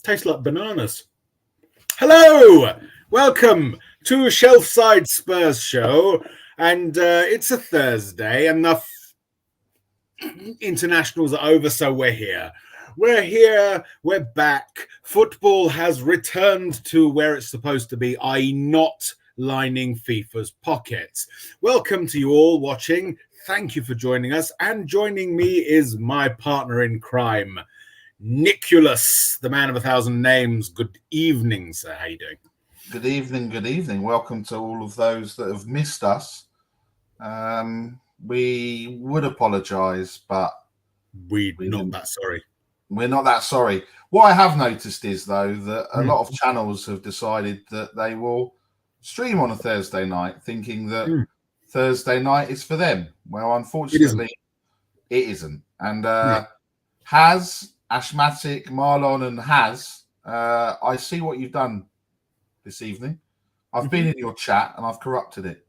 Tastes like bananas. Hello, welcome to Shelfside Spurs Show, and it's a Thursday, and the internationals are over, so we're here. We're back. Football has returned to where it's supposed to be, i.e. not lining FIFA's pockets. Welcome to you all watching. Thank you for joining us, and joining me is my partner in crime, Nicholas, the man of 1,000 names. Good evening, sir. How you doing? Good evening, good evening. Welcome to all of those that have missed us. We would apologise, but We're not that sorry. We're not that sorry. What I have noticed is, though, that a lot of channels have decided that they will stream on a Thursday night, thinking that Thursday night is for them. Well, unfortunately, it isn't. And Haz, Ashmatic, Marlon, and Haz, I see what you've done this evening. I've been in your chat and I've corrupted it.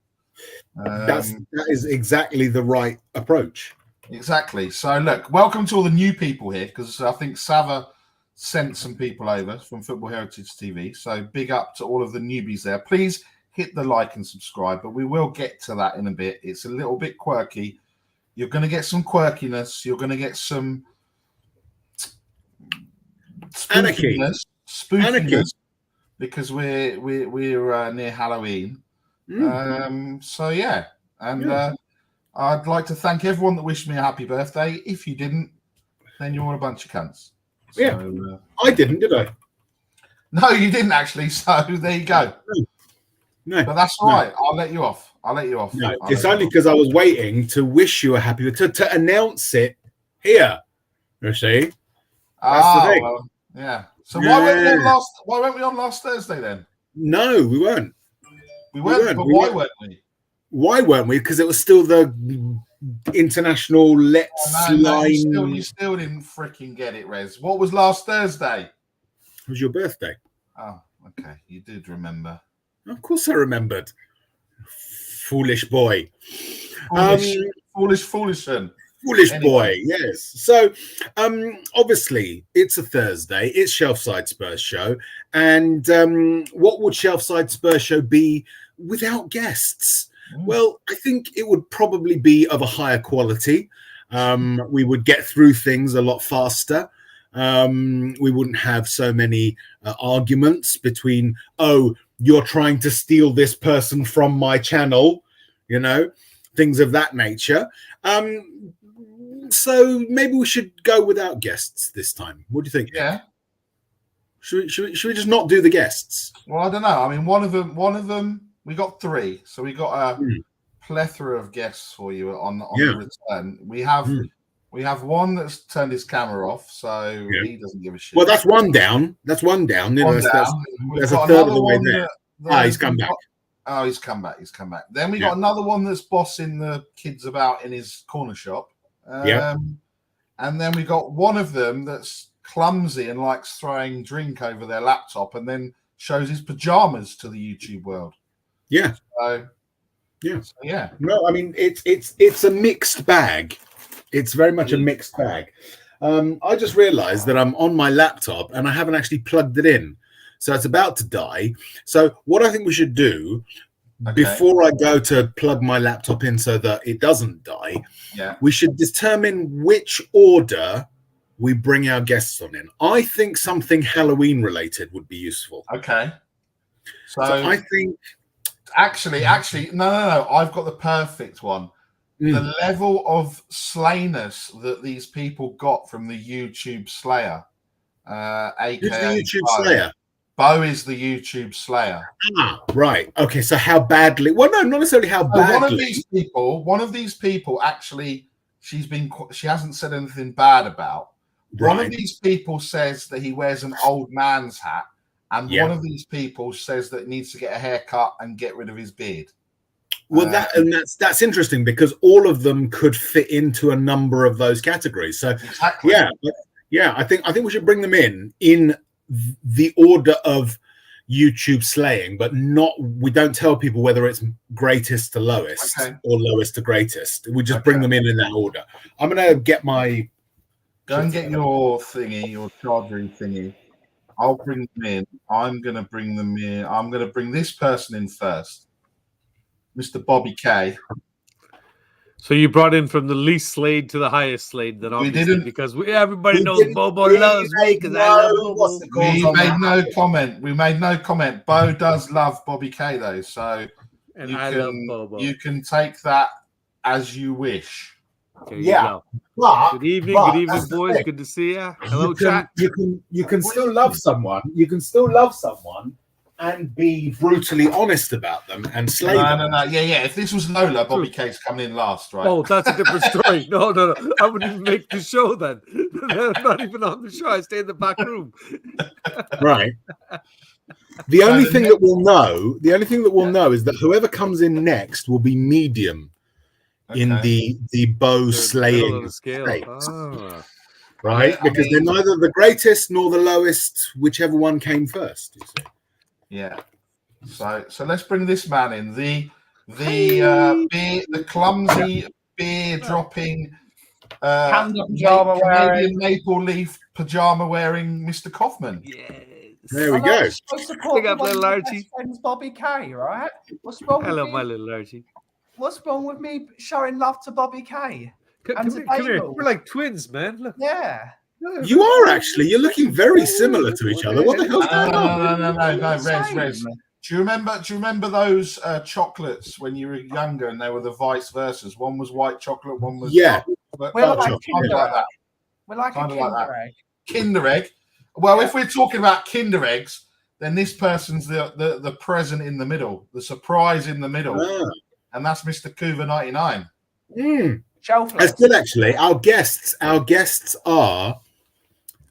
That is exactly the right approach. Exactly. So, look, welcome to all the new people here, because I think Sava sent some people over from Football Heritage TV. So, big up to all of the newbies there. Please hit the like and subscribe, but we will get to that in a bit. It's a little bit quirky. You're going to get some quirkiness. You're going to get some spookiness, because we're near Halloween. So yeah, and I'd like to thank everyone that wished me a happy birthday. If you didn't, then you're a bunch of cunts. So, I didn't, did I? No, you didn't actually. So there you go. No, but that's all right. I'll let you off. No, it's only because I was waiting to wish you a happy to announce it here. You see? That's the thing. Well, yeah. So why weren't we on last Thursday then? No, we weren't. We weren't. But why weren't we? Why weren't we? Because it was still the international line. You still didn't freaking get it, Rez. What was last Thursday? It was your birthday. Oh, okay. You did remember. Of course I remembered. Foolish boy. Foolish boy, yes. So, obviously, it's a Thursday. It's Shelfside Spurs Show. And what would Shelfside Spurs Show be without guests? Well, I think it would probably be of a higher quality. We would get through things a lot faster. We wouldn't have so many arguments between, you're trying to steal this person from my channel, things of that nature. So maybe we should go without guests this time. What do you think? Yeah. Should we just not do the guests? Well, I don't know. I mean, one of them, we got three. So we got a plethora of guests for you on the return. We have one that's turned his camera off, so he doesn't give a shit. Well, that's one down. That's one down. There's a third of the way there. He's come back. Oh, he's come back. Then we got another one that's bossing the kids about in his corner shop. And then we got one of them that's clumsy and likes throwing drink over their laptop and then shows his pajamas to the YouTube world. Yeah. So No, I mean it's a mixed bag. It's very much a mixed bag. I just realized that I'm on my laptop and I haven't actually plugged it in. So it's about to die. So what I think we should do before I go to plug my laptop in so that it doesn't die, we should determine which order we bring our guests on in. I think something Halloween related would be useful. Okay. So I think actually, no. I've got the perfect one. The level of slayness that these people got from the YouTube Slayer, aka who's the YouTube Slayer? Bo is the YouTube Slayer. Right. Okay. So how badly? Well, no, not necessarily how badly. One of these people actually, she hasn't said anything bad about. Right. One of these people says that he wears an old man's hat, and one of these people says that he needs to get a haircut and get rid of his beard. Well, that's interesting because all of them could fit into a number of those categories. So exactly. I think we should bring them in the order of YouTube slaying, but we don't tell people whether it's greatest to lowest or lowest to greatest. We just bring them in that order. I'm gonna get my go and get your thingy, your charging thingy. I'll bring them in. I'm going to bring them in. I'm going to bring this person in first, Mr. Bobby K. So you brought in from the least Slade to the highest Slade, then obviously, because everybody knows Bobo loves me because I love Bobo. We made no comment. We made no comment. Bo does love Bobby K though, so and I love Bobo. You can take that as you wish. There you go. Good evening, boys. Good to see you. Hello, chat. You can still love someone. You can still love someone and be brutally honest about them and slay them. No. Yeah. If this was Lola, Bobby K's coming in last, right? Oh, that's a different story. No. I wouldn't even make the show then. I'm not even on the show. I stay in the back room. Right. The only thing that we'll know is that whoever comes in next will be medium in the bow slaying scale. Right? Because they're neither the greatest nor the lowest, whichever one came first, you see. Yeah. So let's bring this man in. The clumsy beer dropping pajama Canadian maple leaf pajama wearing Mr. Kaufman. Yes. There we go. Pick up little Archie. Bobby K, right? What's wrong Hello, with my little Archie. What's wrong with me showing love to Bobby K? Come here. We're like twins, man. Look. Yeah. You are actually. You're looking very similar to each other. What the hell's going on? No, Rez. Do you remember those chocolates when you were younger and they were the vice versas? One was white chocolate, one was We're like that. We're like a Kinder Egg. Kinder Egg. Well, if we're talking about Kinder Eggs, then this person's the present in the middle, the surprise in the middle, and that's Mr. Cougar 99. Shelfless. That's good, actually. Our guests are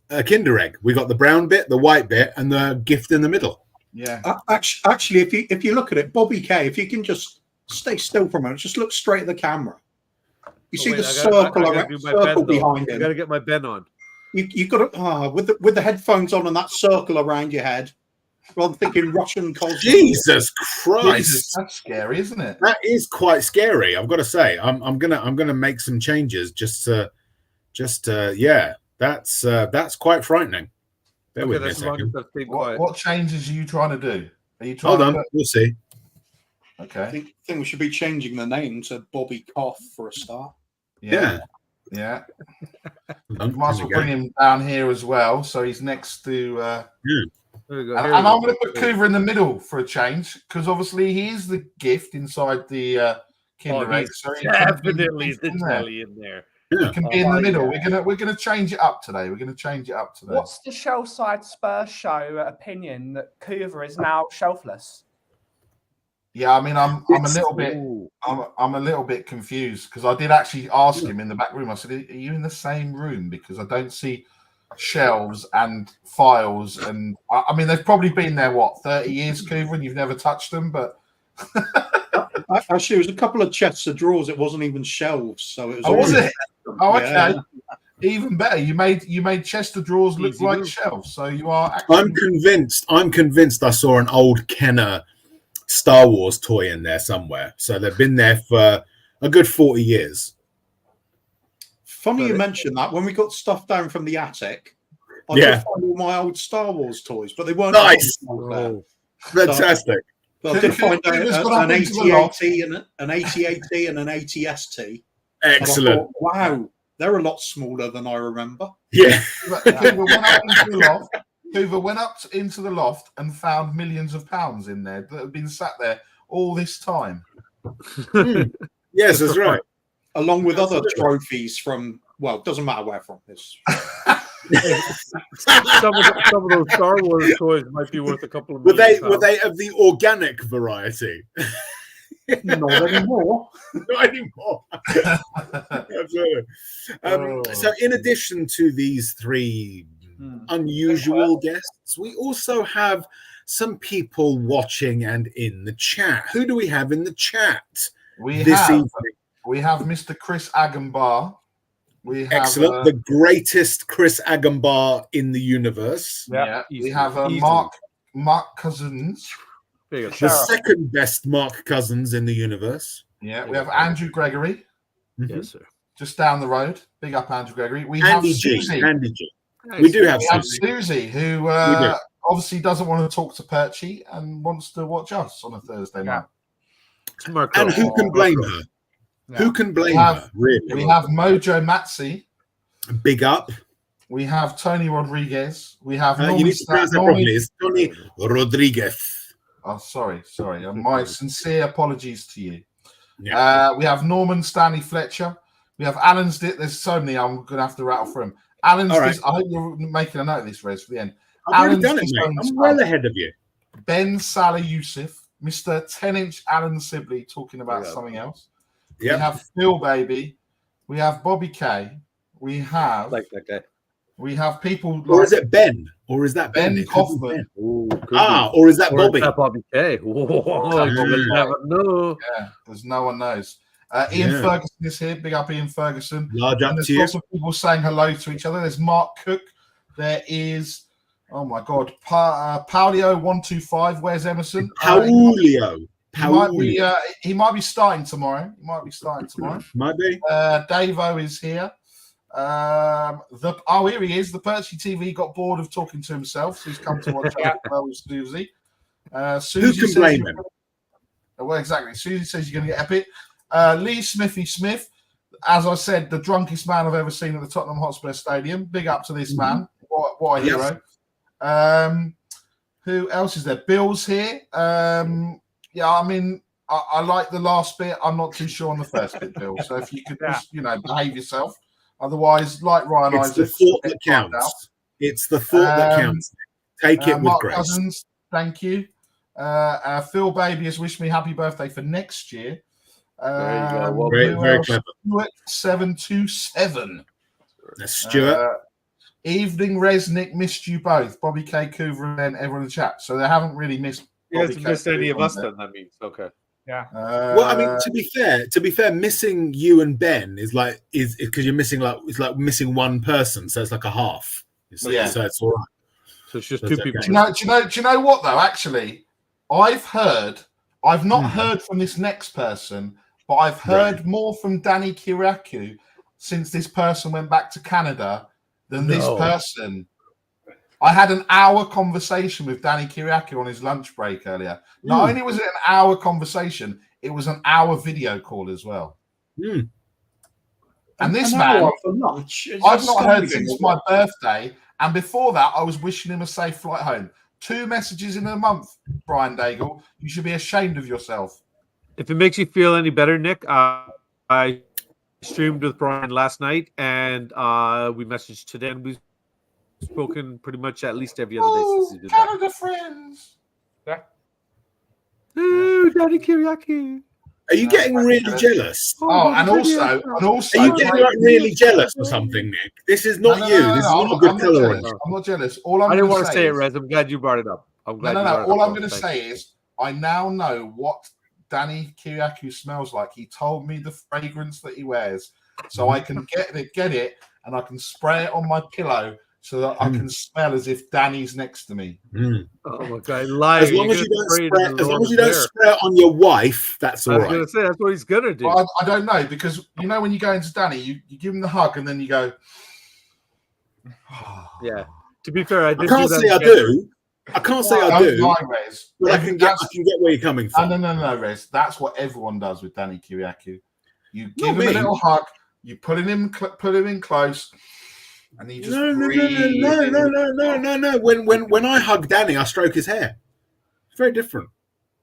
a Kinder Egg. We got the brown bit, the white bit, and the gift in the middle. Yeah. Actually, if you look at it, Bobby K, if you can just stay still for a moment, just look straight at the camera. You see the circle behind him. I got to get my Ben on. You got to with the headphones on and that circle around your head, rather than thinking Russian culture. Jesus Christ, that's scary, isn't it? That is quite scary. I've got to say, I'm gonna make some changes just to that's quite frightening. Bear with me a second. What changes are you trying to do? Are you trying? Hold on, we'll see. Okay. I think we should be changing the name to Bobby Cough for a start. Yeah. Might as well bring him down here as well, so he's next to. And I'm going to put Cougar in the middle for a change because obviously he is the gift inside the Kinder Egg. So definitely the jelly in there. He can be in the middle. We're gonna change it up today. What's the Shelfside Spurs show opinion that Cougar is now shelfless? Yeah, I mean, I'm a little bit confused because I did actually ask him in the back room. I said, "Are you in the same room?" Because I don't see shelves and files, and I mean, they've probably been there 30 years, Cougar, and you've never touched them. But actually, it was a couple of chests of drawers. It wasn't even shelves, so it was. Oh, was it? Oh, okay. Yeah. Even better. You made chest of drawers look like shelves. So you are. Actually... I'm convinced. I saw an old Kenner Star Wars toy in there somewhere. So they've been there for a good 40 years. Funny you mentioned that. When we got stuff down from the attic, I did find all my old Star Wars toys, but they weren't nice. Fantastic. But I did find out an AT-AT and an AT-AT and an AT-ST. Excellent. Thought, wow, they're a lot smaller than I remember. Yeah. Hoover went up into the loft and found millions of pounds in there that have been sat there all this time. Yes, that's right. Along with other trophies from, well, it doesn't matter where from this. some of those Star Wars toys might be worth a couple of million. Were they of the organic variety? Not anymore. Not anymore. So in addition to these three unusual guests, we also have some people watching and in the chat. Who do we have in the chat this evening? We have Mr. Chris Agambar. Excellent. The greatest Chris Agambar in the universe. Yeah. We have Mark Cousins. The second best Mark Cousins in the universe. Yeah. We have Andrew Gregory. Yes, sir. Just down the road. Big up, Andrew Gregory. We Andy have G. Susie. Andy G. We do have Susie, who obviously doesn't want to talk to Perchy and wants to watch us on a Thursday night. And who can blame her? Yeah. Who can blame her? Really? We have Mojo Matsi. Big up. We have Tony Rodriguez. We have you need to pronounce that properly. It's Tony Rodriguez. Oh, sorry. My sincere apologies to you. Yeah. We have Norman Stanley Fletcher. We have Alan's. There's so many. I'm going to have to rattle through them. Alan's. Right. I hope you're making a note of this, Rez, for the end. I've already done it, mate. I'm well ahead of you. Ben Salah Youssef, Mr. 10-inch Alan Sibley talking about something else. Yep. We have Phil Baby. We have Bobby K. We have like that guy. We have people. Or is it Ben? Or is that Ben Kaufman? Ooh, or is that Bobby? Bobby K. You never know. Yeah, because no one knows. Ian Ferguson is here. Big up, Ian Ferguson. Large up there's to you. Lots of people saying hello to each other. There's Mark Cook. There is, oh my God, Paulio125. Where's Emerson? Paulio. He might be starting tomorrow. Might be. Davo is here. Here he is. The Perchy TV got bored of talking to himself, so he's come to watch out with Susie. Susie. Who can blame him? Well, exactly. Susie says you're going to get epic. Lee Smithy Smith, as I said, the drunkest man I've ever seen at the Tottenham Hotspur Stadium. Big up to this man. What a hero. Who else is there? Bill's here. I mean, I like the last bit. I'm not too sure on the first bit, Bill. So if you could just, behave yourself. Otherwise, like Ryan Isaacs. It's the thought that counts. It's the thought that counts. Take it with Mark grace. Cousins, thank you. Phil Baby has wished me happy birthday for next year. There you go. Well, very clever. Stuart 727. That's Stuart. Evening Resnick, missed you both. Bobby K, Coover, and everyone in the chat. So they haven't really missed. He hasn't missed any of us. Then that means okay. Yeah. Well, I mean, to be fair, missing you and Ben is because you're missing it's like missing one person, so it's like a half. So it's all right. So it's just two people. Do you know what though? Actually, I've not heard from this next person, but I've heard more from Danny Kiriakou since this person went back to Canada than this person. I had an hour conversation with Danny Kiriakou on his lunch break earlier. Not only was it an hour conversation, it was an hour video call as well. Mm. And this man, I've not heard since my birthday. And before that, I was wishing him a safe flight home. 2 messages in a month, Brian Daigle. You should be ashamed of yourself. If it makes you feel any better, Nick, I streamed with Brian last night, and we messaged today, and we've spoken pretty much at least every other day since he's been Canada back. friends. Yeah. Ooh, Danny Kiriakou. Are you getting really jealous? And also, are you getting really jealous or something, Nick? This is not you. This is not a good color. I'm not jealous. I didn't want to say it, Rez. I'm glad you brought it up. I'm glad. All I'm going to say is I now know what Danny Kiriakou smells like. He told me the fragrance that he wears, so I can get it, and I can spray it on my pillow so that I can smell as if Danny's next to me. Mm. Oh my God! Lying. As long as you don't spray it on your wife, that's all right. I was going to say that's what he's gonna do. Well, I don't know, because when you go into Danny, you give him the hug and then you go. Yeah. To be fair, I can't say I do. I can't say I do. Rez. But I can get where you're coming from. No, Rez. That's what everyone does with Danny Kiriakou. You give him a little hug. You put him in close. And he just no. When I hug Danny, I stroke his hair. It's very different.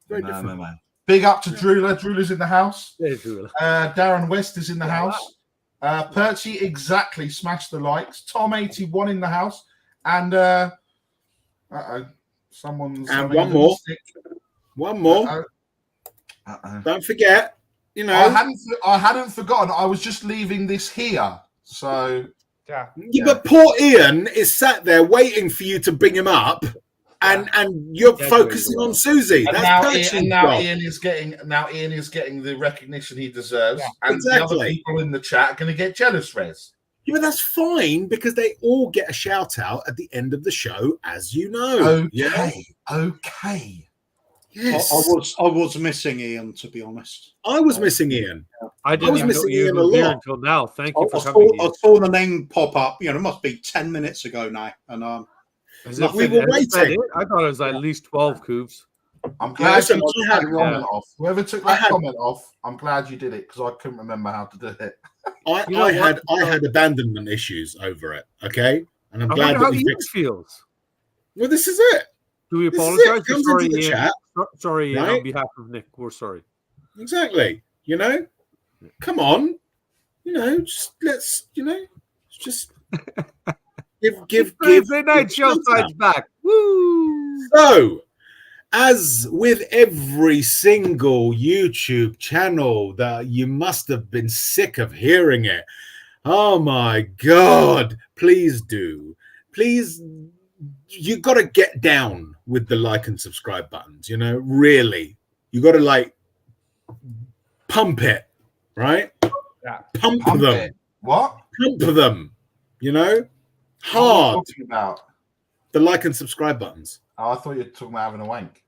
Very different. No. Big up to Drooler. Drooler's in the house. Yeah, Drooler. Darren West is in the house. Perchy exactly smashed the likes. Tom 81 in the house. And someone's one more. One more. Don't forget. I hadn't forgotten. I was just leaving this here. So. Yeah, but poor Ian is sat there waiting for you to bring him up, and you're focusing on Susie. And now Ian is getting the recognition he deserves, and the other people in the chat are going to get jealous, Rez. Yeah, but that's fine because they all get a shout out at the end of the show, as you know. Okay. Yes. I was missing Ian, to be honest. I was missing Ian. I didn't was even know missing Ian Ian a was here lot. until now. Thank you I for coming, I Ian. saw the name pop up. It must be 10 minutes ago now, and We were waiting. I thought it was at least 12 coups. I'm glad listen, you took I had- that comment off. Whoever took that had- comment off, I'm glad you did it because I couldn't remember how to do it. I had abandonment issues over it. Okay, and I'm I glad wonder that how we Ian fixed. feels. Well, this is it. Do we This is apologize? it. Comes Sorry, into the Ian. chat. Sorry, Ian, right? on behalf of Nick. We're sorry. Exactly. Come on. Let's just give Thursday night give shelf shout side's back. Woo! So, as with every single YouTube channel that you must have been sick of hearing it. Oh my God. Please do. Please, you got to get down with the like and subscribe buttons, really. You got to pump it, right? Yeah. Pump them. It. What? Pump them, What hard. are you talking about? The like and subscribe buttons. Oh, I thought you were talking about having a wank.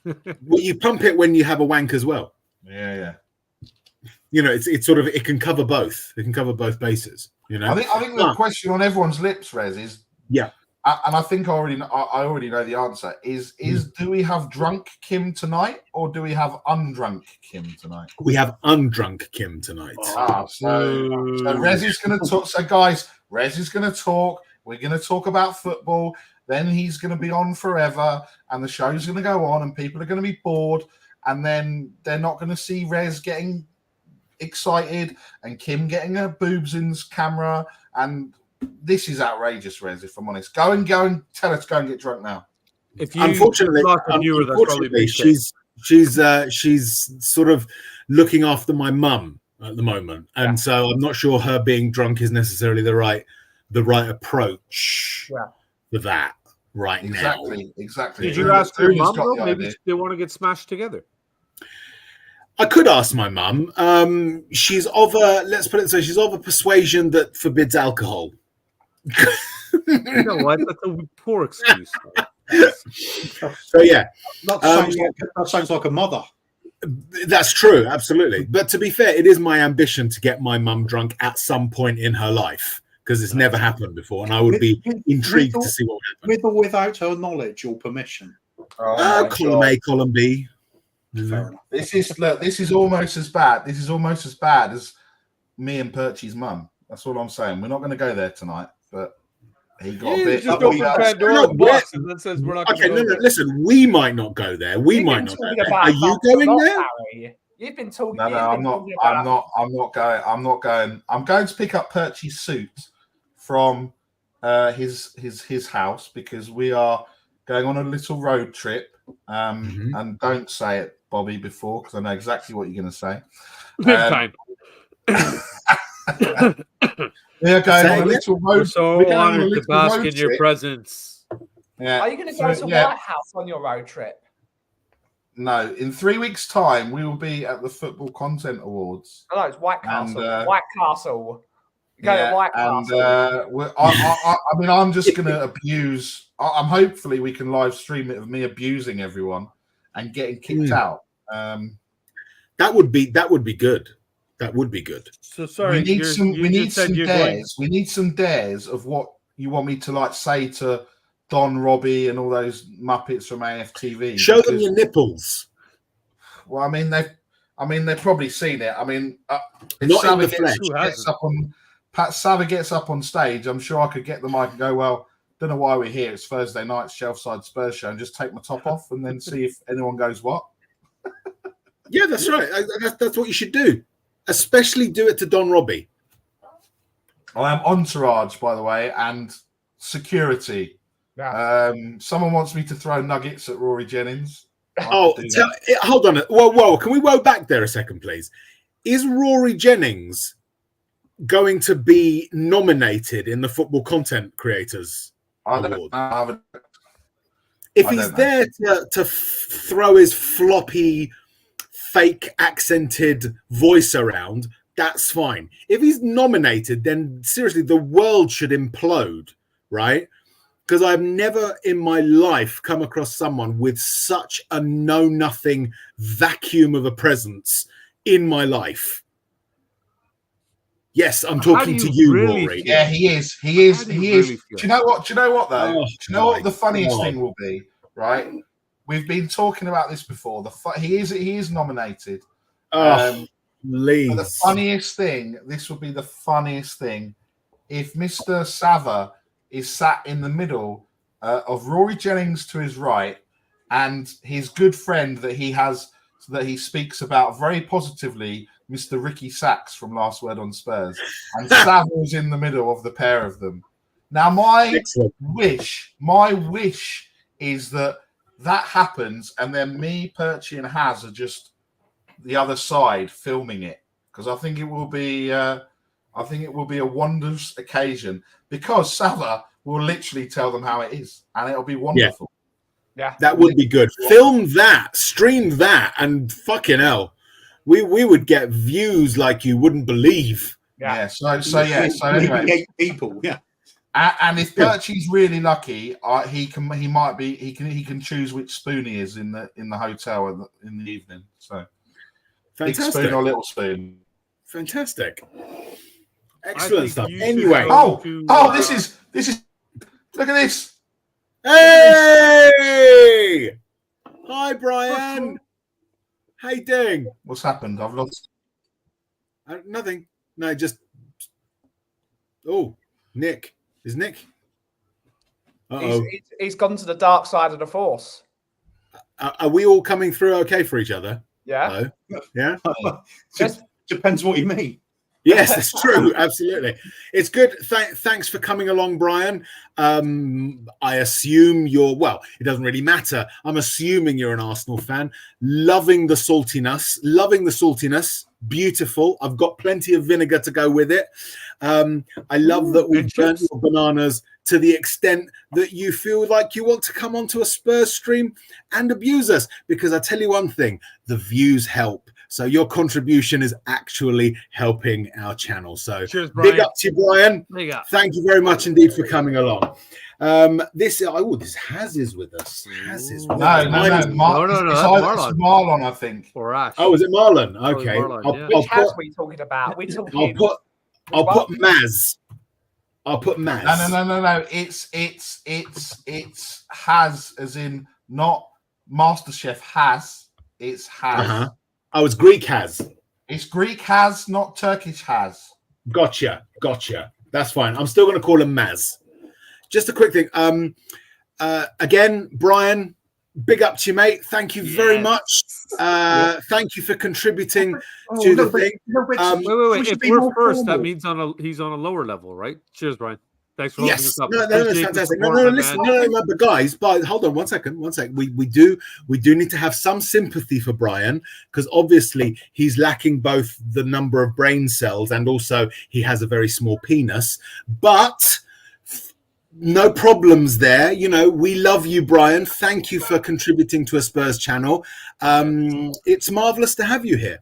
Well, you pump it when you have a wank as well. Yeah. It's sort of, it can cover both. It can cover both bases. I think the question on everyone's lips, Rez, is and I think I already know the answer is do we have drunk Kim tonight or do we have undrunk Kim tonight? We have undrunk Kim tonight. So Rez is going to talk. So guys, Rez is going to talk. We're going to talk about football. Then he's going to be on forever, and the show's going to go on, and people are going to be bored, and then they're not going to see Rez getting excited and Kim getting her boobs in camera, and this is outrageous, Rez. If I'm honest, go and tell her to go and get drunk now. If you Unfortunately, lost a viewer, that's probably she's sort of looking after my mum at the moment, and so I'm not sure her being drunk is necessarily the right approach for that right now. Exactly. Did you ask your mum though? Maybe they want to get smashed together. I could ask my mum. She's of a, let's put it so, she's of a persuasion that forbids alcohol. You know what? That's a poor excuse. So yeah, that sounds like a mother. That's true, absolutely. But to be fair, it is my ambition to get my mum drunk at some point in her life because it's never happened before, and I would be intrigued to see what happens. With or without her knowledge or permission. Column A, column B. This is almost as bad. This is almost as bad as me and Perchy's mum. That's all I'm saying. We're not going to go there tonight, but he got a bit. Just open Pandora's box and then says we're not going to go there. Listen, we might not go there. We might not go there. Are you going there? Harry. You've been talking. No, I'm not going. I'm not going. I'm going to pick up Perchy's suit from his house because we are going on a little road trip. And don't say it, Bobby, before because I know exactly what you're going to say. Fine. We are going on a little road. So honored to bask in your presence. Yeah. Are you going to go to White House on your road trip? No, in 3 weeks' time, we will be at the Football Content Awards. Oh, no, it's White Castle. White Castle. You go to White Castle. I mean, I'm just going to abuse. I'm hopefully we can live stream it of me abusing everyone and getting kicked out. That would be good. That would be good. So sorry. We need some dares. We need some dares of what you want me to say to Don, Robbie, and all those Muppets from AFTV. Show them your nipples. Well, I mean they've probably seen it. I mean, not in the flesh. Pat Savage gets up on stage. I'm sure I could get the mic and go, well, don't know why we're here. It's Thursday night, Shelfside Spurs show, and just take my top off and then see if anyone goes, what? Yeah, that's right. That's what you should do. Especially do it to Don Robbie. I am entourage, by the way, and security. Yeah. Someone wants me to throw nuggets at Rory Jennings. Hold on. Whoa. Can we go back there a second, please? Is Rory Jennings going to be nominated in the Football Content Creators Award? If he's there to throw his floppy, fake accented voice around, that's fine. If he's nominated, then seriously, the world should implode, right? because I've never in my life come across someone with such a know-nothing vacuum of a presence in my life. Yes, I'm talking to you, really Rory. Yeah, he is. He is. How do you He is. really feel? Do you know what? Do you know what though? Oh, Do you know what the funniest God. thing will be? Right, we've been talking about this before. He is nominated. Oh, please. But the funniest thing. This would be the funniest thing if Mr. Sava is sat in the middle of Rory Jennings to his right, and his good friend that he has, that he speaks about very positively, Mr. Ricky Sachs from Last Word on Spurs, and Savil's in the middle of the pair of them. Now, my wish is that happens, and then me, Perchy, and Haz are just the other side filming it, because I think it will be a wondrous occasion, because Sava will literally tell them how it is, and it'll be wonderful. Yeah, that would be good. Film that, stream that, and fucking hell, we would get views like you wouldn't believe. Yeah. So anyway, 8 people. Yeah. And if Perchy's really lucky, he can choose which spoon he is in the hotel in the evening. So Fantastic. Big spoon or little spoon. Fantastic. Excellent stuff. Anyway. This is look at this. Hey! Hi, Brian. How you doing? What's happened? I've lost. Nothing. No, just. Oh, Nick. Is Nick? He's gone to the dark side of the force. Are we all coming through okay for each other? Yeah. Hello? Yeah. Depends what you mean. Yes, that's true. Absolutely. It's good. Thanks for coming along, Brian. I assume it doesn't really matter. I'm assuming you're an Arsenal fan. Loving the saltiness. Beautiful. I've got plenty of vinegar to go with it. I love that we've burnt your bananas to the extent that you feel like you want to come onto a Spurs stream and abuse us. Because I tell you one thing, the views help. So your contribution is actually helping our channel. So cheers, Brian. Big up to you, Brian. Big up. Thank you very much indeed for coming along. This Haz is with us. Haz is with us. No. It's Marlon, I think. Or Ash. Oh, is it Marlon? Okay. Which Haz are we talking about? I'll put Maz. I'll put Maz. No. It's Haz, as in not MasterChef Haz. It's Haz. Oh, it's Greek Haz. It's Greek Haz, not Turkish Haz. Gotcha. That's fine. I'm still going to call him Maz. Just a quick thing. Again, Brian, big up to you, mate. Thank you very much. Thank you for contributing to the thing. Wait. If we're first, that means he's on a lower level, right? Cheers, Brian. Thanks for holding us up. No, that's fantastic. No, listen, but guys, hold on one second. We do need to have some sympathy for Brian, because obviously he's lacking both the number of brain cells and also he has a very small penis. But no problems there. You know, we love you, Brian. Thank you for contributing to a Spurs channel. It's marvelous to have you here.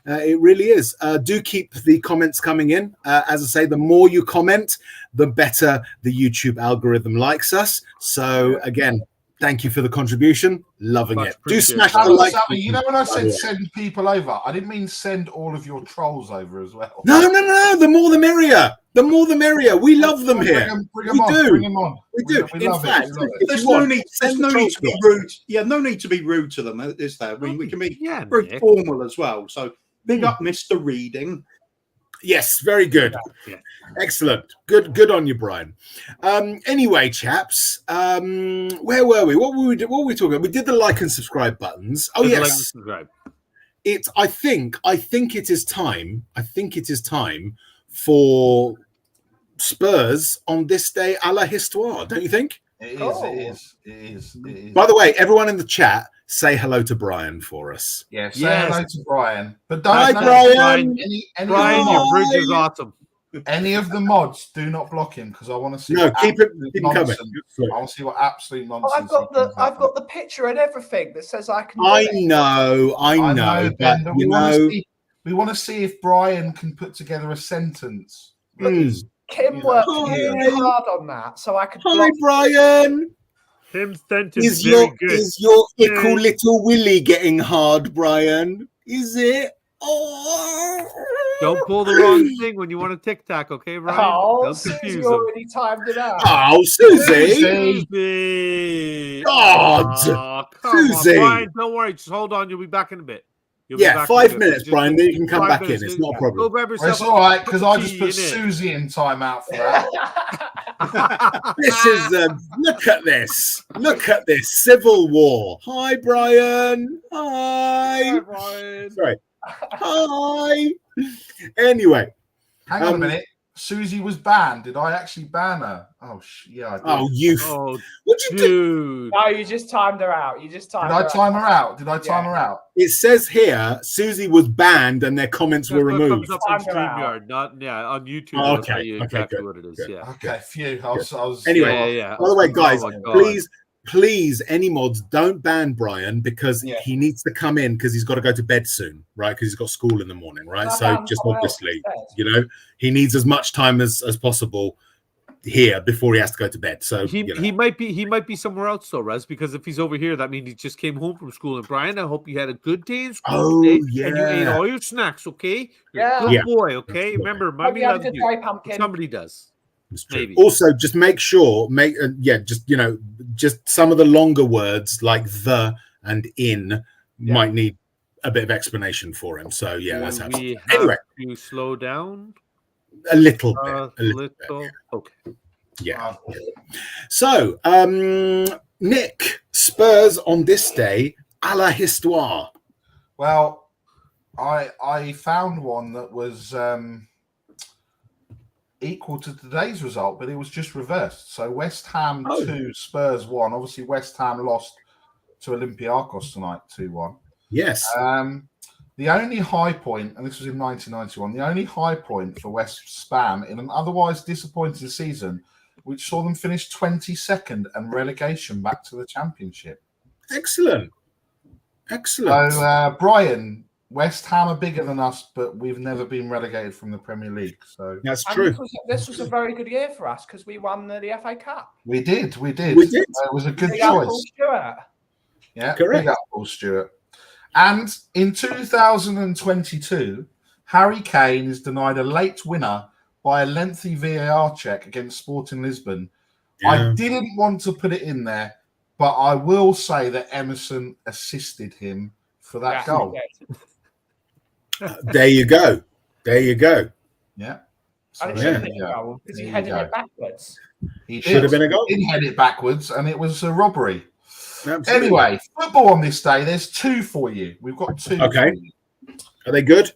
It really is. Do keep the comments coming in. As I say, the more you comment, the better the YouTube algorithm likes us. So again, thank you for the contribution. Loving it. Do smash the like. You know when I said send people over, I didn't mean send all of your trolls over as well. No. The more the merrier. The more the merrier. We love them here. Bring them on. We do. In fact, there's no need to be rude. Yeah, no need to be rude to them, is there? We can be very formal as well. So big up, Mr. Reading. Yes, very good. Yeah. Excellent. Good on you, Brian. Anyway, chaps, where were we? What were we talking about? We did the like and subscribe buttons. Oh, yes. Like and subscribe. I think it is time. For Spurs on this day à la histoire, don't you think? It is. By the way, everyone in the chat, say hello to Brian for us. Yeah, hello to Brian. But hi, Brian. Brian, your bridge is awesome. Any of the mods, do not block him, because I want to see. No, keep it coming. I want to see what absolute nonsense. I've got the picture and everything that says I can. I know. But we want to see if Brian can put together a sentence. Kim worked really hard on that, so I could. Hi, Brian. Tim's sentence Is very good. your ickle little willy getting hard, Brian? Is it? Oh. Don't pull the wrong thing when you want a tic tac, okay, Brian? Oh, Don't Susie confuse them. already timed it out. Oh, Susie! Susie! God! Oh, come Susie! on, Brian, don't worry. Just hold on. You'll be back in a bit. Yeah, 5 minutes, Brian. Then you can come back in. It's not a problem. Go grab yourself. It's all right because I just put Susie in timeout for that. This is look at this. Look at this civil war. Hi, Brian. Hi, Brian. Sorry. Hi. Anyway, hang on a minute. Susie was banned. Did I actually ban her? Oh, yeah. I did. Oh, you. What'd you do? No, you just timed her out. You just timed. Did I time her out? Did I time her out? It says here Susie was banned and their comments were removed. Comes up on StreamYard, not on YouTube. Oh, okay. Exactly Good. what it is. Good. Yeah. Okay. Phew. I was. Anyway. Yeah. By the way, guys, Oh, please, any mods, don't ban Brian because he needs to come in because he's got to go to bed soon, right? Because he's got school in the morning, right? So just obviously, he needs as much time as possible here before he has to go to bed. So he might be somewhere else though, Rez, because if he's over here, that means he just came home from school. And Brian, I hope you had a good day in school today, and you ate all your snacks. Okay, you're a good boy. Okay, remember, mommy loves you. Somebody does. Maybe. Also, just make sure, just some of the longer words like the and in might need a bit of explanation for him. So that's we anyway. To slow down a little bit. A little bit. Okay. Yeah. So, Nick, Spurs on this day, à la histoire. Well, I found one that was equal to today's result, but it was just reversed. So West Ham 2, Spurs 1. Obviously, West Ham lost to Olympiacos tonight 2-1. Yes. The only high point, and this was in 1991, the only high point for West Ham in an otherwise disappointing season, which saw them finish 22nd and relegation back to the Championship. Excellent. So, Brian, West Ham are bigger than us, but we've never been relegated from the Premier League. So that's true. This was a very good year for us because we won the FA Cup. We did. It was a good Big choice. Paul Stewart. Yeah, correct. Big up Paul Stewart. And in 2022, Harry Kane is denied a late winner by a lengthy VAR check against Sporting Lisbon. Yeah. I didn't want to put it in there, but I will say that Emerson assisted him for that goal. There you go. Yeah. And it should have been a goal because he headed it backwards. He should have been a goal. He headed it backwards, and it was a robbery. Absolutely. Anyway, football on this day. There's two for you. We've got two. Okay. Are they good?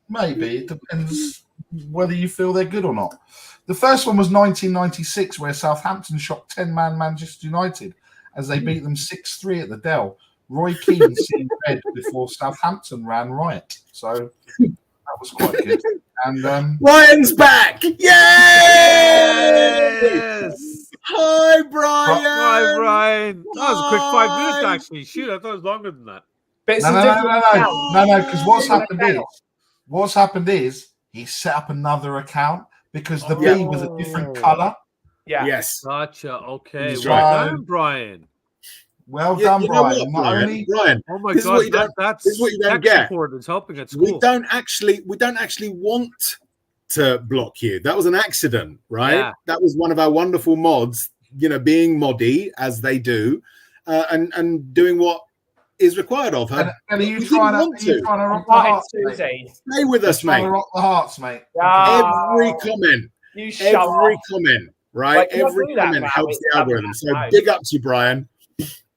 Maybe. It depends whether you feel they're good or not. The first one was 1996, where Southampton shocked 10-man Manchester United as they beat them 6-3 at the Dell. Roy Keane seen red before Southampton ran riot. So that was quite good. And Brian's back! Yay! Yes! Hi, Brian! Hi, Brian. That was a quick 5 minutes, actually. Shoot, I thought it was longer than that. No, because what's happened is he set up another account because the B was a different colour. Yeah. Yes. Gotcha. Okay. He's Well done, Brian. Well done, Brian. Brian. Oh my God, that's what you don't get. Is helping at school. We don't actually want to block you. That was an accident, right? Yeah. That was one of our wonderful mods, being moddy as they do, and doing what is required of her. And are you trying to rock the hearts, mate? Stay with us, mate. Rock the hearts, mate. Every comment, right? Every comment helps the algorithm. So big up to you, Brian.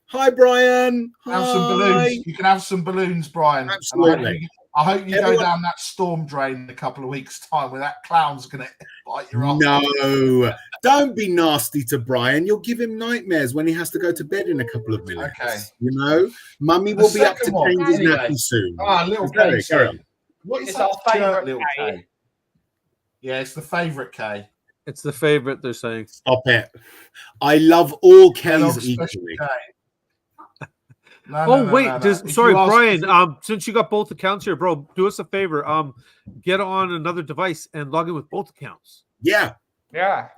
Hi, Brian. Have some balloons. You can have some balloons, Brian. Absolutely. I hope you go down that storm drain in a couple of weeks' time where that clown's going to bite your ass. No, don't be nasty to Brian. You'll give him nightmares when he has to go to bed in a couple of minutes. Okay. Mummy will be up to change his nappy soon. Little K. What is our favourite little K? Yeah, it's the favourite K. It's the favourite, they're saying. Stop it. I love all Ks equally. Sorry, Brian. Since you got both accounts here, bro, do us a favor. Get on another device and log in with both accounts. Yeah. Yeah.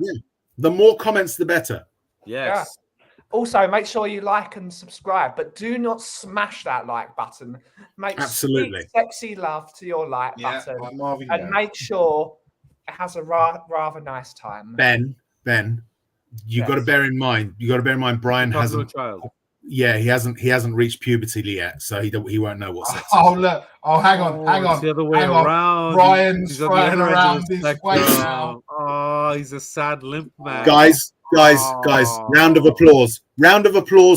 The more comments, the better. Yes. Yeah. Also, make sure you like and subscribe, but do not smash that like button. Make sweet, sexy love to your like button, and make sure it has a rather nice time. Ben, you got to bear in mind. Brian hasn't. Yeah, he hasn't reached puberty yet, so he won't know what sex is. Look! Hang on. It's the other way around. Brian's throwing around his weight now. Oh, he's a sad limp man. Guys, round of applause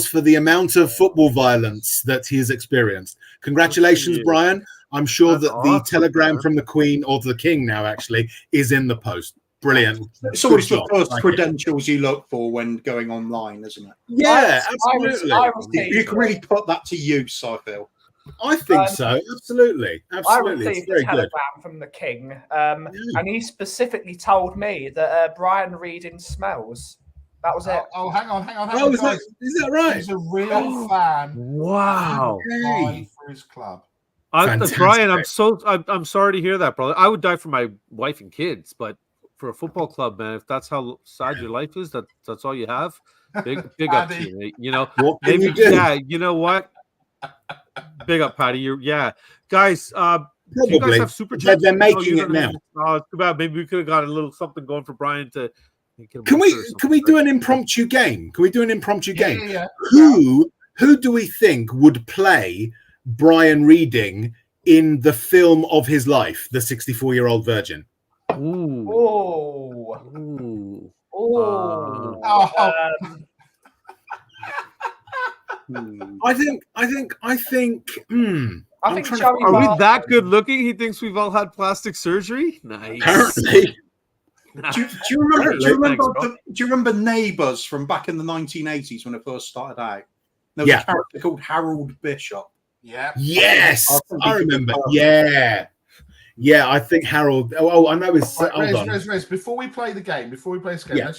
for the amount of football violence that he has experienced. Congratulations, Brian. I'm sure that the telegram from the Queen, or the King now actually, is in the post. Brilliant. It's always the first credentials you look for when going online, isn't it? Yeah, absolutely. You can really put that to use, I feel. I think so. Absolutely. I received a telegram from the King, and he specifically told me that Brian Reading smells. That was it. Oh, hang on. Oh, is that right? He's a real fan. Wow. For his club. Brian, I'm sorry to hear that, brother. I would die for my wife and kids, but for a football club, man, if that's how sad your life is, that's all you have. Big up to you, mate. You know, maybe you know what? Big up, Patty. Guys. Do you guys have super chats? They're making it now. It's too bad. Maybe we could have got a little something going for Brian to. Can we do an impromptu game? Yeah. Who do we think would play Brian Reading in the film of his life, The 64-Year-Old Virgin? I think. Are we that good looking? He thinks we've all had plastic surgery. Nice. Apparently. Do you remember Neighbours from back in the 1980s when it first started out? There was a character called Harold Bishop. Yeah. Yes, I remember. Yeah, I think Harold. Oh, I know his. Rez, before we play the game, let's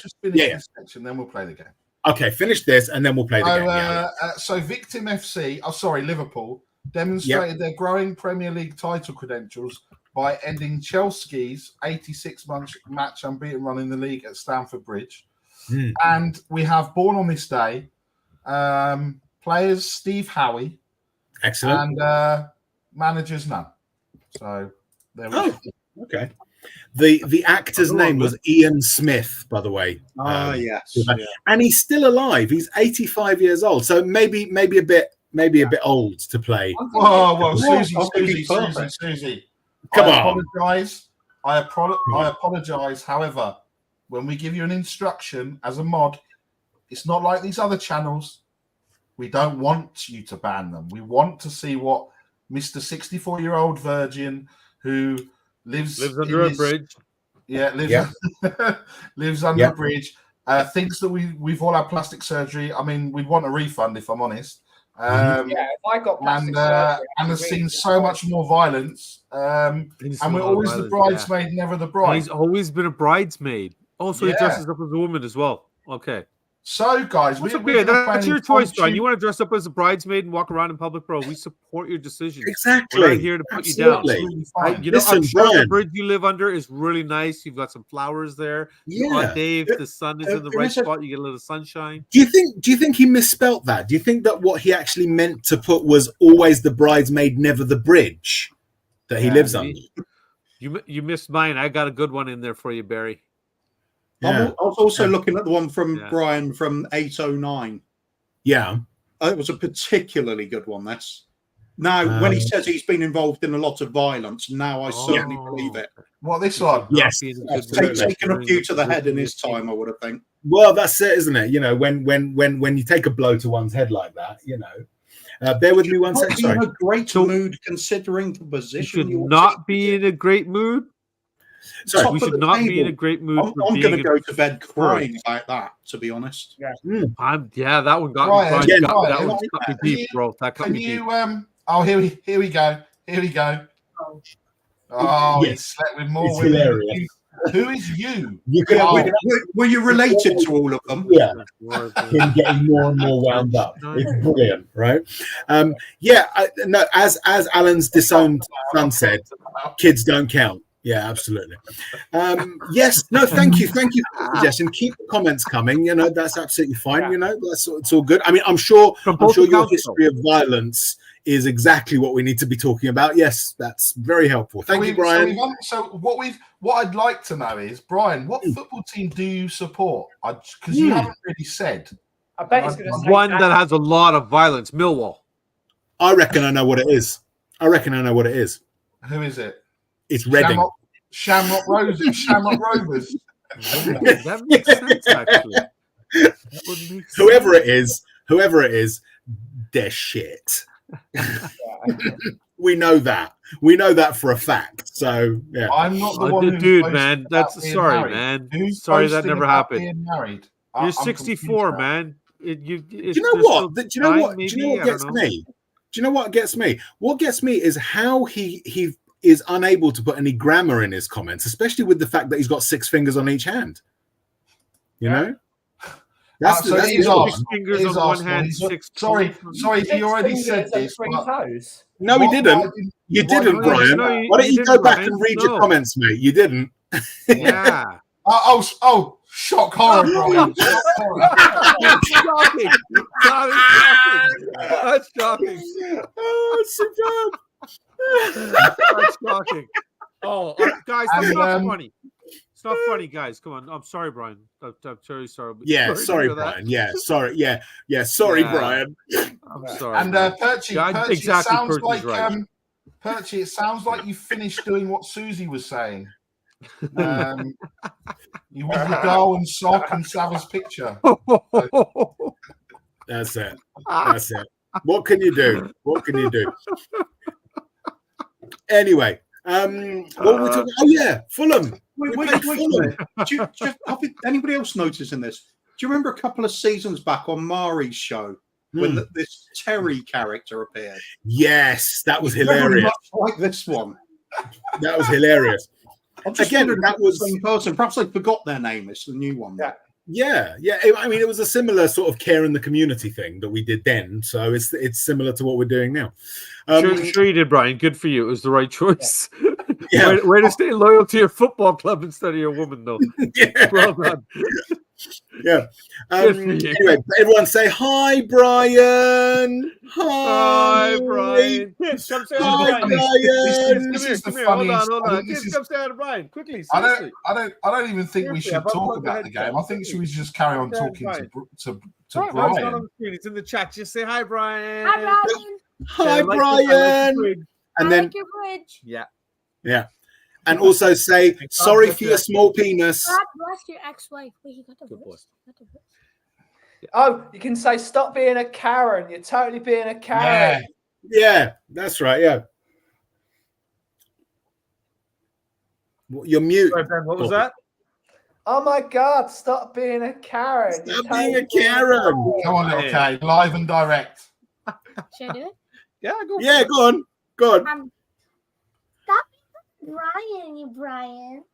just finish this section, then we'll play the game. Okay, finish this, and then we'll play the game. So Victim FC, Liverpool, demonstrated their growing Premier League title credentials by ending Chelsea's 86-match unbeaten run in the league at Stamford Bridge. And we have Born on This Day, players Steve Howie. Excellent. And managers none. So there we go. Okay. The actor's name was Ian Smith, by the way. Yes. And he's still alive. He's 85 years old. So maybe a bit old to play. Susie. Come on. I apologize. However, when we give you an instruction as a mod, it's not like these other channels. We don't want you to ban them. We want to see what Mr. 64-year-old virgin who lives under a bridge. Yeah, lives under a bridge. Thinks that we've all had plastic surgery. I mean, we'd want a refund if I'm honest. If I got plastic surgery, and has seen so much more violence. And we're always the bridesmaid, never the bride. He's always been a bridesmaid. Also, he dresses up as a woman as well. Okay. So, guys, that's your choice, Brian. You want to dress up as a bridesmaid and walk around in public, bro? We support your decision. Exactly. We're not here to put you down. I'm sure the bridge you live under is really nice. You've got some flowers there. Yeah, Dave, the sun is in the right spot. You get a little sunshine. Do you think he misspelt that? Do you think that what he actually meant to put was always the bridesmaid, never the bridge that he lives under? You missed mine. I got a good one in there for you, Barry. I was also looking at the one from Brian from 809. Yeah. It was a particularly good one, this. Now, when he says he's been involved in a lot of violence, now I certainly believe it. What, this one? Yes. Taken a few to the head in his time, I would have think. Well, that's it, isn't it? You know, when you take a blow to one's head like that, you know. Bear with me one second. In a great mood considering the position. You should not be in a great mood. Sorry, we should not be in a great mood. I'm going to go to bed crying about that, to be honest. Yeah, that one got me. That one cut me deep, bro. That cut me deep. Here we go. Oh, he slept with more women. Who is you? Were you related to all of them? Yeah. Him getting more and more wound up. It's brilliant, right? No, as Alan's disowned son said, kids don't count. Yeah, absolutely. Yes, no, thank you for the suggestion. Keep the comments coming. You know, that's absolutely fine. You know, it's all good. I mean, I'm sure your history of violence is exactly what we need to be talking about. Yes, that's very helpful. Thank you, Brian. What I'd like to know is, Brian, what football team do you support? Because you haven't really said. I bet it's going to say one that has a lot of violence. Millwall. I reckon I know what it is. Who is it? It's Reading. Shamrock Rovers. Shamrock Rovers. That makes sense, actually. That would make sense. Whoever it is, they're shit. We know that. We know that for a fact. So yeah. I'm not the one dude, man. That's sorry, man. Sorry that never happened. You're 64, man. Do you know what? Do you know what gets me? Do you know what gets me? What gets me is how he is unable to put any grammar in his comments, especially with the fact that he's got 6 fingers on each hand. You know? That's fingers on one hand. Sorry, if you already said this. No, he didn't. You didn't, Brian. Why don't you go back and read your comments, mate? You didn't. Yeah. Oh, shock horror, Brian. Shocking. That's shocking. Oh, it's superb. That's shocking. Oh, guys, that's not funny. It's not funny, guys. Come on. I'm sorry, Brian. I'm very sorry. Yeah, sorry, Brian. Yeah, sorry. Yeah, sorry, Brian. I'm sorry. And Perchy, exactly, sounds like right. Perchy, it sounds like you finished doing what Susie was saying. You with your goal and sock and Sava's picture. That's it. What can you do? Anyway, what were we talking? Oh yeah, Fulham. Wait. Anybody else noticing this? Do you remember a couple of seasons back on Mari's show when this Terry character appeared? Yes, that was hilarious. Much like this one. That was hilarious. Again, that was the same person. Perhaps they forgot their name. It's the new one. Yeah. I mean, it was a similar sort of care in the community thing that we did then. So it's similar to what we're doing now. Sure you did, Brian. Good for you. It was the right choice. Yeah. Way to stay loyal to your football club instead of your woman, though. Yeah. Well done. Yeah. Anyway, everyone say hi, Brian. Hi, Brian. Kids, come say hi, Brian. This is the funniest. Hold on. Kids, come say hi to Brian quickly. I don't even think we should talk about the game. I think we should just carry on talking to Brian. It's in the chat. Just say hi, Brian. Hi, Brian. Hi, Brian. And then your bridge. Yeah. And also say sorry for your small penis. God bless your ex-wife. Wait, he got the voice. Oh, you can say stop being a Karen. You're totally being a Karen. Yeah, that's right. Yeah. You're mute. Sorry, Ben, what was that? Oh my God! Stop being a Karen. Stop being a Karen. Come on, little Kay, live and direct. Should I do it? Yeah, go. Yeah, go on. Stop Brian, you Brian.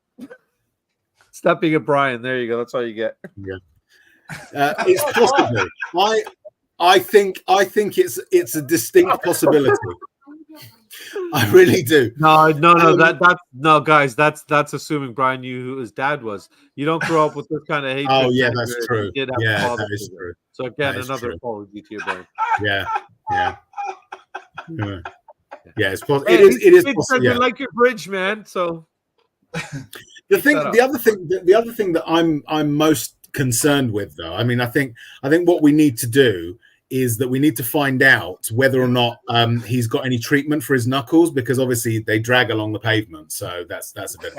Stop being a Brian. There you go. That's all you get. Yeah. It's possible. I think it's a distinct possibility. I really do. No, guys. That's assuming Brian knew who his dad was. You don't grow up with this kind of hate. Oh yeah, that's true. Yeah, that is true. So again, another apology to your Brian. Yeah. It's possible. It is possible. You like your bridge, man. So the other thing that I'm most concerned with, though, I mean, I think what we need to do is that we need to find out whether or not he's got any treatment for his knuckles, because obviously they drag along the pavement. So that's a bit.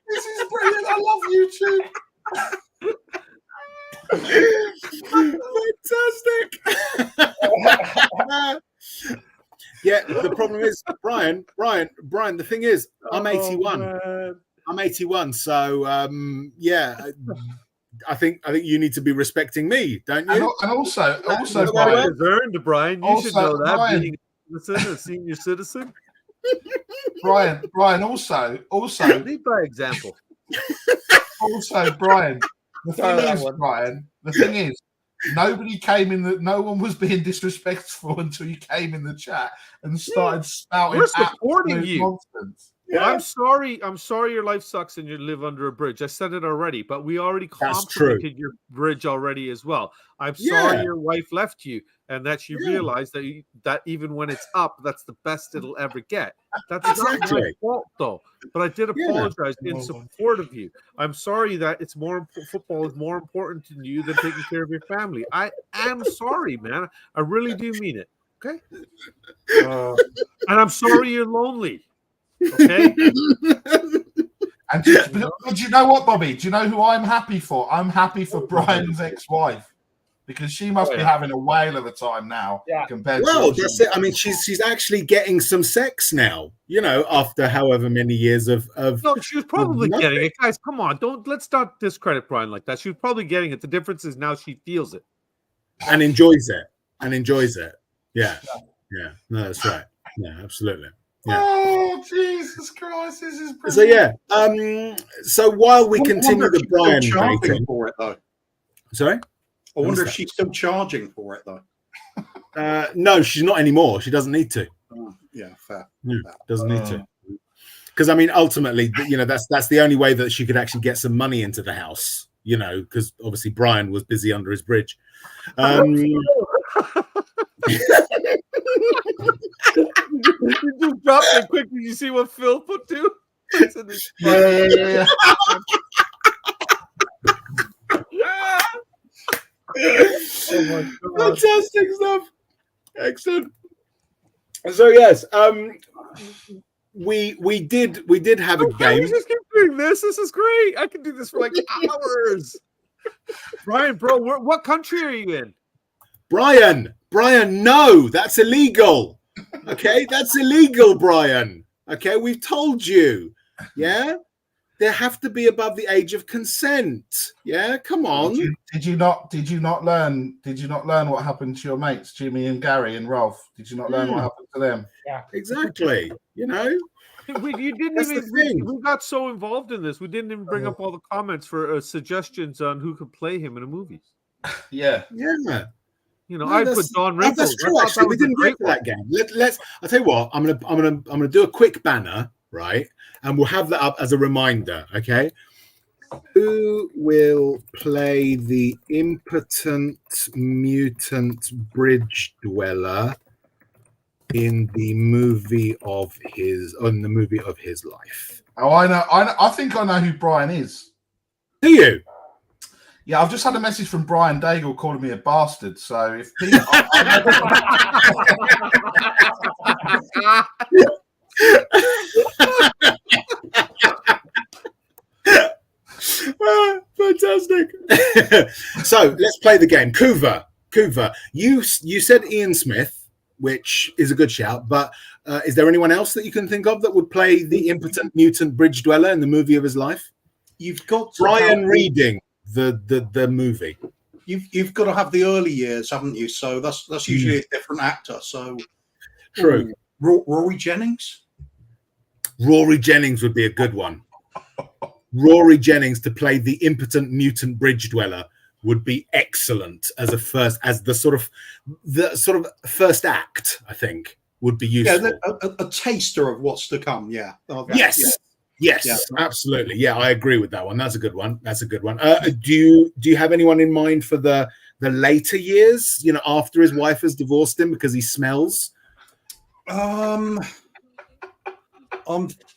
This is brilliant. I love YouTube. Fantastic. Yeah, the problem is, Brian, the thing is, I'm 81. I'm 81, so I think you need to be respecting me, don't you? And also, Brian, is earned, Brian. You should know that, Brian, being a senior citizen. Brian, also, lead by example. Also, Brian, the thing is, nobody came in no one was being disrespectful until you came in the chat and started spouting. We're supporting you. Nonsense. Yeah. I'm sorry your life sucks and you live under a bridge. I said it already, but we already complimented your bridge already as well. I'm sorry your wife left you and that she realized that even when it's up, that's the best it'll ever get. That's not my fault though. But I did apologize in support of you. I'm sorry that football is more important to you than taking care of your family. I am sorry, man. I really do mean it. Okay. And I'm sorry you're lonely. Okay. And do you know what, Bobby? Do you know who I'm happy for? I'm happy for Brian's ex-wife because she must be having a whale of a time now. Yeah. Compared to that's it. I mean, she's actually getting some sex now. You know, after however many years of no, she was probably getting it, guys. Come on, let's not discredit Brian like that. She was probably getting it. The difference is now she feels it and enjoys it. Yeah. No, that's right. Yeah, absolutely. Yeah. Oh Jesus Christ! This is brilliant. So yeah. So while we continue the Brian dating for it though. Sorry? I wonder if she's still charging for it though. No, she's not anymore. She doesn't need to. Yeah, fair. Doesn't need to. Because I mean, ultimately, you know, that's the only way that she could actually get some money into the house. You know, because obviously Brian was busy under his bridge. You just dropped it quick. Did you see what Phil put too? Yeah. Oh my God. Fantastic stuff. Excellent. So yes, we did have a game. Just keep doing this. This is great. I can do this for like hours. Brian, bro, what country are you in? Brian, no, that's illegal. Okay, that's illegal, Brian. Okay, we've told you. Yeah, they have to be above the age of consent. Yeah, come on. Did you not learn what happened to your mates, Jimmy and Gary and Ralph? Did you not learn what happened to them? Yeah, exactly. You know, we got so involved in this, we didn't even bring up all the comments for suggestions on who could play him in a movie. Yeah. You know, I put Don Rickles. That's true. Actually, we didn't get to that game. Let's. I'll tell you what. I'm gonna do a quick banner, right? And we'll have that up as a reminder. Okay. Who will play the impotent mutant bridge dweller in the movie of his life? Oh, I know. I think I know who Brian is. Do you? Yeah, I've just had a message from Brian Daigle calling me a bastard. So if people... Fantastic. So let's play the game. Kuva, you said Ian Smith, which is a good shout, but is there anyone else that you can think of that would play the impotent mutant bridge dweller in the movie of his life? You've got Brian Reading the movie. You've got to have the early years, haven't you? So that's usually a different actor. So true. Rory Jennings. Rory Jennings would be a good one. Rory Jennings to play the impotent mutant bridge dweller would be excellent as the sort of first act. I think would be useful. Yeah, a taster of what's to come. Yeah. Yes, absolutely. Yeah, I agree with that one. That's a good one. Do you have anyone in mind for the later years? You know, after his wife has divorced him because he smells. I'm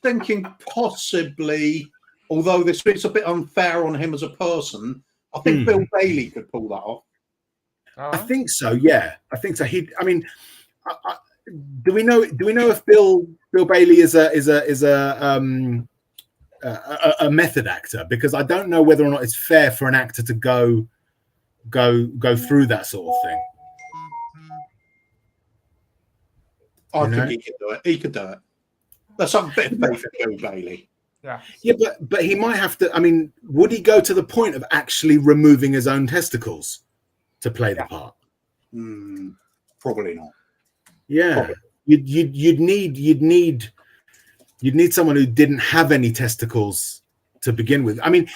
thinking possibly, although it's a bit unfair on him as a person. I think Bill Bailey could pull that off. I think so. Yeah, I think so. Do we know if Bill Bailey is a method actor? Because I don't know whether or not it's fair for an actor to go through that sort of thing. I think he could do it. Let's have a bit of faith in Bill Bailey. Yeah, but he might have to. I mean, would he go to the point of actually removing his own testicles to play the part? Probably not. Yeah, probably. You'd need someone who didn't have any testicles to begin with. I mean,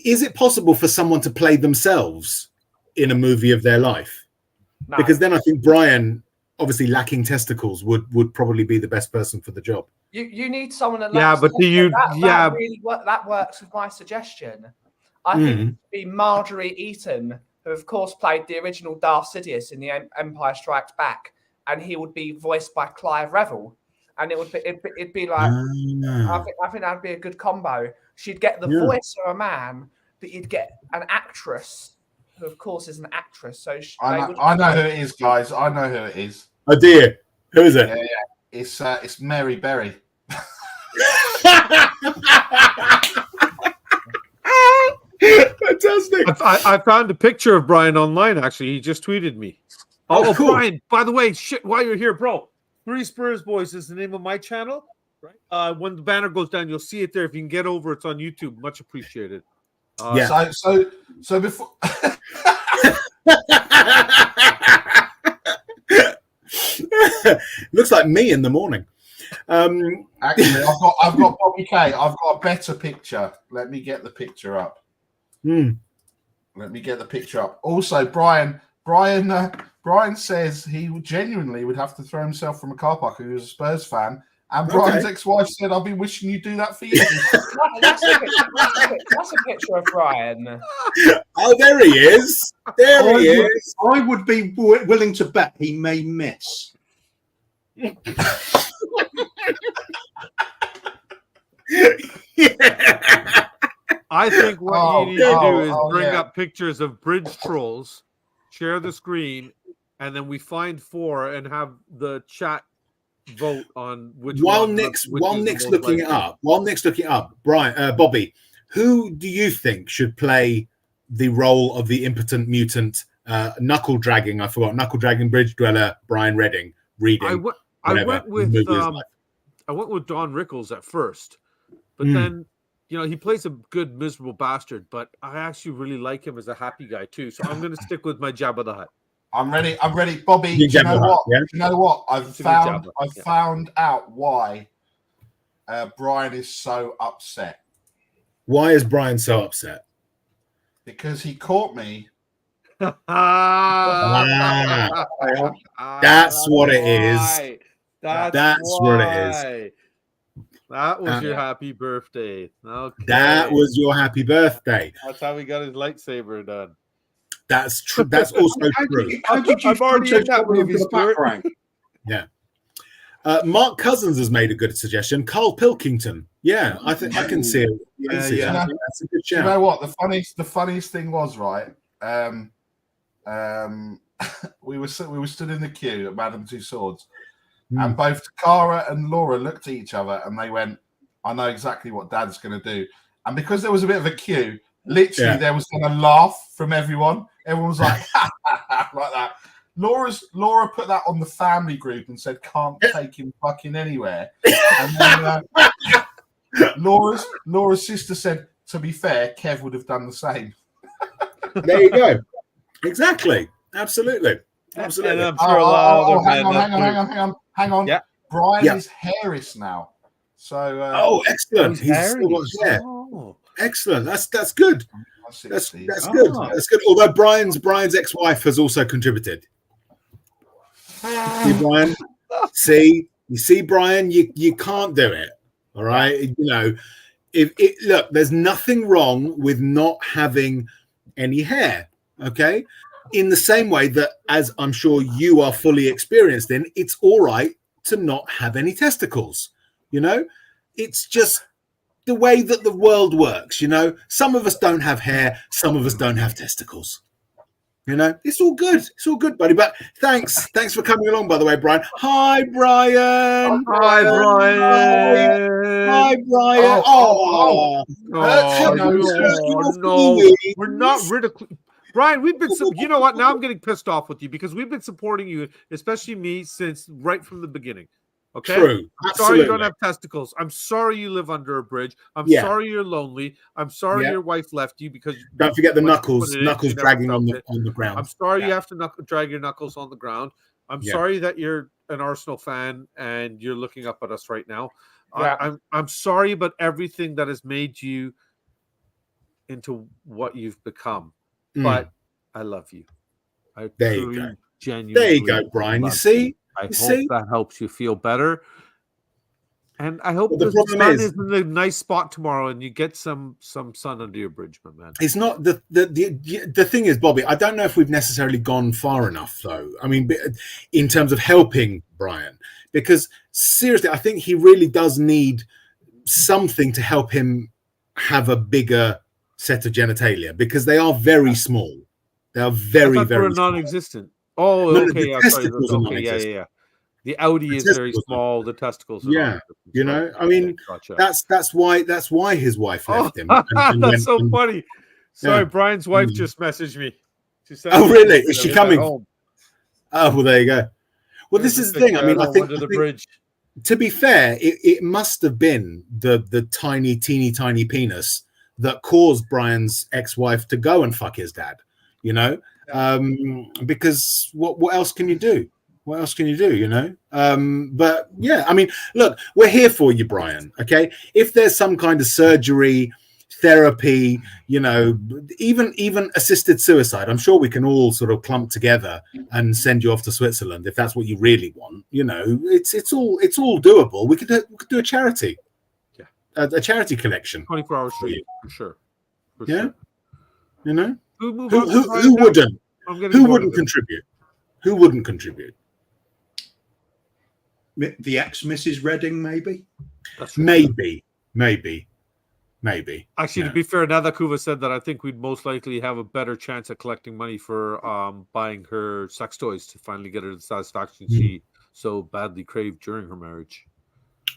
is it possible for someone to play themselves in a movie of their life? No. Because then I think Brian, obviously lacking testicles, would probably be the best person for the job. You need someone that but do you that really that works with my suggestion. I think it would be Marjorie Eaton, who of course played the original Darth Sidious in the Empire Strikes Back, and he would be voiced by Clive Revill, and it'd be like I think that'd be a good combo. She'd get the voice of a man, but you'd get an actress who of course is an actress. So I know who it is, guys. I know who it is. Oh dear, who is it? Yeah. It's Mary Berry. Fantastic. I found a picture of Brian online. Actually, he just tweeted me. Oh, cool. Brian! By the way, while you're here, bro, 3 Spurs Boys is the name of my channel. Right. When the banner goes down, you'll see it there. If you can get over, it's on YouTube. Much appreciated. So before. Looks like me in the morning. Actually, I've got Bobby K. I've got a better picture. Let me get the picture up. Let me get the picture up. Also, Brian says he genuinely would have to throw himself from a car park if he was a Spurs fan. And Brian's ex-wife said, "I'll be wishing you do that for you." That's a picture of Brian. Oh, there he is. There he is. I would be willing to bet he may miss. I think what you need to do is bring up pictures of bridge trolls, share the screen, and then we find 4 and have the chat vote on which while Nick's looking it up. While Nick's looking it up, Bobby, who do you think should play the role of the impotent mutant knuckle dragging bridge dweller Brian Redding reading? I went with Don Rickles at first, but then he plays a good miserable bastard, but I actually really like him as a happy guy too. So I'm going to stick with my Jabba the Hutt. I'm ready, Bobby. Do you know what? Yeah? Do you know what? I've found out why Brian is so upset. Why is Brian so upset? Because he caught me. That's what it is. That's what it is. That was your happy birthday. Okay. That was your happy birthday. That's how he got his lightsaber done. That's true. That's also true. I've already in that movie, Stuart. Yeah. Mark Cousins has made a good suggestion. Carl Pilkington. Yeah, I think I can see it. Yeah. That's a good shout. You know what? The funniest thing was, right? We were stood in the queue at Madame Tussauds, and both Takara and Laura looked at each other and they went, "I know exactly what Dad's going to do." And because there was a bit of a queue, literally there was a laugh from everyone. Everyone was like, like that. Laura put that on the family group and said, "Can't take him fucking anywhere." And then Laura's sister said, "To be fair, Kev would have done the same." There you go. Exactly. Absolutely. Hang on. Yeah. Brian is hairless now. So excellent. He's still got his hair. Excellent. That's good. That's good. That's good. Although Brian's ex-wife has also contributed. See, Brian. You see, Brian. You can't do it. All right. Look, there's nothing wrong with not having any hair. Okay. In the same way that, as I'm sure you are fully experienced in, it's all right to not have any testicles. It's just the way that the world works. Some of us don't have hair, some of us don't have testicles. It's all good. It's all good, buddy. But thanks for coming along, by the way, Brian. Hi, Brian. Hi, Brian. Hi, Brian. No, we're not ridiculing. Brian, we've been, you know what? Now I'm getting pissed off with you because we've been supporting you, especially me, since right from the beginning. Okay. True. I'm sorry you don't have testicles. I'm sorry you live under a bridge. I'm sorry you're lonely. I'm sorry your wife left you because don't forget the knuckles dragging on the ground. I'm sorry you have to drag your knuckles on the ground. I'm sorry that you're an Arsenal fan and you're looking up at us right now. I'm sorry about everything that has made you into what you've become. But I love you. There you go. Genuinely. There you go, Brian. You see? I hope that helps you feel better. And I hope the sun is in a nice spot tomorrow and you get some sun under your bridge, my man. It's not the thing is, Bobby, I don't know if we've necessarily gone far enough, though. I mean, in terms of helping Brian, because seriously, I think he really does need something to help him have a bigger set of genitalia because they are very small. They are very, very non-existent. Oh, no, okay. The testicles are non-existent. Yeah. The Audi is very small. The testicles are you know, I mean, that's why his wife left him. That's so funny. Sorry, Brian's wife just messaged me. She said, "Oh, really? Is she coming?" Oh, well, there you go. Well, this is the thing. I mean, I think bridge. To be fair, it must have been the teeny tiny penis that caused Brian's ex-wife to go and fuck his dad. You know, because what else can you do? What else can you do, you know? But yeah, I mean, look, we're here for you, Brian, okay? If there's some kind of surgery, therapy, you know, even assisted suicide, I'm sure we can all sort of clump together and send you off to Switzerland if that's what you really want. You know, it's all doable. We could do a charity. Yeah. A charity collection. 24-hour stream, for sure. Yeah. You know? Who wouldn't? Who wouldn't contribute? Who wouldn't contribute? The ex-Mrs. Redding, maybe? Maybe. Actually, to be fair, now that Kuva said that, I think we'd most likely have a better chance at collecting money for buying her sex toys to finally get her the satisfaction she so badly craved during her marriage.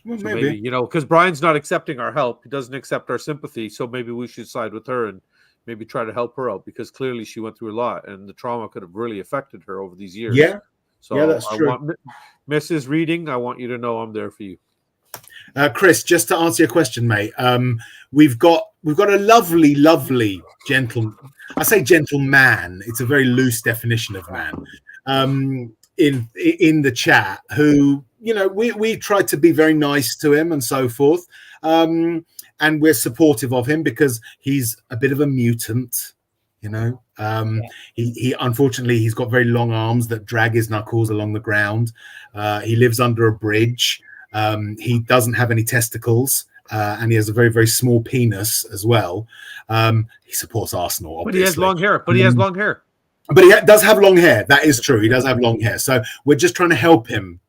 Well, so maybe, you know, because Brian's not accepting our help. He doesn't accept our sympathy. So maybe we should side with her and maybe try to help her out because clearly she went through a lot and the trauma could have really affected her over these years. Yeah. So that's true. Mrs. Reading, I want you to know I'm there for you. Chris, just to answer your question, mate, we've got a lovely gentleman. I say gentleman. It's a very loose definition of man. In the chat, who, you know, we tried to be very nice to him and so forth, and we're supportive of him because he's a bit of a mutant. You know, he unfortunately he's got very long arms that drag his knuckles along the ground. He lives under a bridge. He doesn't have any testicles, and he has a very, very small penis as well. He supports Arsenal, obviously. But he has long hair. But he does have long hair. That is true. He does have long hair. So we're just trying to help him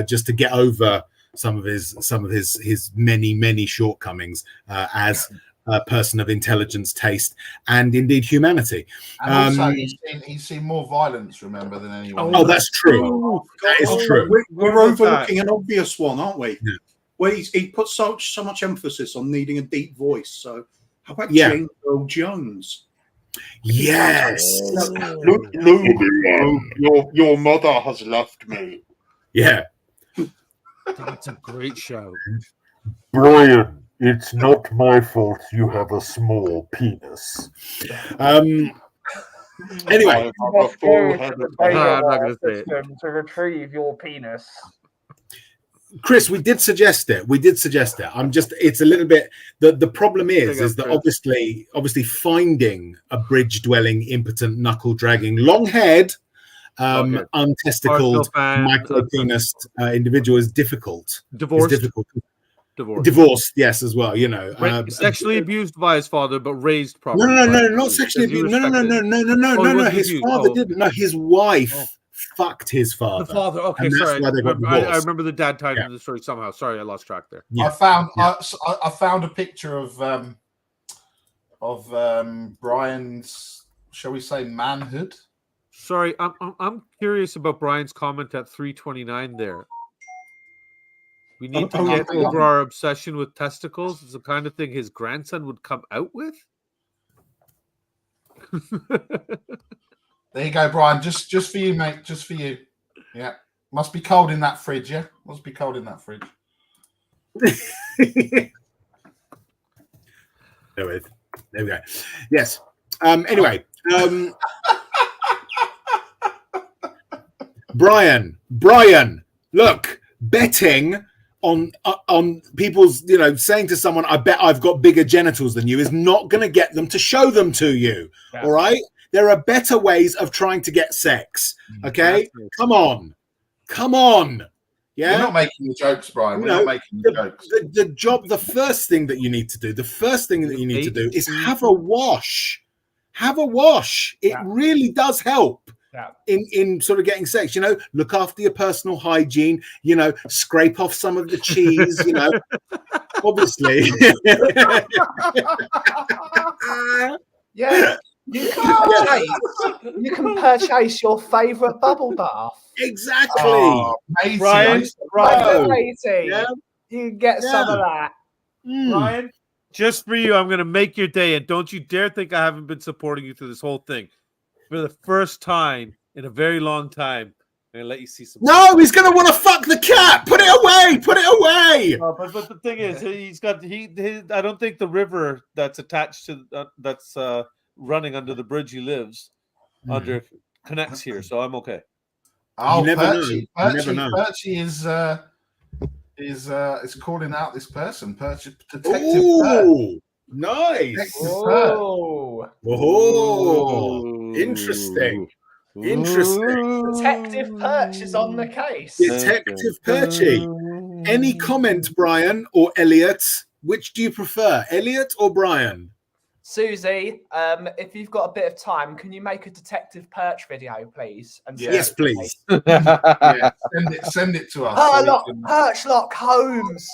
just to get over some of his many shortcomings as a person of intelligence, taste, and indeed humanity. And also, he's seen more violence, remember, than anyone. Oh, that's true. That is true. We're overlooking an obvious one, aren't we? Yeah. Where he puts so much emphasis on needing a deep voice. So how about James Earl Jones? Yes. Look, your mother has left me. Yeah. That's a great show. Brian, it's not my fault you have a small penis. Anyway, I'm not going to say it. To retrieve your penis. Chris, we did suggest it. It's a little bit. The problem is that obviously finding a bridge dwelling, impotent, knuckle dragging, long haired, untesticled, micro penis individual is difficult. Divorced, yes, as well. You know, sexually abused by his father, but raised properly. No, not sexually abused. No. His father didn't. No, his wife fucked his father. The father. Okay, sorry. I remember the dad tied into the story somehow. Sorry, I lost track there. Yeah. I found a picture of Brian's, shall we say, manhood. Sorry, I'm curious about Brian's comment at 329 there. We need to get over our obsession with testicles. It's the kind of thing his grandson would come out with. There you go, Brian. Just for you, mate. Just for you. Yeah. Must be cold in that fridge, yeah? Must be cold in that fridge. There we go. Yes. Anyway, Brian, look, betting on people's, saying to someone, I bet I've got bigger genitals than you, is not going to get them to show them to you. Yeah. All right? There are better ways of trying to get sex. Okay? Come on. Yeah. We're not making the jokes, Brian. We're not making the jokes. The first thing that you need to do, is have a wash. Have a wash. It really does help. In sort of getting sex, look after your personal hygiene, scrape off some of the cheese, obviously. Yeah. You can purchase your favourite bubble bath. Exactly. Oh, Brian, yeah. You can get some of that. Brian, just for you, I'm going to make your day, and don't you dare think I haven't been supporting you through this whole thing. For the first time in a very long time, I'm gonna let you see some. No, he's gonna want to fuck the cat. Put it away. But the thing is, I don't think the river that's attached to that's running under the bridge he lives under connects here, so I'm okay. Oh, Perchy is calling out this person, Detective Perch. Nice. Oh, interesting. Detective Perch is on the case. Detective Perchy. Any comment, Brian or Elliot? Which do you prefer, Elliot or Brian? Susie, if you've got a bit of time, can you make a Detective Perch video, please? And yes, please. Send it to us. Perchlock Holmes.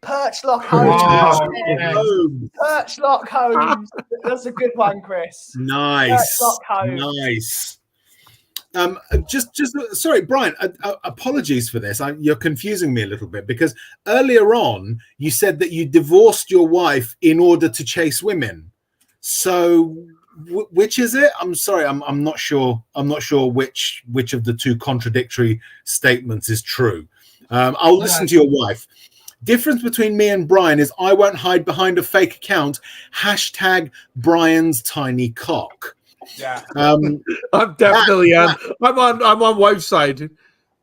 Perchlock Holmes. Perchlock Holmes. That's a good one, Chris. Nice. Nice. Sorry, Brian, apologies for this. You're confusing me a little bit, because earlier on you said that you divorced your wife in order to chase women. So which is it? I'm sorry, I'm not sure. I'm not sure which of the two contradictory statements is true. I'll listen to your wife. Difference between me and Brian is I won't hide behind a fake account. #Brian's tiny cock. Yeah. I'm definitely on. I'm on wife's side.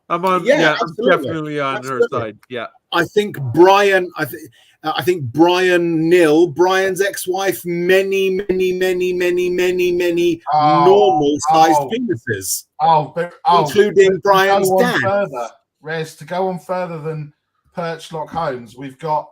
I'm on. Yeah, I'm definitely on her side. Yeah. I think Brian. I think Brian Nil, Brian's ex-wife, many normal-sized penises. Including Brian's dad. Rez, to go on further than Perchlock Holmes, we've got,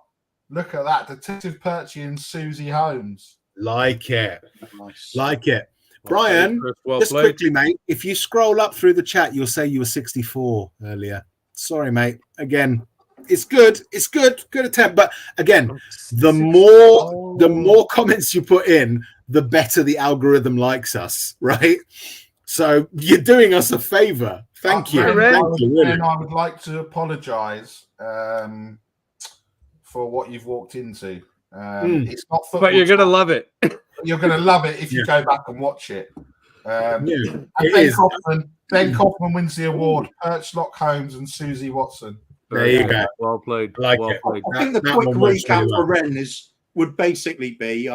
look at that, Detective Perchy and Susie Holmes. Like it. Nice. Like it. Brian, just quickly, mate, if you scroll up through the chat, you'll say you were 64 earlier. Sorry, mate. Again, it's good. It's good. Good attempt. But again, the more comments you put in, the better the algorithm likes us, right? So you're doing us a favor. Thank you. And I would like to apologize for what you've walked into. It's not football, but you're going to love it. You're going to love it if you go back and watch it. Ben Kaufman wins the award. Perchlock Holmes and Susie Watson. There you go. Well played. Like well played. I think the quick recap for Ren would basically be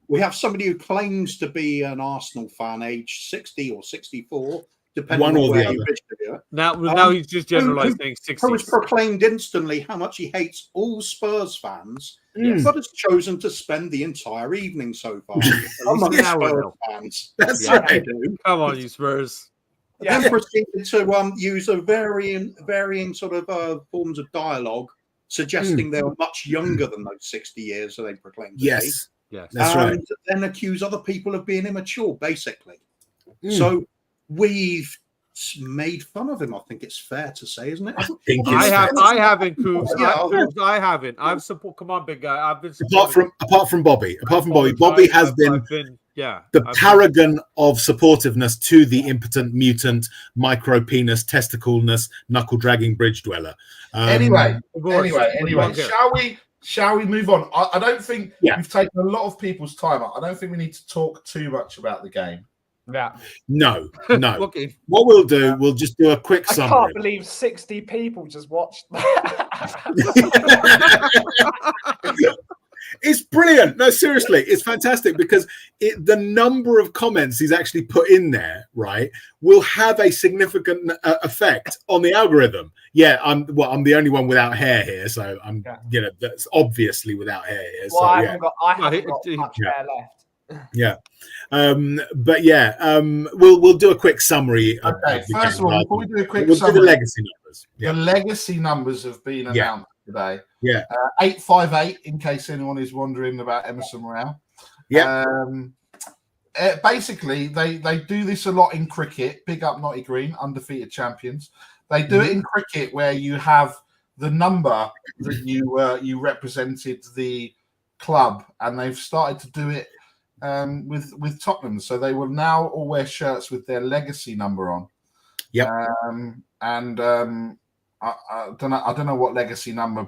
we have somebody who claims to be an Arsenal fan, age 60 or 64, depending on where you wish to do it. Now he's just generalizing 60. Who has proclaimed instantly how much he hates all Spurs fans, but has chosen to spend the entire evening so far among Spurs fans. That's right. Come on, you Spurs. Then proceeded to use a varying sort of forms of dialogue, suggesting they were much younger than those 60 years that they proclaimed to be. Yes, that's right. And then accuse other people of being immature, basically. So we've made fun of him. I think it's fair to say, isn't it? I haven't, Coops. I haven't. I've support. Come on, big guy. I've been apart from Bobby. Bobby has been the paragon of supportiveness to the impotent mutant, micro penis, testicleness, knuckle dragging bridge dweller. Anyway. Shall we move on? I don't think we've taken a lot of people's time up. I don't think we need to talk too much about the game. Yeah. No. Okay. What we'll do, we'll just do a quick summary. I can't believe 60 people just watched that. It's brilliant. No, seriously, it's fantastic because the number of comments he's actually put in there, right, will have a significant effect on the algorithm. Yeah, I'm the only one without hair here, so I'm that's obviously without hair here. Well, So, I haven't got much hair left. Yeah. But yeah, we'll do a quick summary. Okay, first of all, before we do a quick summary, do the legacy numbers. The legacy numbers have been announced today. Yeah. 858, in case anyone is wondering about Emerson Royale. Yeah. Basically, they do this a lot in cricket. Big up Notty Green, undefeated champions. They do it in cricket where you have the number that you represented the club, and they've started to do it with Tottenham. So they will now all wear shirts with their legacy number on. Yep. I don't know what legacy number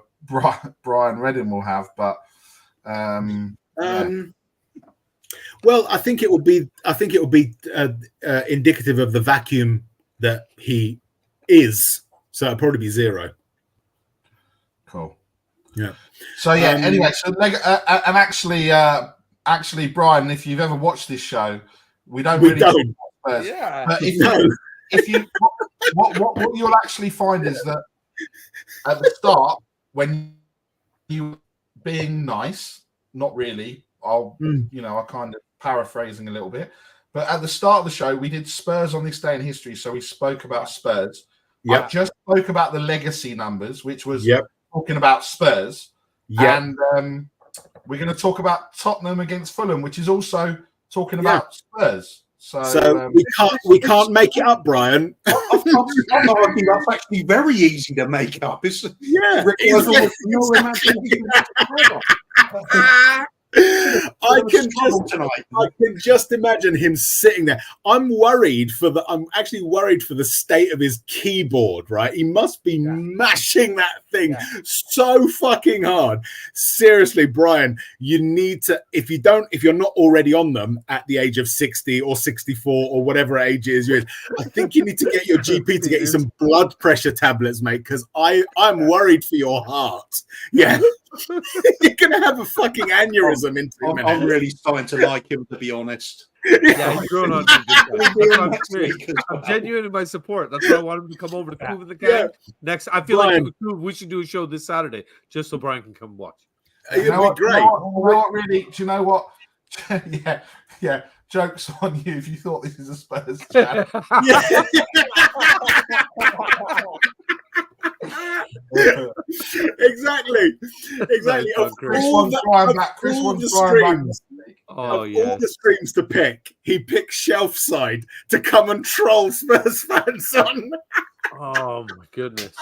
Brian Redding will have, but well, I think it will be indicative of the vacuum that he is. So it'll probably be 0. Cool. Yeah. So anyway, so and actually, Brian, if you've ever watched this show, we don't. Yeah. But if you what you'll actually find is that at the start, when you being nice, not really, I'm kind of paraphrasing a little bit, but at the start of the show, we did Spurs on this day in history, so we spoke about Spurs. Yep. I just spoke about the legacy numbers, which was talking about Spurs. And we're going to talk about Tottenham against Fulham, which is also talking about Spurs. So we can't make it up, Brian. I'm arguing that's actually very easy to make up. It's I can just imagine him sitting there. I'm actually worried for the state of his keyboard, right? He must be mashing that thing so fucking hard. Seriously, Brian, you need to, if you're not already on them at the age of 60 or 64 or whatever age it is you're in, I think you need to get your GP to get you some blood pressure tablets, mate, because I'm worried for your heart. Yeah. You're gonna have a fucking aneurysm in 2 minutes. I'm really starting to like him, to be honest. Yeah, he's grown on me. I'm genuine in my support. That's why I want him to come over to Coop in the Gang. Next, I feel like we should do a show this Saturday just so Brian can come watch. It'd be great. Do you know what? Yeah. Joke's on you if you thought this is a Spurs chat. Exactly. Of all the streams to pick, he picked Shelf Side to come and troll Spurs fans on. Oh my goodness.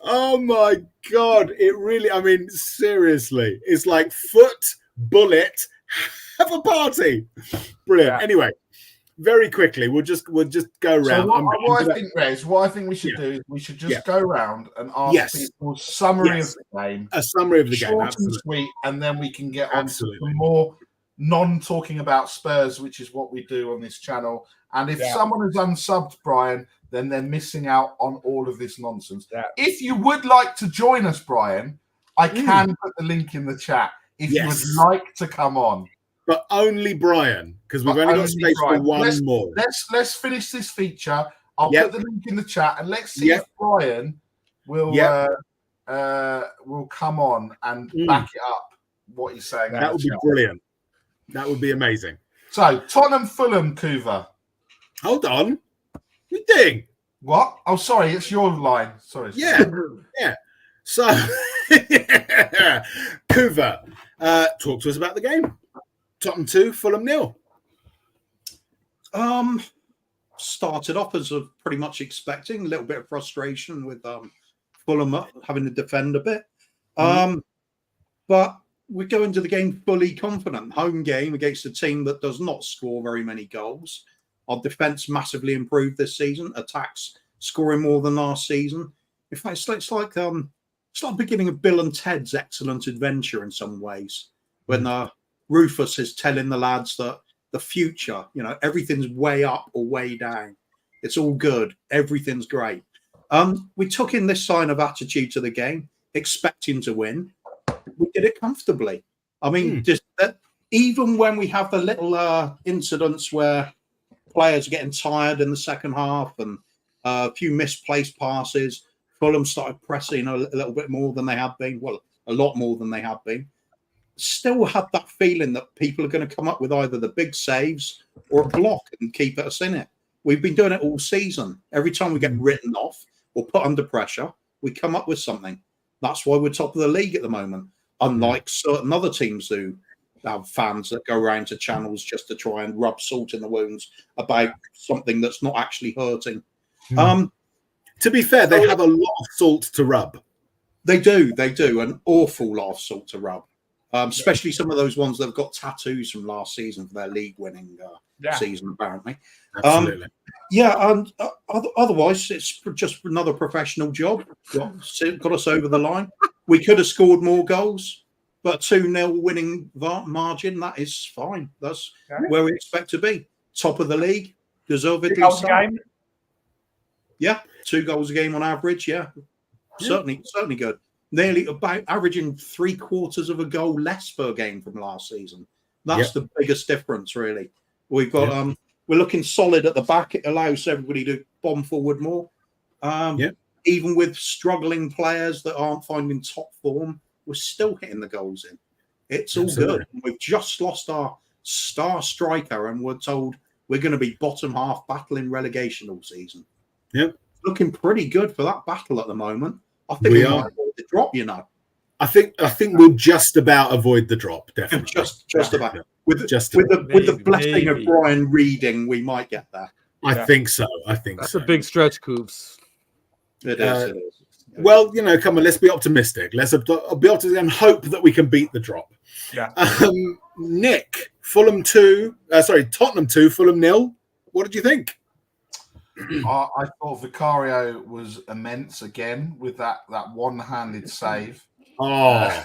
Oh my God. It really, I mean, seriously, it's like foot, bullet, have a party. Brilliant. Yeah. Anyway, very quickly, we'll just go around. So what I think we should do is we should just go around and ask people a summary of the game. A summary of the game, absolutely. And sweet, and then we can get on to some more non-talking about Spurs, which is what we do on this channel. And if someone has unsubbed Brian, then they're missing out on all of this nonsense. Yeah. If you would like to join us, Brian, I can put the link in the chat if you would like to come on. But only Brian, because we've only got space for one more. Let's finish this feature. I'll put the link in the chat, and let's see if Brian will come on and back it up what he's saying. That would be brilliant. That would be amazing. So Tottenham Fulham, Kuva. Hold on. What are you doing? What? Oh, sorry, it's your line. Sorry. Yeah. So Kuva, talk to us about the game. Tottenham 2, Fulham 0. Started off as pretty much expecting a little bit of frustration with Fulham having to defend a bit. But we go into the game fully confident. Home game against a team that does not score very many goals. Our defence massively improved this season. Attacks scoring more than last season. In fact, it's like the beginning of Bill and Ted's Excellent Adventure in some ways. When Rufus is telling the lads that the future. You know, everything's way up or way down. It's all good. Everything's great. We took in this sign of attitude to the game, expecting to win. We did it comfortably. I mean, just that, even when we have the little incidents where players are getting tired in the second half and a few misplaced passes, Fulham started pressing a little bit more than they have been. Well, a lot more than they have been. Still had that feeling that people are going to come up with either the big saves or a block and keep us in it. We've been doing it all season. Every time we get written off or put under pressure, we come up with something. That's why we're top of the league at the moment. Unlike certain other teams who have fans that go around to channels just to try and rub salt in the wounds about something that's not actually hurting. To be fair, they have a lot of salt to rub. They do, an awful lot of salt to rub. Especially some of those ones that have got tattoos from last season for their league-winning season, apparently. Absolutely. And otherwise, it's just another professional job. Got us over the line. We could have scored more goals, but 2-0 winning margin, that is fine. That's where we expect to be. Top of the league, deservedly so. Yeah, 2 goals a game on average, Certainly good. Nearly about averaging 3/4 of a goal less per game from last season. That's the biggest difference, really. We've got we're looking solid at the back. It allows everybody to bomb forward more. Even with struggling players that aren't finding top form, we're still hitting the goals in. It's all good. We've just lost our star striker, and we're told we're going to be bottom half battling relegation all season. Looking pretty good for that battle at the moment. I think we might avoid the drop, you know. I think we'll just about avoid the drop, definitely. just about. With the blessing of Brian reading, we might get there. I think so. That's a big stretch, Coops. It is. Well, you know, come on, let's be optimistic. Let's be optimistic and hope that we can beat the drop. Nick, Tottenham 2, Fulham 0. What did you think? I thought Vicario was immense again with that one-handed save. Oh,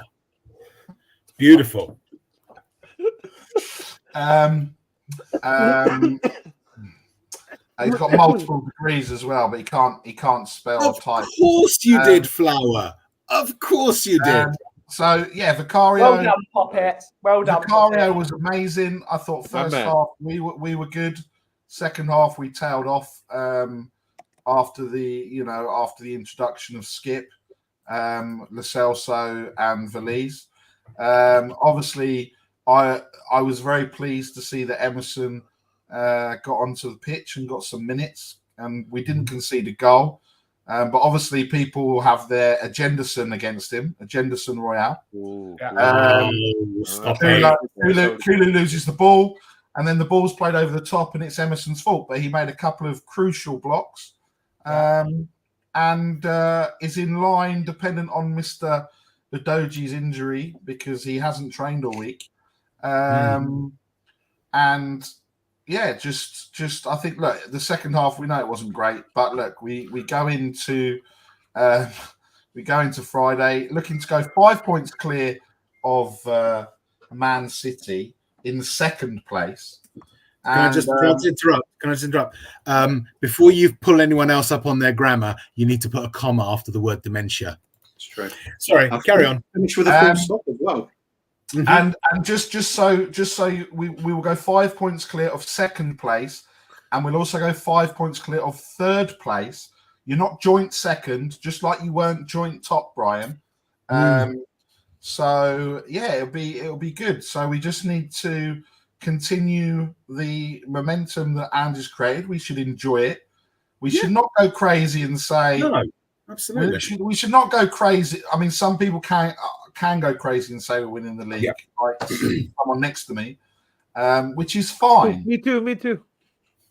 beautiful. He's got multiple degrees as well, but he can't spell type. Of course you did, Flower. Of course you did. Vicario. Well done, Poppet. Well done. Vicario was amazing. I thought first half we were good. Second half we tailed off after the introduction of Skip, Lo Celso, and Valise. Obviously, I was very pleased to see that Emerson got onto the pitch and got some minutes, and we didn't concede a goal. But obviously, people have their agendason against him, agendason Royale. Kulu loses the ball, and then the ball's played over the top, and it's Emerson's fault. But he made a couple of crucial blocks, and is in line, dependent on Mr. Udoji's injury, because he hasn't trained all week. And just I think, look, the second half, we know it wasn't great, but look, we go into Friday looking to go 5 points clear of Man City in second place. Can I just interrupt? Before you pull anyone else up on their grammar, you need to put a comma after the word dementia. It's true. Sorry, carry on. Finish with a full stop as well. And just so we will go 5 points clear of second place, and we'll also go 5 points clear of third place. You're not joint second, just like you weren't joint top, Brian. So yeah, it'll be good. So we just need to continue the momentum that Andy's created. We should enjoy it. We should not go crazy and say no. Absolutely, we should not go crazy. I mean, some people can go crazy and say we're winning the league, like someone next to me, which is fine. Me too.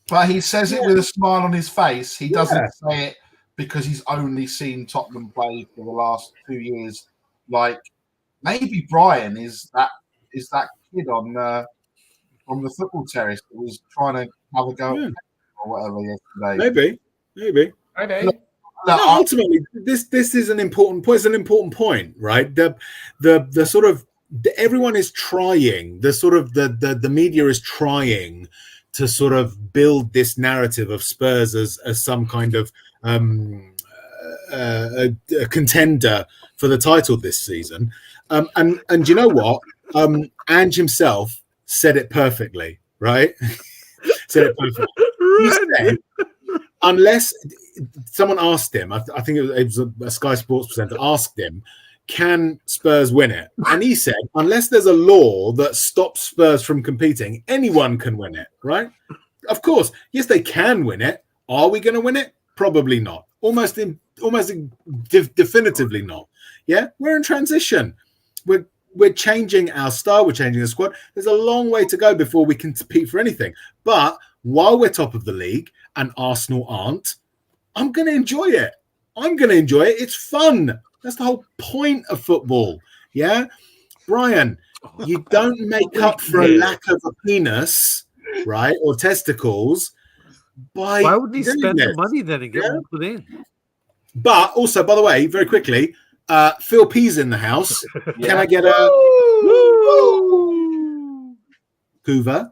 But he says it with a smile on his face. He doesn't say it because he's only seen Tottenham play for the last 2 years. Like maybe Brian is that kid on the football terrace that was trying to have a go or whatever yesterday. Maybe. Ultimately, this is an important point. It's an important point, right? The sort of everyone is trying. The media is trying to sort of build this narrative of Spurs as some kind of a contender for the title this season. And you know what? Ange himself said it perfectly, right? Said it perfectly. He said, unless someone asked him, I think it was a Sky Sports presenter asked him, can Spurs win it? And he said, unless there's a law that stops Spurs from competing, anyone can win it, right? Of course, yes, they can win it. Are we going to win it? Probably not. Almost definitively not. Yeah, we're in transition. We're changing our style. We're changing the squad. There's a long way to go before we can compete for anything. But while we're top of the league and Arsenal aren't, I'm going to enjoy it. I'm going to enjoy it. It's fun. That's the whole point of football. Yeah, Brian, you don't make up for a lack of a penis, right, or testicles. Why would he spend the money then and get one put in? But also, by the way, very quickly, Phil P's in the house. Yeah. Can I get a Hoover?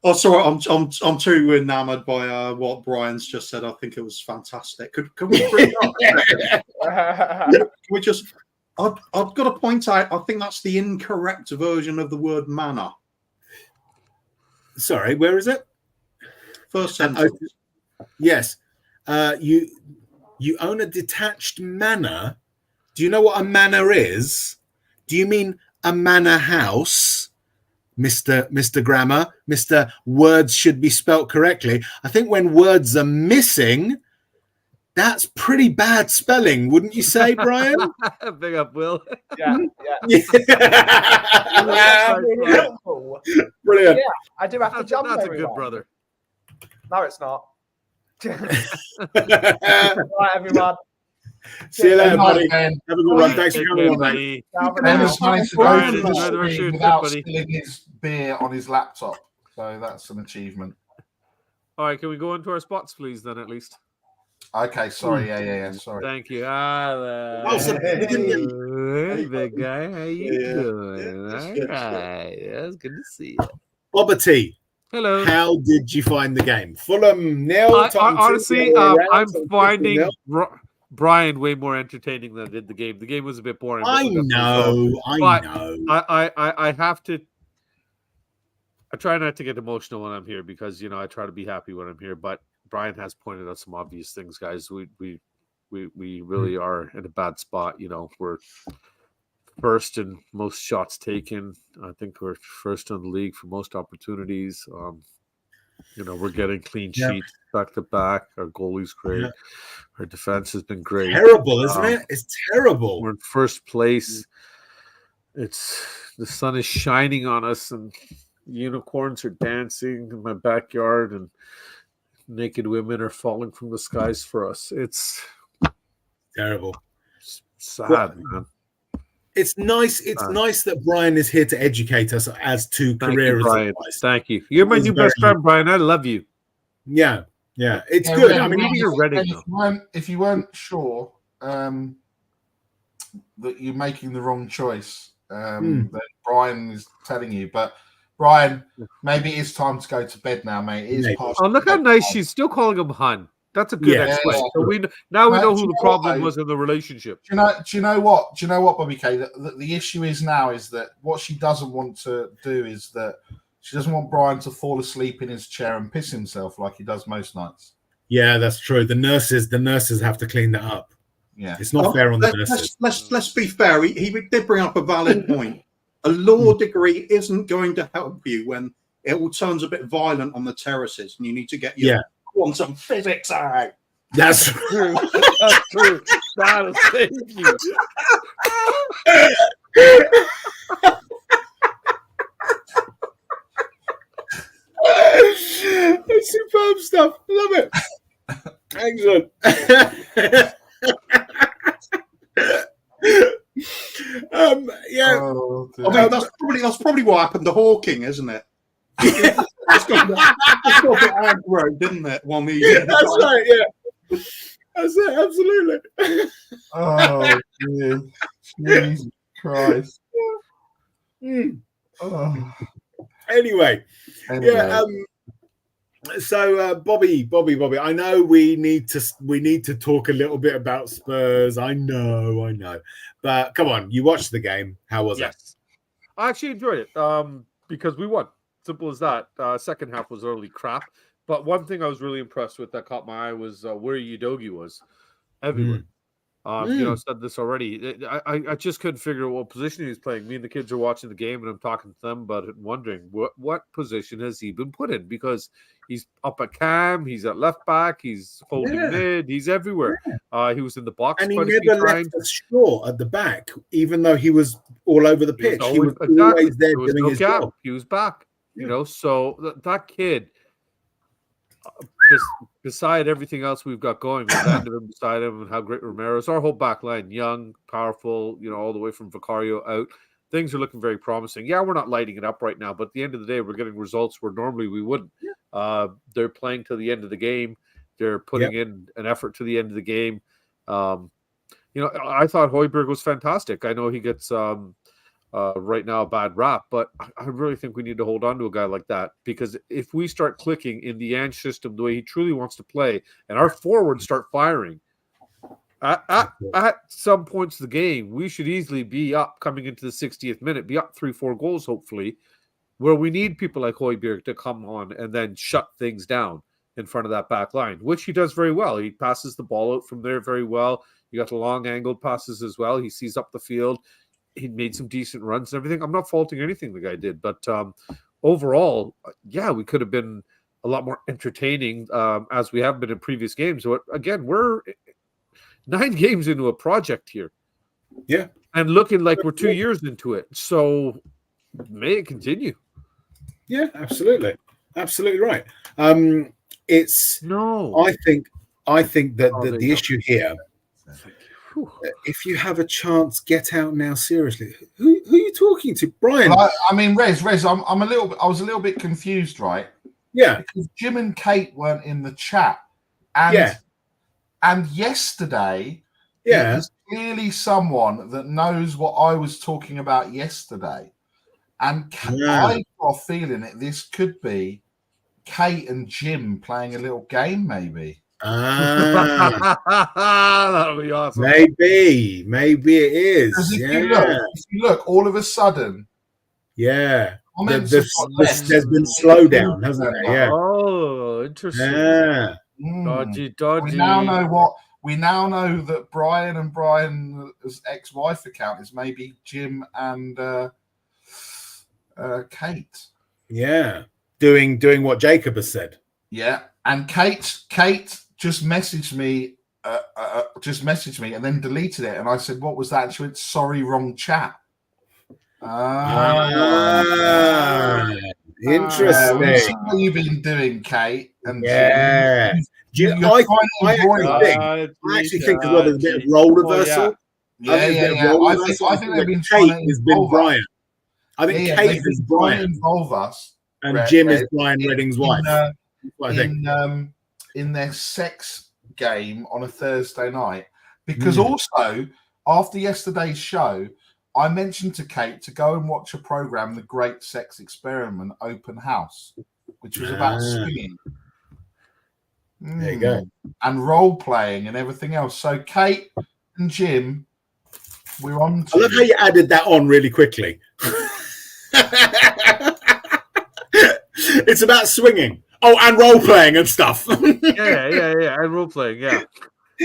Oh, sorry, I'm too enamored by what Brian's just said. I think it was fantastic. Can we bring it up? Can we just? I've got to point out. I think that's the incorrect version of the word manner. Sorry, where is it? First sentence. Yes. You own a detached manor. Do you know what a manor is? Do you mean a manor house, Mr. Grammar? Mr. Words should be spelt correctly. I think when words are missing, that's pretty bad spelling, wouldn't you say, Brian? Big up, Will. Yeah. Really helpful. Brilliant. Yeah, I do have to jump. That's a good brother. No, it's not. Right, everyone. See you later, buddy. Have a good one. Thanks for coming on, mate. Ben has managed to go through the screen without spilling his beer on his laptop. So that's an achievement. All right, can we go into our spots, please, then, at least? Okay, sorry. Yeah. Sorry. Thank you. Hey, big guy. How you doing? All right. That's good to see you. Bobbity. Hello. How did you find the game? Fulham nil. Honestly, I'm finding Brian way more entertaining than I did the game. The game was a bit boring. I know. I have to. I try not to get emotional when I'm here because I try to be happy when I'm here. But Brian has pointed out some obvious things, guys. We really are in a bad spot. We're first in most shots taken. I think we're first in the league for most opportunities. We're getting clean sheets back to back. Our goalie's great. Yeah. Our defense has been great. Terrible, isn't it? It's terrible. We're in first place. The sun is shining on us, and unicorns are dancing in my backyard, and naked women are falling from the skies for us. It's terrible. Sad, man. It's nice. It's nice that Brian is here to educate us as to career advice. Thank you. You're my new best friend, Brian. I love you. Yeah. It's good. Really, I mean, you're ready. If you weren't sure that you're making the wrong choice, that Brian is telling you. But Brian, maybe it's time to go to bed now, mate. It is past. Oh, look how nice she's still calling him Han. That's a good explanation. So we know who the problem was in the relationship. Do you know what, Bobby K? The issue is now is that what she doesn't want to do is that she doesn't want Brian to fall asleep in his chair and piss himself like he does most nights. Yeah, that's true. The nurses have to clean that up. Yeah, it's not fair on the nurses. Let's be fair. He did bring up a valid point. A law degree isn't going to help you when it all turns a bit violent on the terraces, and you need to get your quantum physics out. That's true. That's true. That'll save you. It's superb stuff. Love it. Excellent. That's probably what happened to Hawking, isn't it? It's got a bit aggro, didn't it? That's right. Yeah. That's it. Absolutely. Oh, Christ. Anyway, yeah. So Bobby, I know we need to talk a little bit about Spurs. I know, but come on, you watched the game. How was it? I actually enjoyed it because we won. Simple as that. Second half was early crap, but one thing I was really impressed with that caught my eye was where Udogie was everywhere. Said this already. I just couldn't figure out what position he was playing. Me and the kids are watching the game, and I'm talking to them about it and wondering what position has he been put in, because he's up at cam, he's at left back, he's holding mid, he's everywhere. He was in the box, and he never left us short at the back, even though he was all over the pitch. He was always there doing his job. He was back, So that kid. Beside everything else we've got going, with Vanderbilt beside him, and how great Romero's, our whole back line, young, powerful, all the way from Vicario out, things are looking very promising. Yeah, we're not lighting it up right now, but at the end of the day, we're getting results where normally we wouldn't. They're playing to the end of the game. They're putting in an effort to the end of the game. I thought Højbjerg was fantastic. I know he gets right now a bad rap, but I really think we need to hold on to a guy like that, because if we start clicking in the Ange system the way he truly wants to play, and our forwards start firing at some points of the game, we should easily be up coming into the 60th minute, be up 3-4 goals hopefully, where we need people like Højbjerg to come on and then shut things down in front of that back line, which he does very well. He passes the ball out from there very well. You got the long angled passes as well. He sees up the field. He made some decent runs and everything. I'm not faulting anything the guy did, but overall, we could have been a lot more entertaining as we have been in previous games. So again, we're 9 games into a project here. Yeah. And looking like we're 2 years into it. So may it continue. Yeah, absolutely. Absolutely right. I think that the issue here, if you have a chance, get out now. Seriously, who are you talking to, Brian? I mean, Rez, I was a little bit confused, right? Yeah, because Jim and Kate weren't in the chat, and yesterday, there's clearly someone that knows what I was talking about yesterday, and I got a feeling that this could be Kate and Jim playing a little game, maybe. That'll be awesome. Maybe it is. If you look, all of a sudden, there's been slowdown, hasn't there? Yeah. Oh, interesting. Yeah. Dodgy. We now know that Brian's ex-wife account is maybe Jim and Kate. Yeah. Doing what Jacob has said. Yeah. And Kate just messaged me and then deleted it. And I said, "What was that?" And she went, "Sorry, wrong chat." Interesting. What you've been doing, Kate? And Jim, I actually think as well there's a bit of role reversal. I think they've been trying to involve Brian. I think Kate has Brian involve us, and Jim is Brian Redding's wife. In their sex game on a Thursday night, because also after yesterday's show, I mentioned to Kate to go and watch a program, The Great Sex Experiment Open House, which was about swinging. There you go. And role playing and everything else. So Kate and Jim, we're on. I love how you added that on really quickly. It's about swinging. Oh, and role playing and stuff. yeah, and role playing, yeah.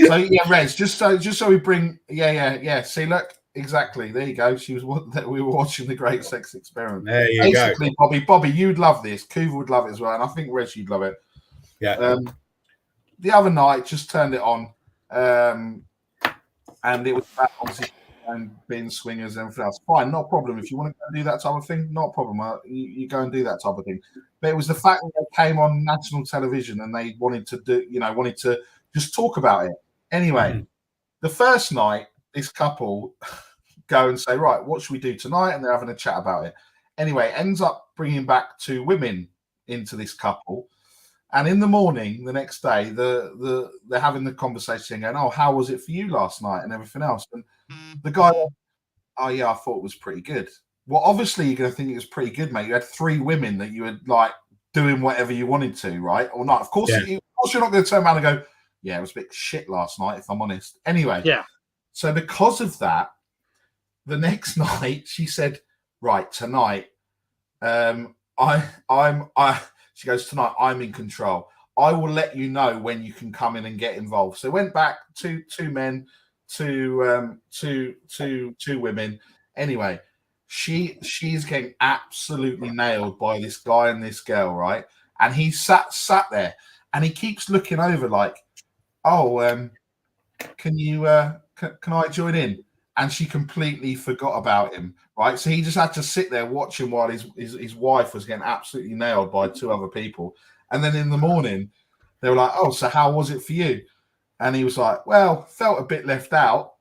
So Rez, just so we bring, See, look, exactly. There you go. We were watching The Great Sex Experiment. There you go. Bobby, you'd love this. Coover would love it as well, and I think Rez, you'd love it. Yeah. The other night, just turned it on, and it was about obviously and being swingers and everything else. Fine, not a problem. If you want to go and do that type of thing, not a problem. You go and do that type of thing. But it was the fact that they came on national television and they wanted to just talk about it. Anyway, the first night, this couple go and say, right, what should we do tonight? And they're having a chat about it. Anyway, ends up bringing back 2 women into this couple. And in the morning, the next day, they're having the conversation going, oh, how was it for you last night and everything else? And the guy, oh yeah, I thought it was pretty good. Well, obviously you're going to think it was pretty good, mate. You had 3 women that you were like doing whatever you wanted to, right? Or not. Of course, of course you're not going to turn around and go, yeah, it was a bit shit last night, if I'm honest. Anyway, so because of that, the next night she said, right, tonight, she goes, tonight I'm in control. I will let you know when you can come in and get involved. So went back, two men, two women. Anyway, she's getting absolutely nailed by this guy and this girl, right? And he sat there, and he keeps looking over like, oh, can I join in? And she completely forgot about him, right? So he just had to sit there watching while his wife was getting absolutely nailed by 2 other people. And then in the morning, they were like, oh, so how was it for you? And he was like, well, felt a bit left out.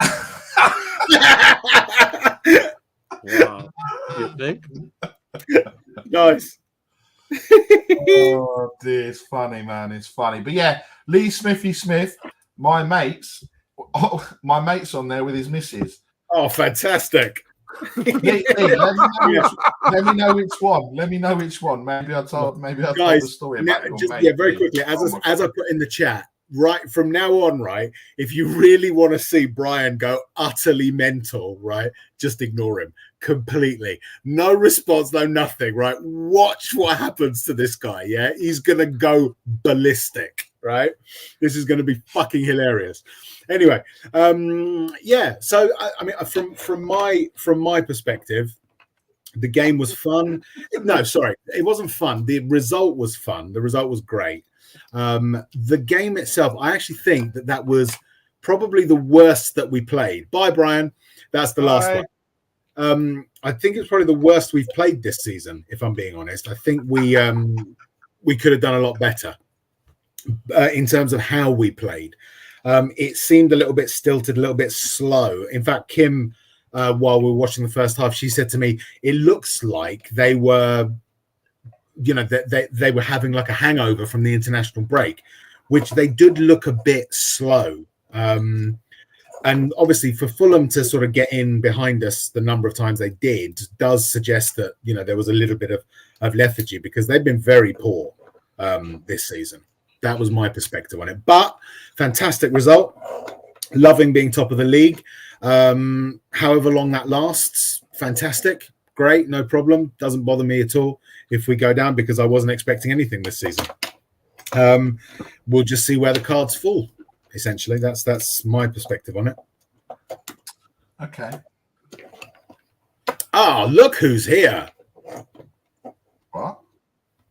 Wow. You think? Nice. Oh, dear. It's funny, man. It's funny. But yeah, Lee Smithy Smith, my mate's on there with his missus. Oh, fantastic. Let me know which one. Let me know which one. Maybe I'll tell the story about your mate. Very quickly, as I put in the chat, right from now on, right, if you really want to see Brian go utterly mental, right, just ignore him completely. No response, no nothing, right? Watch what happens to this guy. Yeah, he's gonna go ballistic, right? This is gonna be fucking hilarious. Anyway, yeah. So I mean, from my perspective, the game was fun. No, sorry, it wasn't fun. The result was fun. The result was great. The game itself, I actually think that was probably the worst that we played. Bye, Brian. That's the last one. I think it's probably the worst we've played this season, if I'm being honest. I think we could have done a lot better in terms of how we played. It seemed a little bit stilted, a little bit slow. In fact, Kim, while we were watching the first half, she said to me, it looks like they were, they were having like a hangover from the international break, which they did look a bit slow. And obviously for Fulham to sort of get in behind us the number of times they did does suggest that, there was a little bit of lethargy, because they've been very poor this season. That was my perspective on it. But fantastic result. Loving being top of the league. However long that lasts, fantastic. Great, no problem. Doesn't bother me at all if we go down, because I wasn't expecting anything this season. We'll just see where the cards fall. Essentially, that's my perspective on it. Okay. Ah, look who's here. What?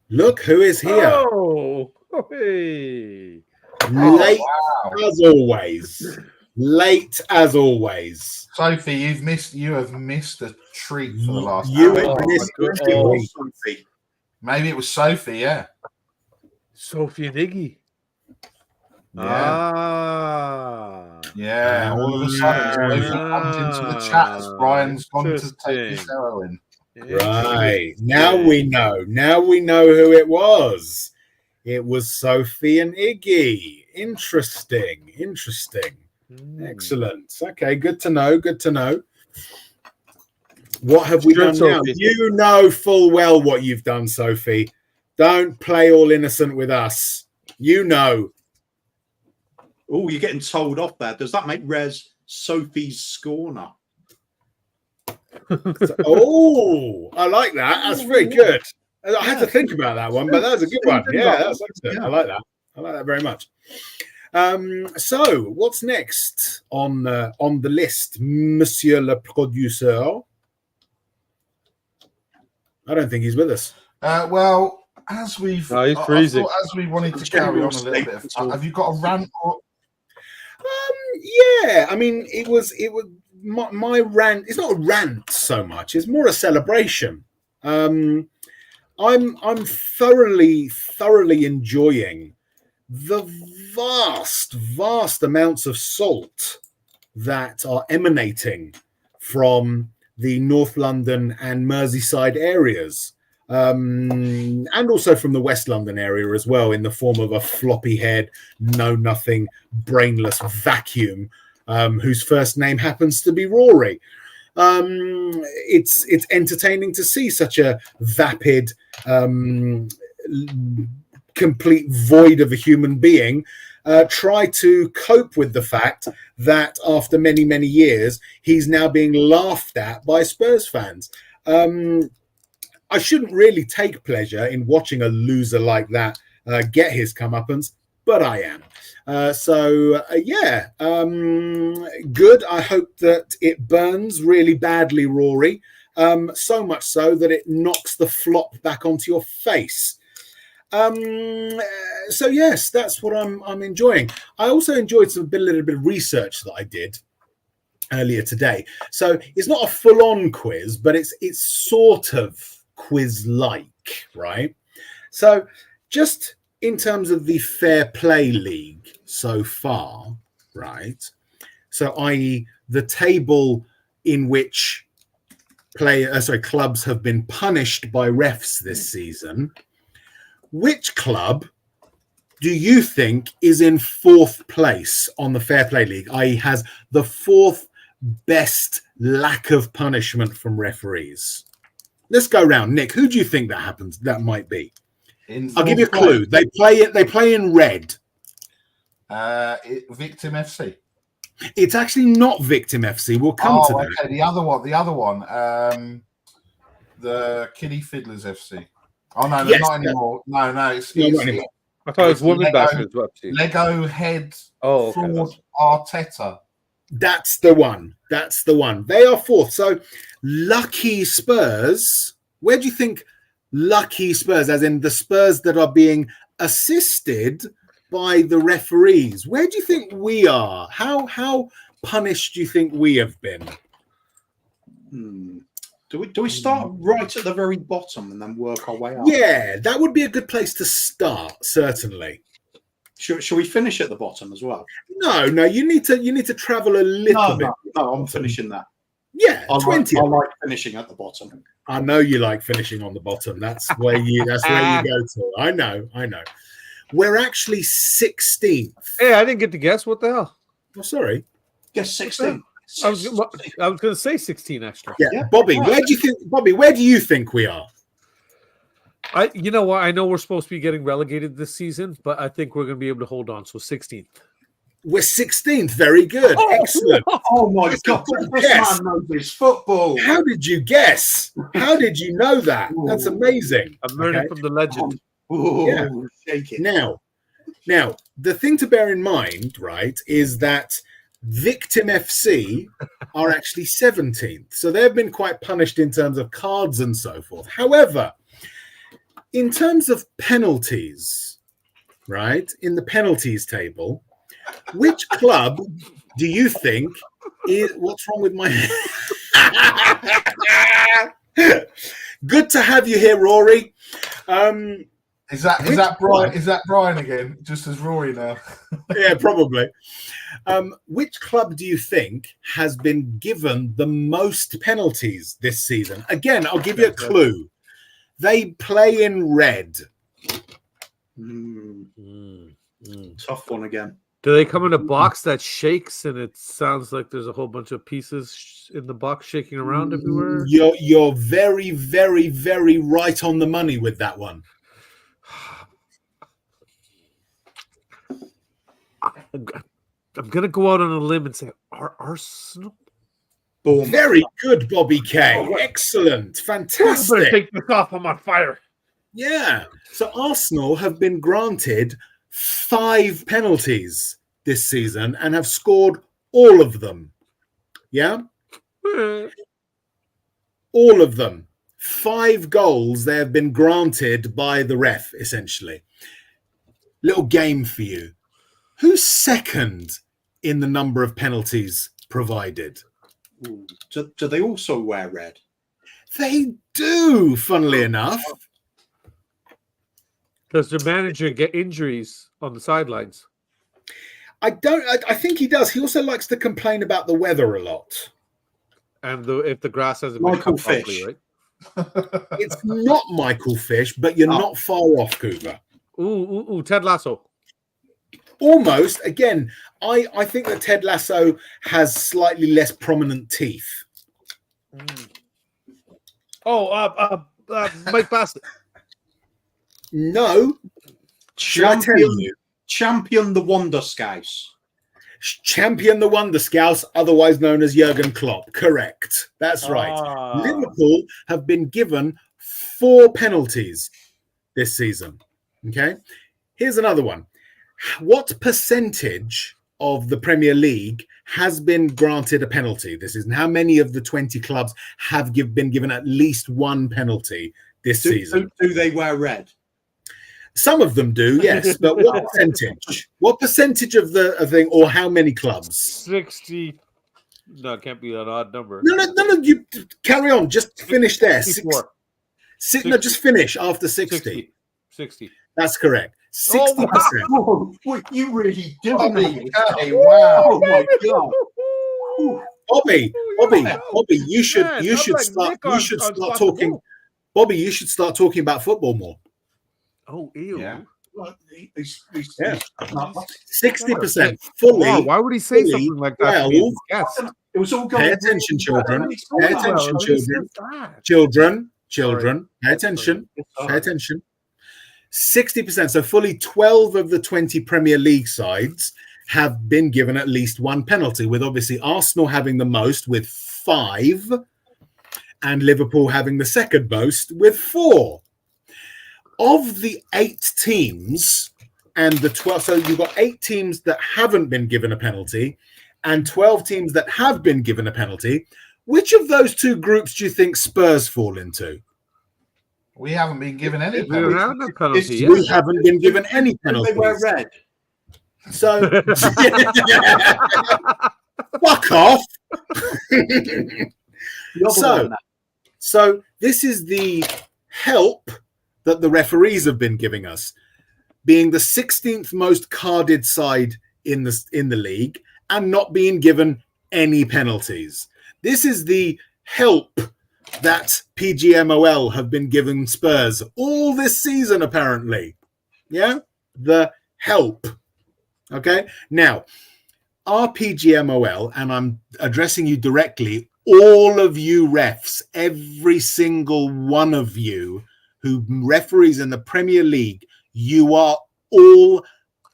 Look who is here. Oh, hey. Late as always. Late as always. Sophie, you have missed a treat for the last You hour. have missed a treat. Sophie. Maybe it was Sophie, yeah. Sophie and Iggy. Yeah. Yeah, all of a sudden, Sophie comes into the chat as Brian's gone to take his heroin. Right. Now we know. Now we know who it was. It was Sophie and Iggy. Interesting. Excellent. Okay, good to know. Good to know. What have we done now? You know full well what you've done, Sophie. Don't play all innocent with us. You know. Oh, you're getting told off there. Does that make Rez Sophie's scorner? Oh, I like that. That's very good. I had to think about that one, but that was a good one. Yeah, that's excellent. I like that. I like that very much. So, what's next on the list, Monsieur le Producer? I don't think he's with us. Well, as we've, he's freezing. As we wanted to carry on a little bit of time, have you got a rant? Yeah, I mean, it was my rant. It's not a rant so much. It's more a celebration. I'm thoroughly enjoying the vast amounts of salt that are emanating from the North London and Merseyside areas, and also from the West London area as well, in the form of a floppy head, know-nothing, brainless vacuum, whose first name happens to be Rory. It's entertaining to see such a vapid, complete void of a human being try to cope with the fact that after many, many years, he's now being laughed at by Spurs fans. I shouldn't really take pleasure in watching a loser like that get his comeuppance, but I am. Good. I hope that it burns really badly, Rory. So much so that it knocks the flop back onto your face. So yes, that's what I'm enjoying. I also enjoyed a little bit of research that I did earlier today. So it's not a full-on quiz, but it's sort of quiz-like, right? So just in terms of the Fair Play League so far, right? So i.e. the table in which clubs have been punished by refs this season. Which club do you think is in 4th place on the Fair Play League, i.e. has the 4th best lack of punishment from referees? Let's go round. Nick, who do you think that might be? I'll give you a clue. They play in red. Victim FC. It's actually not Victim FC. We'll come to that. Okay. The other one. The Kiddie Fiddlers FC. Oh no, yes, not anymore. No, it's not anymore. I thought it was Women Bastards. Lego Head Ford Arteta. That's the one. They are 4th. So lucky Spurs. Where do you think lucky Spurs, as in the Spurs that are being assisted by the referees, where do you think we are? How punished do you think we have been? Do we start right at the very bottom and then work our way up? Yeah, that would be a good place to start, certainly. Should we finish at the bottom as well? No, you need to travel a little bit. No, I'm finishing that. Yeah, I 20. I like finishing at the bottom. I know you like finishing on the bottom. That's where you go to. I know. We're actually 16th. Hey, I didn't get to guess. What the hell? Oh, sorry. Guess 16. I was going to say 16 actually. Yeah. Bobby, where do you think we are? You know what? I know we're supposed to be getting relegated this season, but I think we're going to be able to hold on. So 16th. We're 16th. Very good. Excellent. Oh my God. This man knows his football. How did you guess? How did you know that? That's amazing. I'm learning from the legend. Shake it. Now, the thing to bear in mind, right, is that Victim FC are actually 17th. So they've been quite punished in terms of cards and so forth. However, in terms of penalties, right, in the penalties table, which club do you think is... What's wrong with my... Good to have you here, Rory. Is that Brian? Is that Brian again? Just as Rory now? Yeah, probably. Which club do you think has been given the most penalties this season? Again, I'll give you a clue. They play in red. Tough one again. Do they come in a box that shakes and it sounds like there's a whole bunch of pieces in the box shaking around everywhere? You're very, very, very right on the money with that one. I'm going to go out on a limb and say Arsenal. Boom. Very good, Bobby K. Excellent. Fantastic. I'm going to take this off. I'm on fire. Yeah. So Arsenal have been granted 5 penalties this season and have scored all of them. Yeah? All of them. 5 goals they have been granted by the ref, essentially. Little game for you. Who's second in the number of penalties provided? Do they also wear red? They do, funnily enough. Does their manager get injuries on the sidelines? I think he does. He also likes to complain about the weather a lot. And if the grass hasn't been cut properly, right? It's not Michael Fish, but you're not far off, Cooper. Ooh, Ted Lasso. Almost. Again, I think that Ted Lasso has slightly less prominent teeth. Oh, Mike Bassett. No. Should I tell you? Champion the Wonder Scouts. Champion the Wonder Scouts, otherwise known as Jurgen Klopp. Correct. That's right. Liverpool have been given 4 penalties this season. Okay. Here's another one. What percentage of the Premier League has been granted a penalty this season? How many of the 20 clubs have been given at least one penalty this season? Do they wear red? Some of them do, yes, but what percentage? What percentage of the thing, or how many clubs? 60. No, it can't be an odd number. No. You carry on. Just finish there. 64. No, just finish after 60. 60. That's correct. 60%. Oh, wait, you really did me. Okay, wow. Oh my god. Bobby, you should start talking. Bobby, you should start talking about football more. Oh, ew. Yeah. 60% fully. Wow, why would he say something like that? It was all going. Pay attention, children. Pay attention, children. Children. Pay attention. Pay attention. 60%. So fully 12 of the 20 Premier League sides have been given at least one penalty, with obviously Arsenal having the most with 5 and Liverpool having the second most with 4. Of the 8 teams and the 12, so you've got 8 teams that haven't been given a penalty and 12 teams that have been given a penalty. Which of those 2 groups do you think Spurs fall into? We haven't been given any penalty. We haven't been given any penalties. They wear red. So, fuck off. So this is the help that the referees have been giving us, being the 16th most carded side in the league and not being given any penalties. This is the help that PGMOL have been giving Spurs all this season, apparently. Yeah? The help. Okay? Now, our PGMOL, and I'm addressing you directly, all of you refs, every single one of you who referees in the Premier League, you are all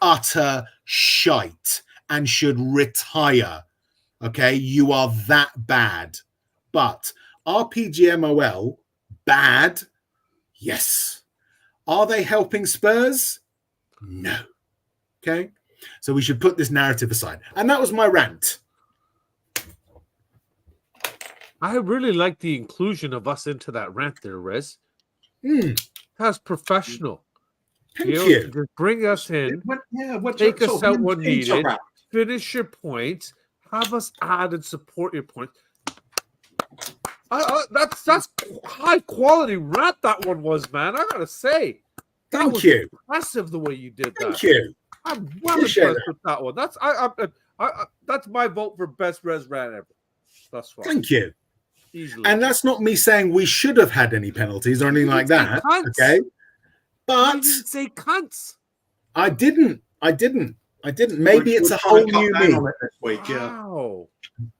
utter shite and should retire. Okay? You are that bad. But are PGMOL bad? Yes. Are they helping Spurs? No. Okay? So we should put this narrative aside. And that was my rant. I really like the inclusion of us into that rant there, Rez. That's professional. Thank you. Just bring us in, take us out when needed, finish your points, have us add and support your points. That's high quality rant that one was, man. I gotta say, Thank you. Impressive the way you did that. Thank you. I'm well impressed with that one. That's my vote for best Rez rant ever. That's fine. Thank you. Easily. And that's not me saying we should have had any penalties or anything like that. Okay. But you didn't say cunts. I didn't. Maybe it's a whole new me. Wow.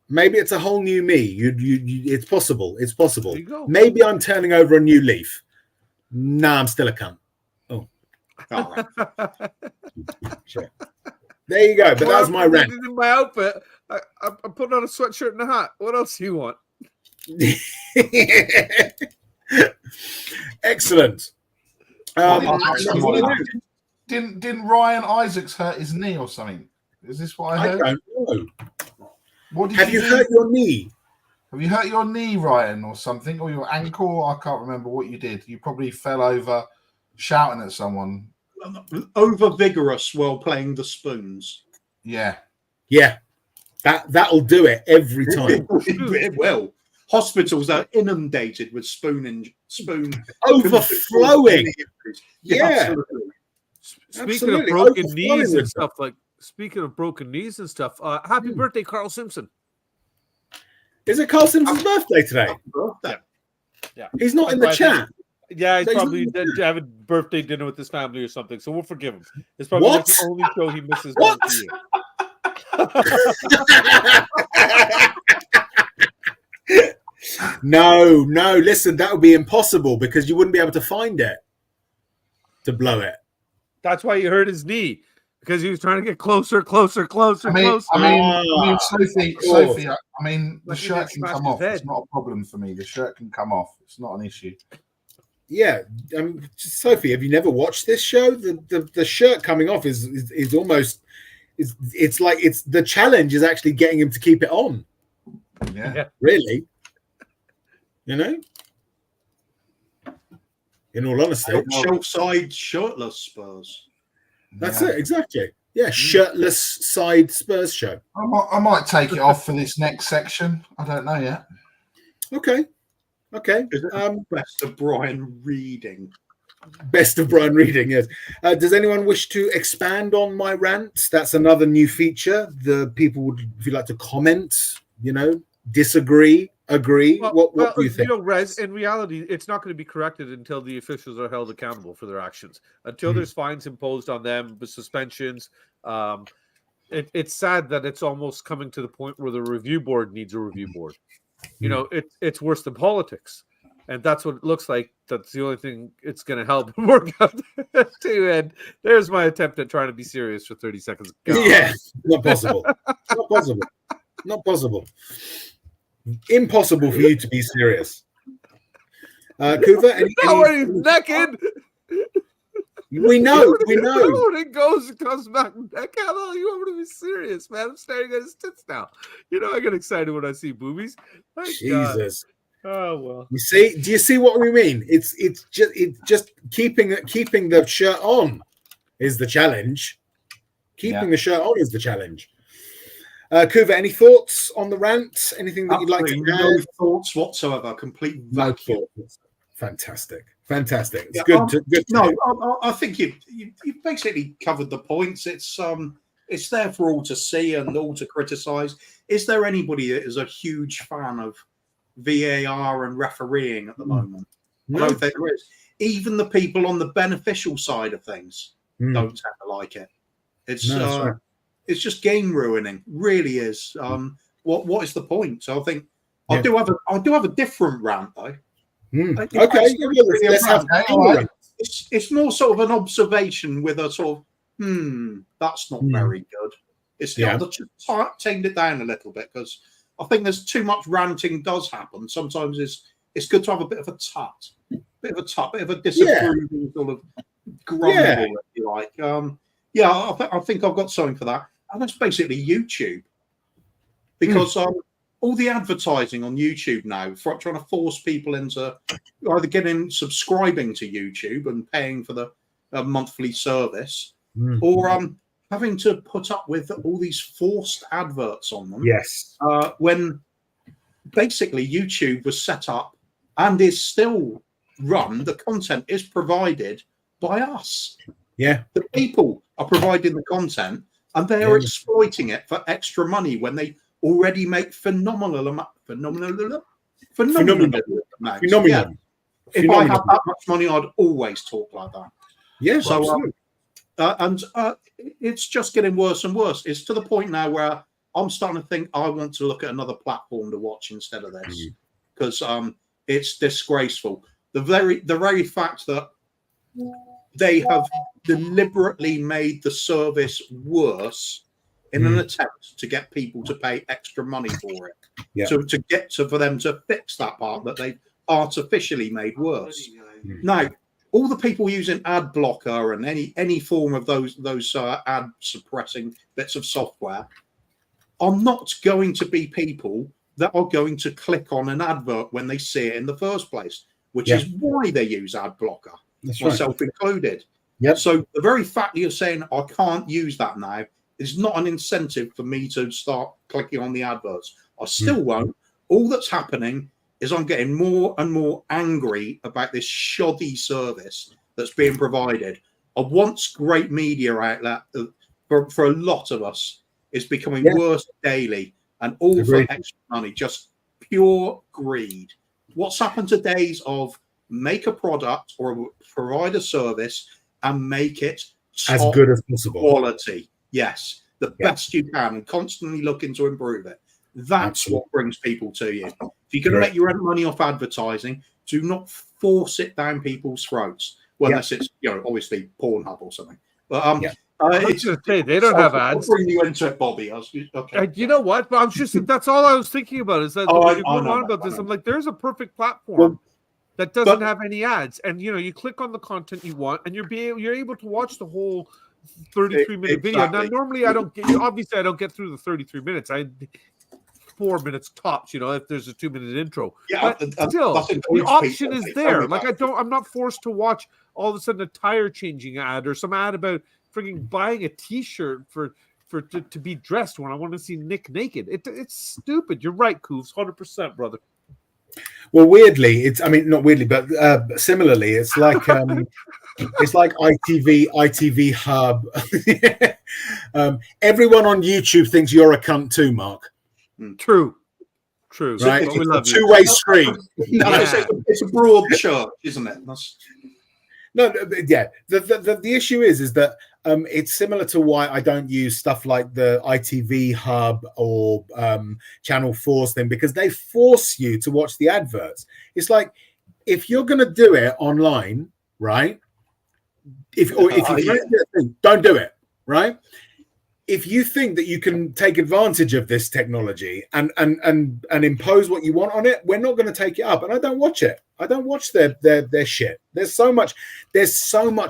Maybe it's a whole new me. It's possible. It's possible. Maybe I'm turning over a new leaf. No, I'm still a cunt. Oh. Sure. There you go. But that was my rant. In my outfit, I'm putting on a sweatshirt and a hat. What else do you want? Excellent. Didn't Ryan Isaacs hurt his knee or something? Is this what I heard? I don't know. What did Have you hurt your knee? Have you hurt your knee, Ryan, or something, or your ankle? I can't remember what you did. You probably fell over shouting at someone. Over vigorous while playing the spoons. Yeah. That'll do it every time. It will. Hospitals are inundated with spoon overflowing. Yeah. Speaking of broken knees and stuff, happy birthday, Carl Simpson. Is it Carl Simpson's birthday today? Yeah. He's not in the chat. Yeah, he's probably having birthday dinner with his family or something, so we'll forgive him. It's probably like the only show he misses once a year. No. Listen, that would be impossible because you wouldn't be able to find it to blow it. That's why you hurt his knee, because he was trying to get closer. Sophie, the shirt can come off. It's not a problem for me. The shirt can come off. It's not an issue. Yeah, Sophie, have you never watched this show? The shirt coming off is almost it's like it's the challenge is actually getting him to keep it on. Yeah. Really. You know? In all honesty. Shelf side shirtless Spurs. That's it, exactly. Yeah, shirtless side Spurs show. I might take it off for this next section. I don't know yet. Okay. Best of Brian reading. Best of Brian reading, yes. Does anyone wish to expand on my rant? That's another new feature. The people would, if you'd like to comment, disagree, agree. What do you think? Rez, in reality, it's not going to be corrected until the officials are held accountable for their actions. Until there's fines imposed on them, the suspensions. It's sad that it's almost coming to the point where the review board needs a review board. It's worse than politics. And that's what it looks like. That's the only thing it's going to help work out to. And there's my attempt at trying to be serious for 30 seconds. Yeah, not possible. Not possible. Impossible for you to be serious. Kuva, he's naked. We know. When it comes back naked. Oh, you want me to be serious, man? I'm staring at his tits now. I get excited when I see boobies. Jesus. God. Oh well. You see? Do you see what we mean? It's just keeping the shirt on is the challenge. Keeping the shirt on is the challenge. Kuva, any thoughts on the rant? Anything that you'd like to add? No thoughts whatsoever. Complete vacuum. Fantastic. It's good. I think you've basically covered the points. It's there for all to see and all to criticize. Is there anybody that is a huge fan of VAR and refereeing at the moment? No. I don't think there is. Even the people on the beneficial side of things don't tend to like it. It's just game ruining. Really is. What is the point? So I think I do have a different rant though. Okay, let's have it's more sort of an observation with a sort of that's not very good. It's not. I've just tamed it down a little bit because I think there's too much ranting does happen. Sometimes it's good to have a bit of a tut, bit of a disapproving sort of grumble, if you like. I think I've got something for that, and that's basically YouTube, because all the advertising on YouTube now, for trying to force people into either subscribing to YouTube and paying for the monthly service, or having to put up with all these forced adverts on them. Yes. When basically YouTube was set up and is still run, the content is provided by us. Yeah. The people are providing the content and they are exploiting it for extra money when they already make phenomenal amounts. Yeah. If I had that much money, I'd always talk like that. Yeah. So, it's just getting worse and worse. It's to the point now where I'm starting to think I want to look at another platform to watch instead of this, because it's disgraceful. The very fact that they have deliberately made the service worse in an attempt to get people to pay extra money for it. Yeah. So for them to fix that part that they've artificially made worse. Now, all the people using ad blocker and any form of those ad suppressing bits of software are not going to be people that are going to click on an advert when they see it in the first place, which is why they use ad blocker, myself included. Yep. So the very fact that you're saying I can't use that now is not an incentive for me to start clicking on the adverts. I still won't. All that's happening is I'm getting more and more angry about this shoddy service that's being provided. A once great media outlet for a lot of us is becoming worse daily, and all for extra money, just pure greed. What's happened to days of make a product or provide a service and make it as good as possible quality? Yes, the best you can, and constantly looking to improve it. That's what brings people to you. If you're going to make your own money off advertising, do not force it down people's throats. Well, unless it's, obviously Pornhub or something. But I was going to say, they don't have ads. I'll bring you into it, Bobby. Okay. You know what? But I'm just that's all I was thinking about is that when you're going on about this, I'm like, there's a perfect platform that doesn't have any ads, and you click on the content you want, and you're able to watch the whole 33-minute video. Now, normally I don't get through the 33 minutes. 4 minutes tops, if there's a 2-minute intro. Yeah, but still, the option is there. Like I'm not forced to watch all of a sudden a tire changing ad or some ad about freaking buying a T-shirt to be dressed when I want to see Nick naked. It's stupid. You're right, Coofs, 100%, brother. Well, weirdly, not weirdly, but similarly, it's like it's like ITV Hub. Everyone on YouTube thinks you're a cunt too, Mark. True. Right? It's a two-way street. It's a broad church, isn't it? The issue is that it's similar to why I don't use stuff like the ITV Hub or Channel 4's thing, because they force you to watch the adverts. It's like, if you're going to do it online, right? If you don't do it, right? If you think that you can take advantage of this technology and impose what you want on it, we're not going to take it up. And I don't watch it. I don't watch their shit. There's so much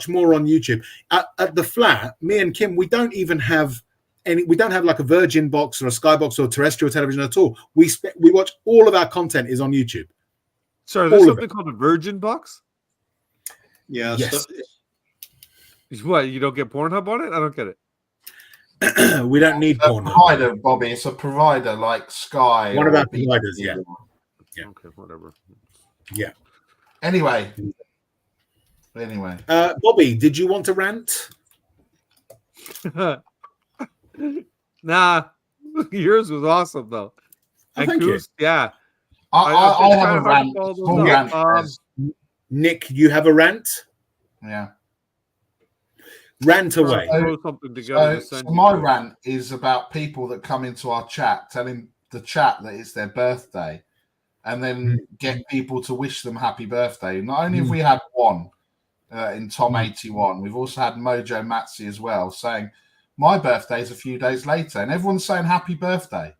more on YouTube. At the flat, me and Kim, we don't have like a Virgin box or a Skybox or terrestrial television at all. We watch all of our content is on YouTube. Sorry, there's something called a Virgin box? Yeah. Yes. What, you don't get Pornhub on it? I don't get it. We don't need Pornhub. Provider, Bobby. It's a provider like Sky. One of our providers, yeah. Okay, whatever. Yeah. Anyway. Bobby, did you want to rant? Nah. Yours was awesome, though. Thank you. Yeah. I have a rant. Nick, you have a rant? Yeah. Rant away. So my rant is about people that come into our chat telling the chat that it's their birthday and then get people to wish them happy birthday. Not only have we had one in Tom81, we've also had Mojo Matsi as well saying, my birthday is a few days later, and everyone's saying happy birthday.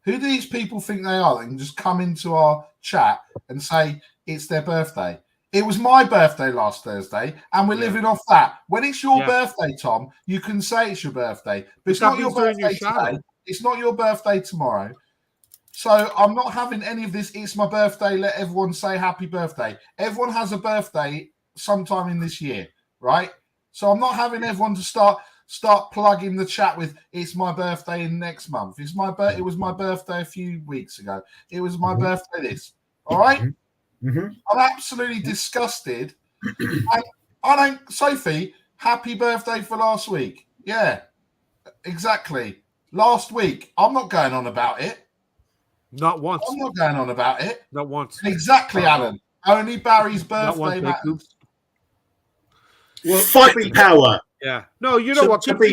Who do these people think they are that can just come into our chat and say it's their birthday? It was my birthday last Thursday, and we're living off that. When it's your birthday, Tom, you can say it's your birthday, but it's not your birthday today. It's not your birthday tomorrow. So I'm not having any of this. It's my birthday. Let everyone say happy birthday. Everyone has a birthday sometime in this year, right? So I'm not having everyone to start plugging the chat with it's my birthday in next month. It was my birthday a few weeks ago. It was my birthday this. All right? I'm absolutely disgusted. Sophie, happy birthday for last week. Yeah, exactly. Last week. I'm not going on about it. Not once. I'm not going on about it. Not once. Exactly, Alan. Only Barry's birthday matters. Well, fighting power. Yeah. No, you know what? Good for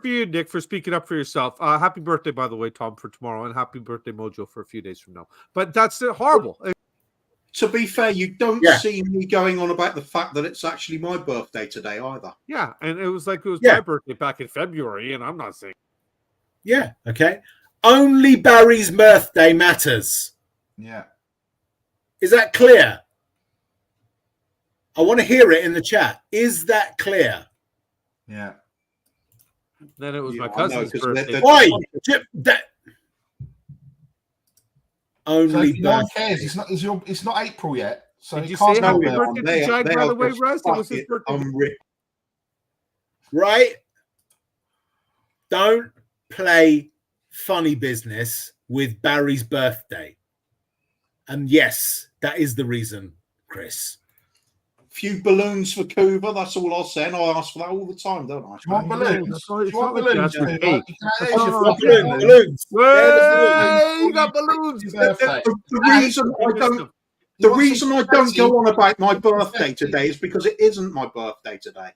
you, Nick, for speaking up for yourself. Happy birthday, by the way, Tom, for tomorrow, and happy birthday, Mojo, for a few days from now. But that's horrible. To be fair, you don't see me going on about the fact that it's actually my birthday today either. Yeah, and it was my birthday back in February, and I'm not saying. Yeah, okay. Only Barry's birthday matters. Yeah. Is that clear? I want to hear it in the chat. Is that clear? Yeah. Then it was my cousin's birthday. Why? Only so no one cares. It's not April yet. So did you say happy birthday to Chad, by the way, Russ? It was his birthday. Right? Don't play funny business with Barry's birthday. And yes, that is the reason, Chris. Few balloons for Cuba, that's all I'll say. And I ask for that all the time, don't I? You want balloons? You want balloons? Balloons. You got balloons. The reason I don't go on about my birthday today is because it isn't my birthday today.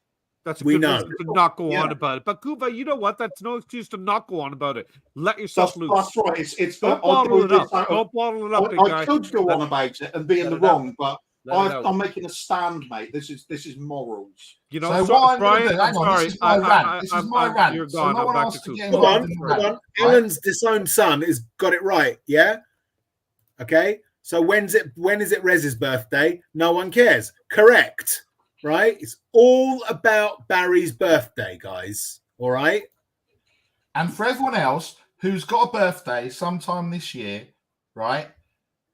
That's a good reason to not go on about it. But Kuva, you know what? That's no excuse to not go on about it. Let yourself loose. That's right. It's don't bottle it up. Don't bottle it up, big guy. I could go on about it and be in the wrong, but I'm making a stand, mate. This is morals. You know, so what Brian, I'm sorry. This is my rant. This is my rant. You're gone. So no one back else to get Hold on. Alan's disowned son has got it right. Yeah. Okay. So when is it Rez's birthday? No one cares. Correct. Right? It's all about Barry's birthday, guys. All right. And for everyone else who's got a birthday sometime this year, right?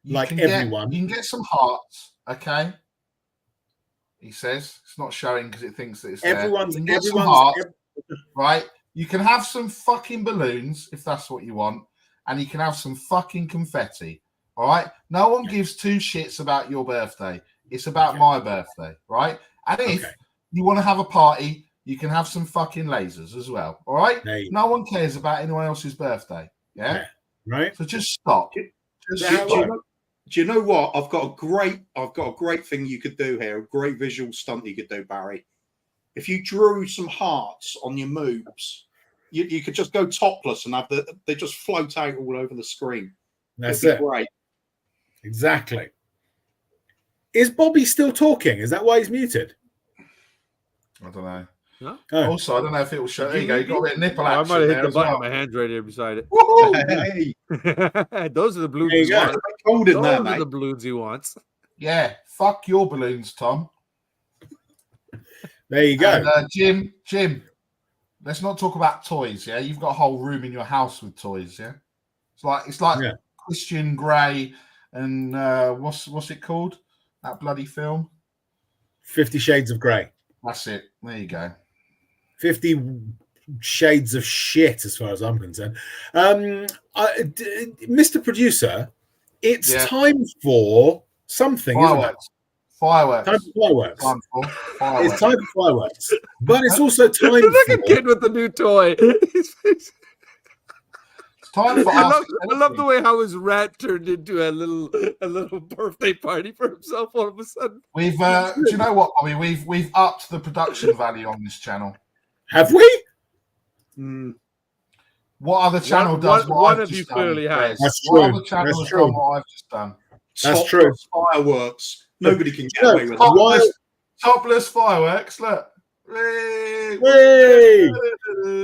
Like everyone. You can get some hearts, okay? He says it's not showing because it thinks that it's everyone's there. You can get some hearts, right? You can have some fucking balloons if that's what you want, and you can have some fucking confetti. All right. No one gives two shits about your birthday. It's about my birthday, right? And if you want to have a party, you can have some fucking lasers as well. All right. No one cares about anyone else's birthday. Yeah. Right. So just stop. Do you know what? I've got a great thing you could do here. A great visual stunt you could do, Barry. If you drew some hearts on your moves, you could just go topless and they just float out all over the screen. That's it. Great. Exactly. Is Bobby still talking? Is that why he's muted? I don't know. No? Oh. Also, I don't know if it will show. There you go. You got a bit of nipple action. I might have hit the button. Well. My hand's right here beside it. Hey. Those are the balloons. There you go. Those are the balloons he wants. Yeah. Fuck your balloons, Tom. There you go. And, Jim. Let's not talk about toys. Yeah, you've got a whole room in your house with toys. Yeah, it's like Christian Grey and what's it called? That bloody film. 50 Shades of Grey. That's it. There you go. 50 Shades of shit, as far as I'm concerned. Mr. Producer, it's time for something. Fireworks. Time for fireworks. Fireworks. It's time for fireworks. But it's also time for... Look at kid with the new toy. It's time for I love the way how his rat turned into a little birthday party for himself all of a sudden. We've do you know what, Bobby? We've upped the production value on this channel. Have we? What other channel does what one I've of just you done? clearly has. That's what true. other channel has done what I've just done? That's true. Fireworks. Nobody can get away with that. Topless fireworks. Look.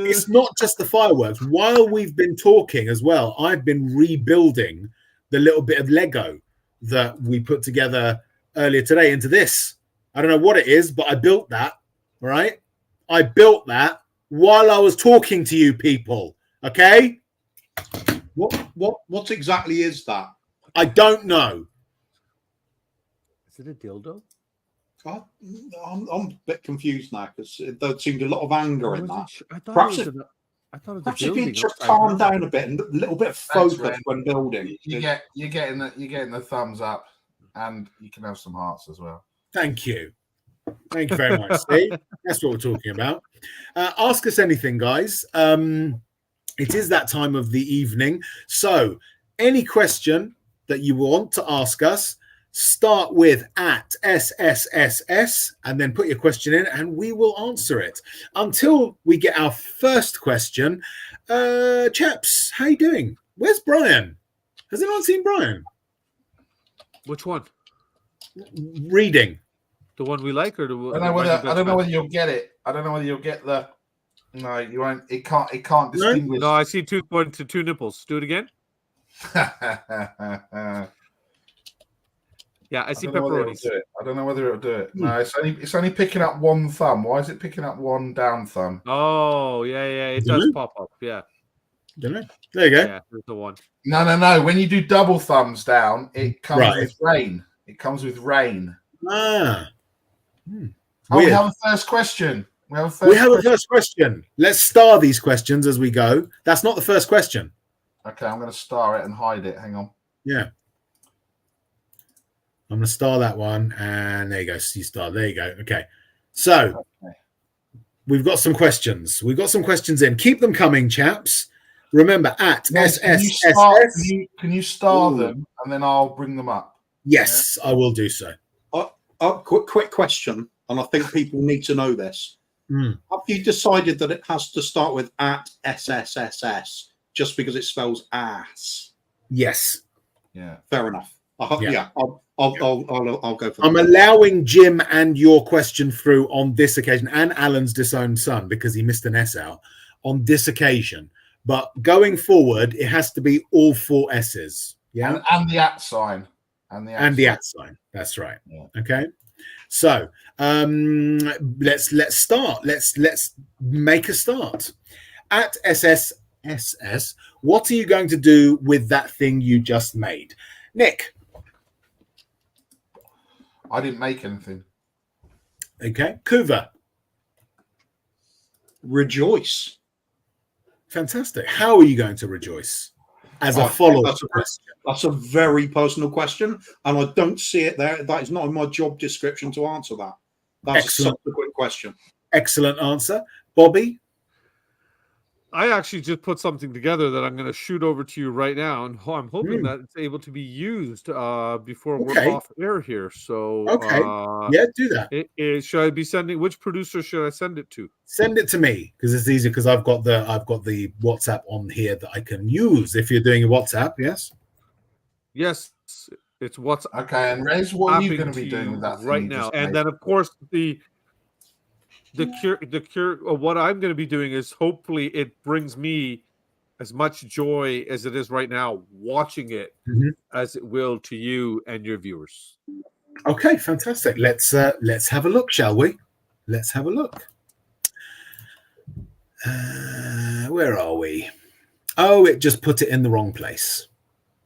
It's not just the fireworks. While we've been talking as well, I've been rebuilding the little bit of Lego that we put together earlier today into this. I don't know what it is, but I built that. All right. I built that while I was talking to you people. Okay. What exactly is that? I don't know. Is it a dildo? I'm a bit confused now because there seemed a lot of anger in that. Perhaps if you just calm down a bit and a little bit of focus when building. You're getting the thumbs up, and you can have some hearts as well. Thank you. Thank you very much. See, that's what we're talking about. Ask us anything, guys. It is that time of the evening, so any question that you want to ask us, start with @SSSS and then put your question in and we will answer it. Until we get our first question, chaps, how you doing? Where's Brian? Has anyone seen Brian? Which one? Reading. The one we like or the one? I don't know whether you'll get it. I don't know whether you'll get the... No, you won't. It can't distinguish. No, I see two nipples. Do it again. Yeah, I see pepperonis. I don't know whether it'll do it. No, it's only picking up one thumb. Why is it picking up one down thumb? Oh, yeah, it does pop up. Yeah. Don't know. There you go. Yeah, there's the one. No. When you do double thumbs down, it comes with rain. It comes with rain. Ah. Oh, we have a first question. We have a first question. Let's star these questions as we go. That's not the first question. Okay, I'm going to star it and hide it. Hang on. Yeah. I'm going to star that one. And there you go. See star. There you go. Okay. So we've got some questions. We've got some questions in. Keep them coming, chaps. Remember, @SSSS. Can you star them and then I'll bring them up? Yes, I will do so. Quick question. And I think people need to know this. Have you decided that it has to start with at SSSS just because it spells ass? Yes. Yeah. Fair enough. I'll go for that. I'm allowing Jim and your question through on this occasion, and Alan's disowned son because he missed an S out on this occasion. But going forward, it has to be all 4 S's. Yeah, and the at sign, and the at sign. That's right. Yeah. Okay. So let's start. Let's make a start. At SSSS, what are you going to do with that thing you just made, Nick? I didn't make anything. Okay, Kuva. Rejoice. Fantastic. How are you going to rejoice? As a follow-up question. That's a very personal question, and I don't see it there. That is not in my job description to answer that. That's Excellent. a quick question. Excellent answer. Bobby? I actually just put something together that I'm going to shoot over to you right now, and I'm hoping that it's able to be used before we're off air here. So, do that. Should I be sending? Which producer should I send it to? Send it to me because it's easier because I've got the WhatsApp on here that I can use. If you're doing a WhatsApp, yes. Yes, it's WhatsApp. Okay, and Rez, what are you going to be doing with that right now? And then, of course, the cure. What I'm going to be doing is hopefully it brings me as much joy as it is right now watching it as it will to you and your viewers. Okay, fantastic. Let's have a look, shall we? Let's have a look. Where are we? Oh, it just put it in the wrong place.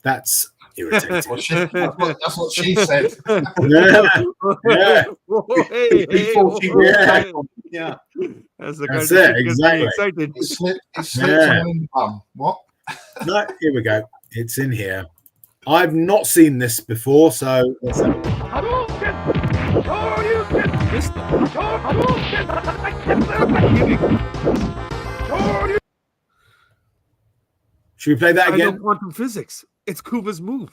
That's irritating. That's what she said. Yeah. That's it. Exactly. Excited. It slipped in the bum. What? No, here we go. It's in here. I've not seen this before, so let's have Should we play that again? I know quantum physics. It's Kuva's move.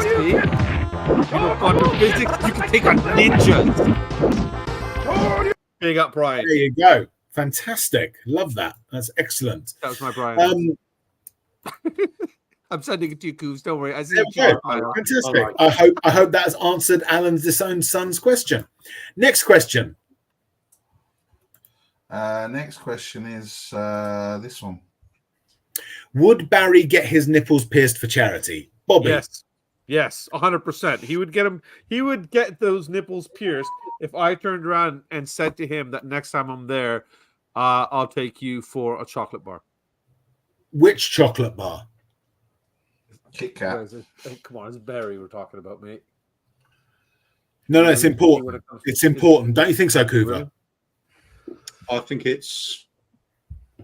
See? You know quantum physics? You can take on ninjas. Big up, Brian. There you go. Fantastic. Love that. That's excellent. That was my Brian. I'm sending it to you, Coos. Don't worry. I see it. Fantastic. I hope that has answered Alan's disowned son's question. Next question. Next question is this one. Would Barry get his nipples pierced for charity? Bobby. Yes, 100%. He would get him. He would get those nipples pierced if I turned around and said to him that next time I'm there, I'll take you for a chocolate bar. Which chocolate bar? Kit Kat. Come on, it's Barry we're talking about, mate. No, it's important. It's important. Don't you think so, Kuva? Really? I think it's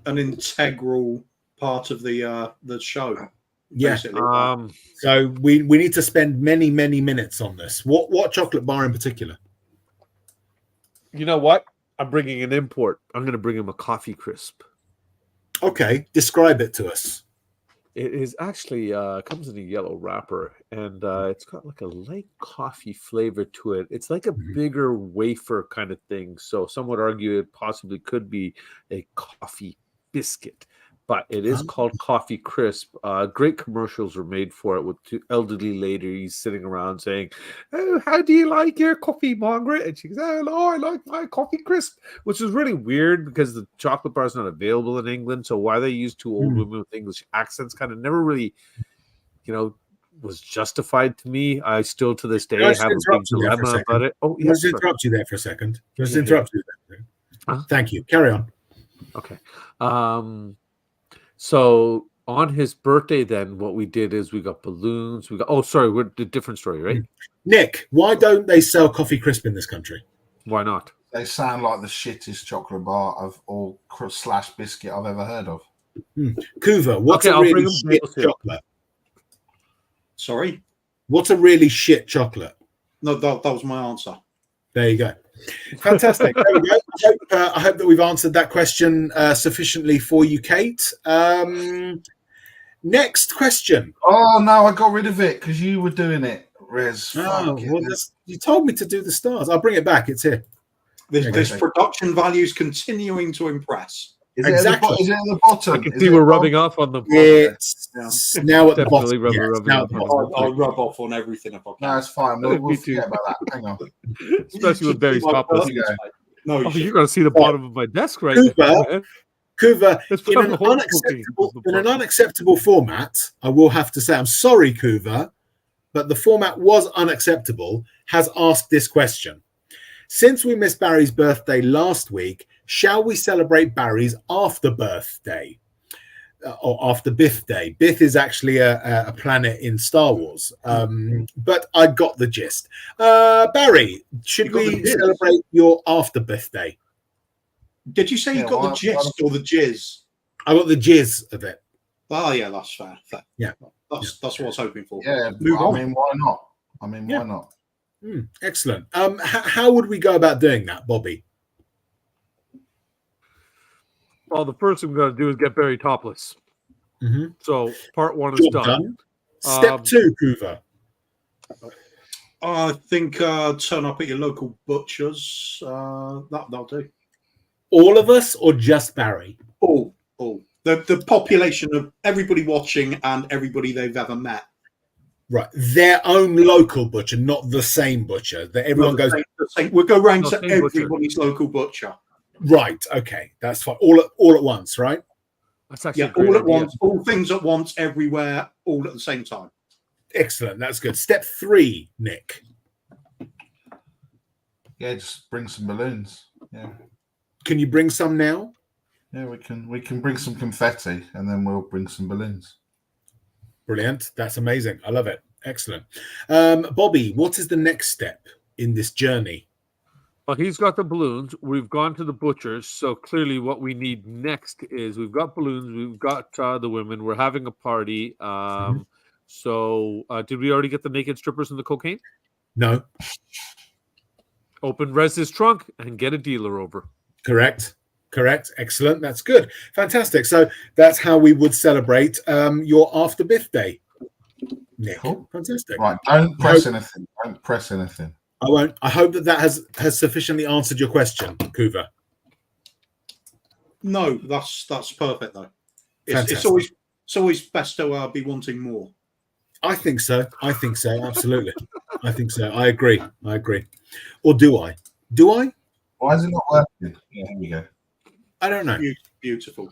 an integral part of the show. Yeah. So we need to spend many minutes on this. What chocolate bar in particular? You know what? I'm bringing an import. I'm going to bring him a coffee crisp. Okay, describe it to us. It is actually comes in a yellow wrapper, and it's got like a light coffee flavor to it. It's like a bigger wafer kind of thing. So some would argue it possibly could be a coffee biscuit, but it is called Coffee Crisp. Great commercials were made for it with two elderly ladies sitting around saying, "Oh, how do you like your coffee, Margaret?" And she goes, "Oh, no, I like my Coffee Crisp," which is really weird because the chocolate bar is not available in England. So why they use two old women with English accents kind of never really, was justified to me. I still to this day have a big dilemma about it. Oh, yes. Let's interrupt you there for a second. Thank you. Carry on. Okay. So on his birthday, then what we did is we got balloons. We're a different story, right? Nick, why don't they sell Coffee Crisp in this country? Why not? They sound like the shittest chocolate bar / biscuit I've ever heard of. Kuva, what's a really shit chocolate? Sorry? What's a really shit chocolate? No, that was my answer. There you go. Fantastic. There we go. I hope that we've answered that question sufficiently for you, Kate. Next question. Oh, no, I got rid of it because you were doing it. Rez. You told me to do the stars. I'll bring it back. It's here. This production value is continuing to impress. Is it at the bottom? I can see we're rubbing off on them. It's now at the bottom. I'll rub off on everything if I can. No, it's fine. We'll forget about that. Hang on. Especially with Barry's topless. No, you're going to see the bottom of my desk right now. Kuva, in an unacceptable format, I will have to say, I'm sorry, Kuva, but the format was unacceptable, has asked this question. Since we missed Barry's birthday last week, shall we celebrate Barry's after birthday? Or after Biff Day? Biff is actually a planet in Star Wars. But I got the gist. Barry, should we celebrate your after Biff Day? Did you say you got the gist or the jizz? I got the jizz of it. Oh, yeah, that's fair. Yeah. That's what I was hoping for. Yeah, why not? Why not? Excellent. How would we go about doing that, Bobby? Well, the first thing we're going to do is get Barry topless. So part one is done. Step two, Kuva. I think turn up at your local butcher's. That'll do. All of us or just Barry? All. The population of everybody watching and everybody they've ever met. Right. Their own local butcher, not the same butcher. That everyone goes. We'll go round to everybody's local butcher. Right. Okay. That's fine. All at once, right? That's actually all at once. All things at once, everywhere, all at the same time. Excellent. That's good. Step 3, Nick. Yeah, just bring some balloons. Yeah. Can you bring some now? Yeah, we can bring some confetti and then we'll bring some balloons. Brilliant. That's amazing. I love it. Excellent. Bobby, what is the next step in this journey? Well, he's got the balloons. We've gone to the butcher's. So clearly what we need next is we've got balloons. We've got the women. We're having a party. So did we already get the naked strippers and the cocaine? No. Open Rez's trunk and get a dealer over. Correct. Excellent. That's good. Fantastic. So that's how we would celebrate your after Biff Day, Nick. Cool. Fantastic. Right. Don't press anything. Don't press anything. I won't. I hope that has sufficiently answered your question, Kuva. No, that's perfect though. It's always best to be wanting more. I think so. Absolutely. I think so. I agree. Or do I? Why is it not working? Yeah, here we go. I don't know. Beautiful.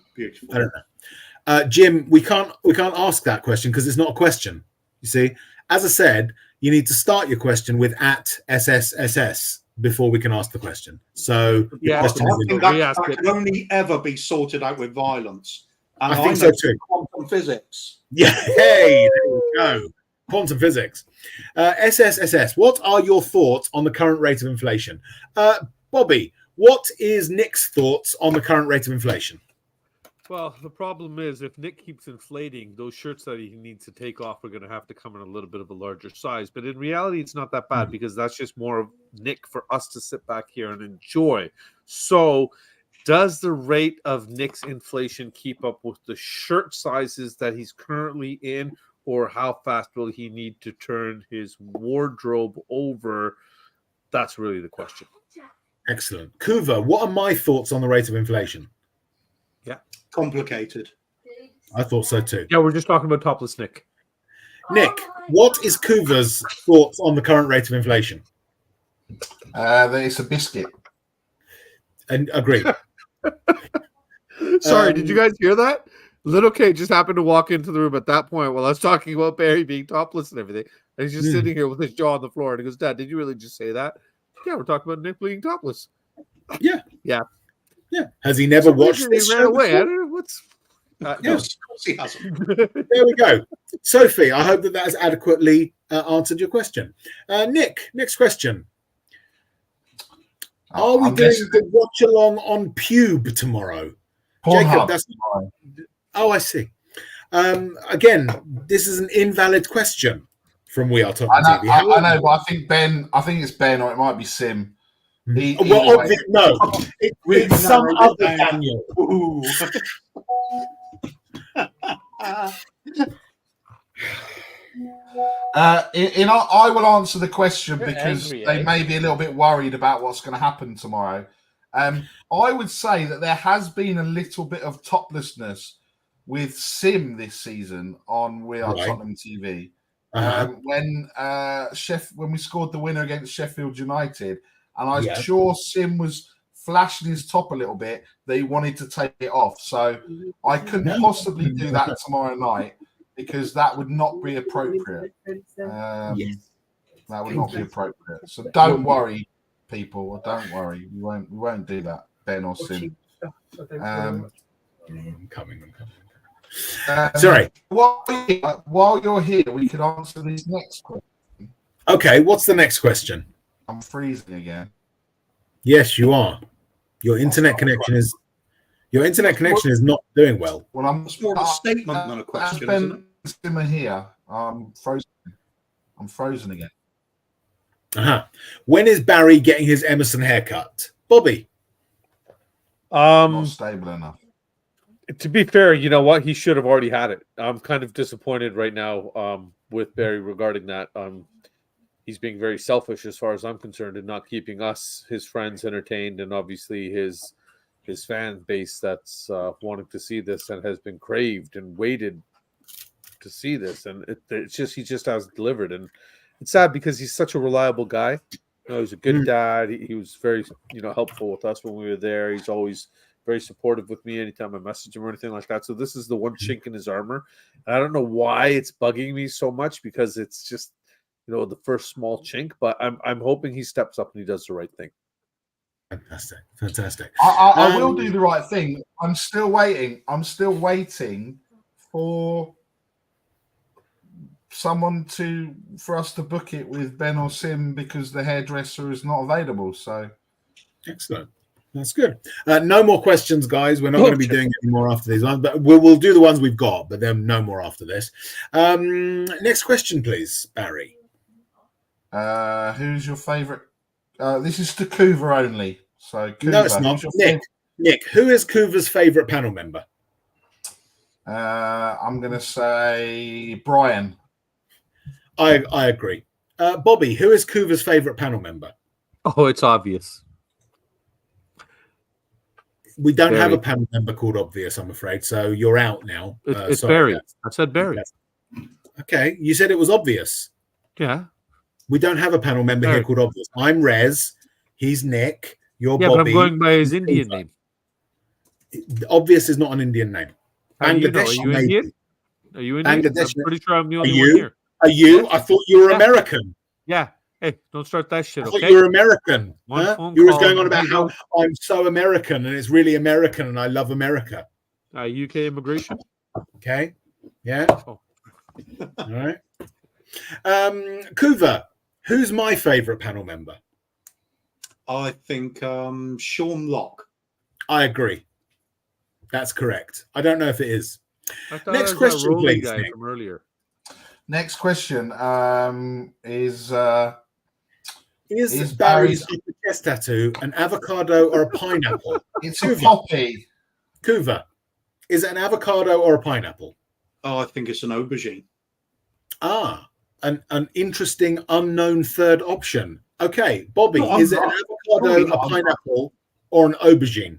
I don't know. Jim, we can't ask that question because it's not a question. You see, as I said, you need to start your question with @SSSS before we can ask the question. So yeah, I think that can only ever be sorted out with violence. And I think so too. Quantum physics. Yeah, hey, there we go. Quantum physics. SSSS, what are your thoughts on the current rate of inflation? Bobby, what is Nick's thoughts on the current rate of inflation? Well, the problem is if Nick keeps inflating, those shirts that he needs to take off are going to have to come in a little bit of a larger size. But in reality, it's not that bad because that's just more of Nick for us to sit back here and enjoy. So does the rate of Nick's inflation keep up with the shirt sizes that he's currently in, or how fast will he need to turn his wardrobe over? That's really the question. Excellent. Kuva, what are my thoughts on the rate of inflation? Yeah. Complicated. I thought so too. Yeah, we're just talking about topless Nick. Nick, what is Kuva's thoughts on the current rate of inflation? That it's a biscuit. And agreed. Sorry, did you guys hear that? Little K just happened to walk into the room at that point while I was talking about Barry being topless and everything. And he's just sitting here with his jaw on the floor and he goes, Dad, did you really just say that? Yeah, we're talking about Nick being topless. Yeah. Yeah. Yeah. Has he never watched this show? Away. I don't know what's. Yes, of course he hasn't. There we go. Sophie, I hope that has adequately answered your question. Nick, next question. Are we doing the watch along on Pube tomorrow? Jacob, that's tomorrow. Oh, I see. Again, this is an invalid question from We Are Talking TV. I know, but I think it's Ben or it might be Sim. No, it's some other Daniel. I will answer the question because angry, they may be a little bit worried about what's going to happen tomorrow. I would say that there has been a little bit of toplessness with Sim this season on We Are Tottenham TV. When we scored the winner against Sheffield United, and I'm sure Sim was flashing his top a little bit, that he wanted to take it off. So I couldn't possibly do that tomorrow night because that would not be appropriate. That would not be appropriate. So don't worry, people. Don't worry. We won't do that, Ben or Sim. I'm coming. Sorry. While you're here, we could answer this next question. Okay, what's the next question? I'm freezing again. Yes, you are. Your internet connection is not doing well. Well, it's more of a statement than a question. Isn't it? Simmer here. I'm frozen again. When is Barry getting his Emerson haircut? Bobby? Not stable enough. To be fair, you know what? He should have already had it. I'm kind of disappointed right now with Barry regarding that. He's being very selfish as far as I'm concerned and not keeping us, his friends, entertained, and obviously his fan base that's wanting to see this and has been craved and waited to see this. And he just hasn't delivered. And it's sad because he's such a reliable guy. You know, he's a good dad. He was very, helpful with us when we were there. He's always very supportive with me anytime I message him or anything like that. So this is the one chink in his armor. And I don't know why it's bugging me so much because it's just, the first small chink, but I'm hoping he steps up and he does the right thing. Fantastic. I will do the right thing. I'm still waiting for someone for us to book it with Ben or Sim because the hairdresser is not available. So excellent. That's good. No more questions, guys. We're not going to be doing any more after these ones, but we'll do the ones we've got, but then no more after this. Next question, please, Barry. Who's your favourite? This is to Kuva only. So Kuva, no, it's not. Nick, who is Kuva's favourite panel member? I'm going to say Brian. I agree. Bobby, who is Kuva's favourite panel member? Oh, it's obvious. We don't have a panel member called Obvious, I'm afraid. So you're out now. It's Barry. Guys. I said Barry. Okay. You said it was obvious. Yeah. We don't have a panel member here called Obvious. I'm Rez. He's Nick. You're Bobby. But I'm going by his Indian name. Obvious is not an Indian name. Bangladesh, Are you Indian? Are you Indian? Bangladesh. I'm pretty sure I'm the only one here. Are you? I thought you were American. Yeah. Hey, don't start that shit, okay? I thought you were American. You were going on about how I'm so American and it's really American and I love America. UK immigration. Okay. Yeah. Oh. All right. Kuva, who's my favourite panel member? I think Sean Locke. I agree. That's correct. I don't know if it is. Next question, please. Guy from earlier. Next question is Barry's upper chest tattoo an avocado or a pineapple? It's a poppy. Kuva, is it an avocado or a pineapple? Oh, I think it's an aubergine. An interesting unknown third option. Okay, Bobby, is it an avocado, a pineapple, or an aubergine?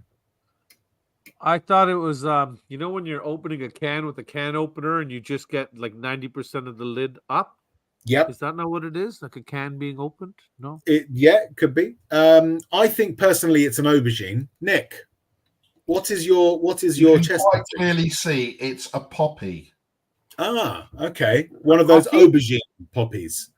I thought it was, when you're opening a can with a can opener and you just get like 90% of the lid up? Yep. Is that not what it is? Like a can being opened? No? It could be. I think personally it's an aubergine. Nick, what is your chest? I clearly see it's a poppy. Okay. One of those aubergine poppies.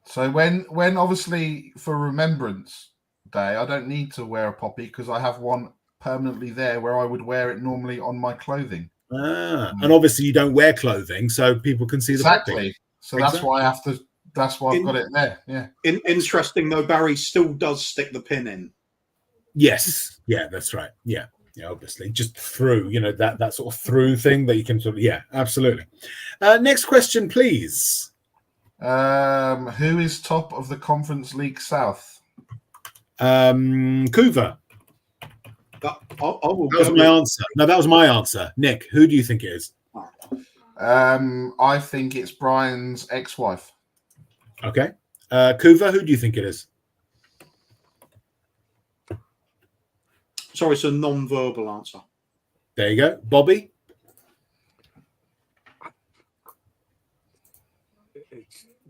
So when obviously for Remembrance Day, I don't need to wear a poppy because I have one permanently there where I would wear it normally on my clothing. And obviously you don't wear clothing, so people can see the poppy. So that's why I've got it there. Yeah. Interesting though, Barry still does stick the pin in. Yes. Yeah, that's right. Yeah. Yeah, obviously, just through, that sort of through thing that you can sort of, absolutely. Next question, please. Who is top of the Conference League South? Kuva. That was my answer. No, that was my answer. Nick, who do you think it is? I think it's Brian's ex-wife. Okay. Kuva, who do you think it is? Sorry, it's a non-verbal answer. There you go. Bobby?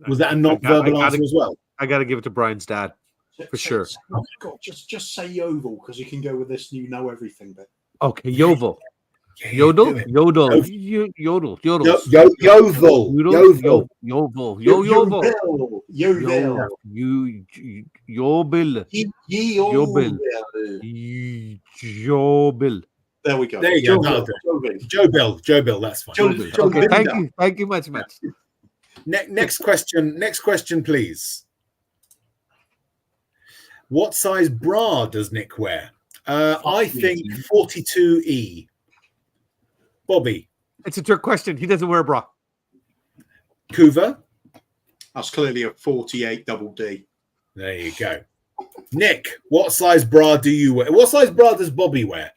Was that a not-verbal answer as well? I got to give it to Brian's dad, for sure. Oh, God, just say Yovel, because you can go with this you know everything bit. Okay, Yovel. Yeah, Yodel, Yovel. Yovel, There we go. There you go. Joe Bill. That's fine. Okay, thank you much. Next question, please. What size bra does Nick wear? I think 42E. Bobby? It's a trick question. He doesn't wear a bra. Kuva? That's clearly a 48 double D. There you go. Nick, what size bra do you wear? What size bra does Bobby wear?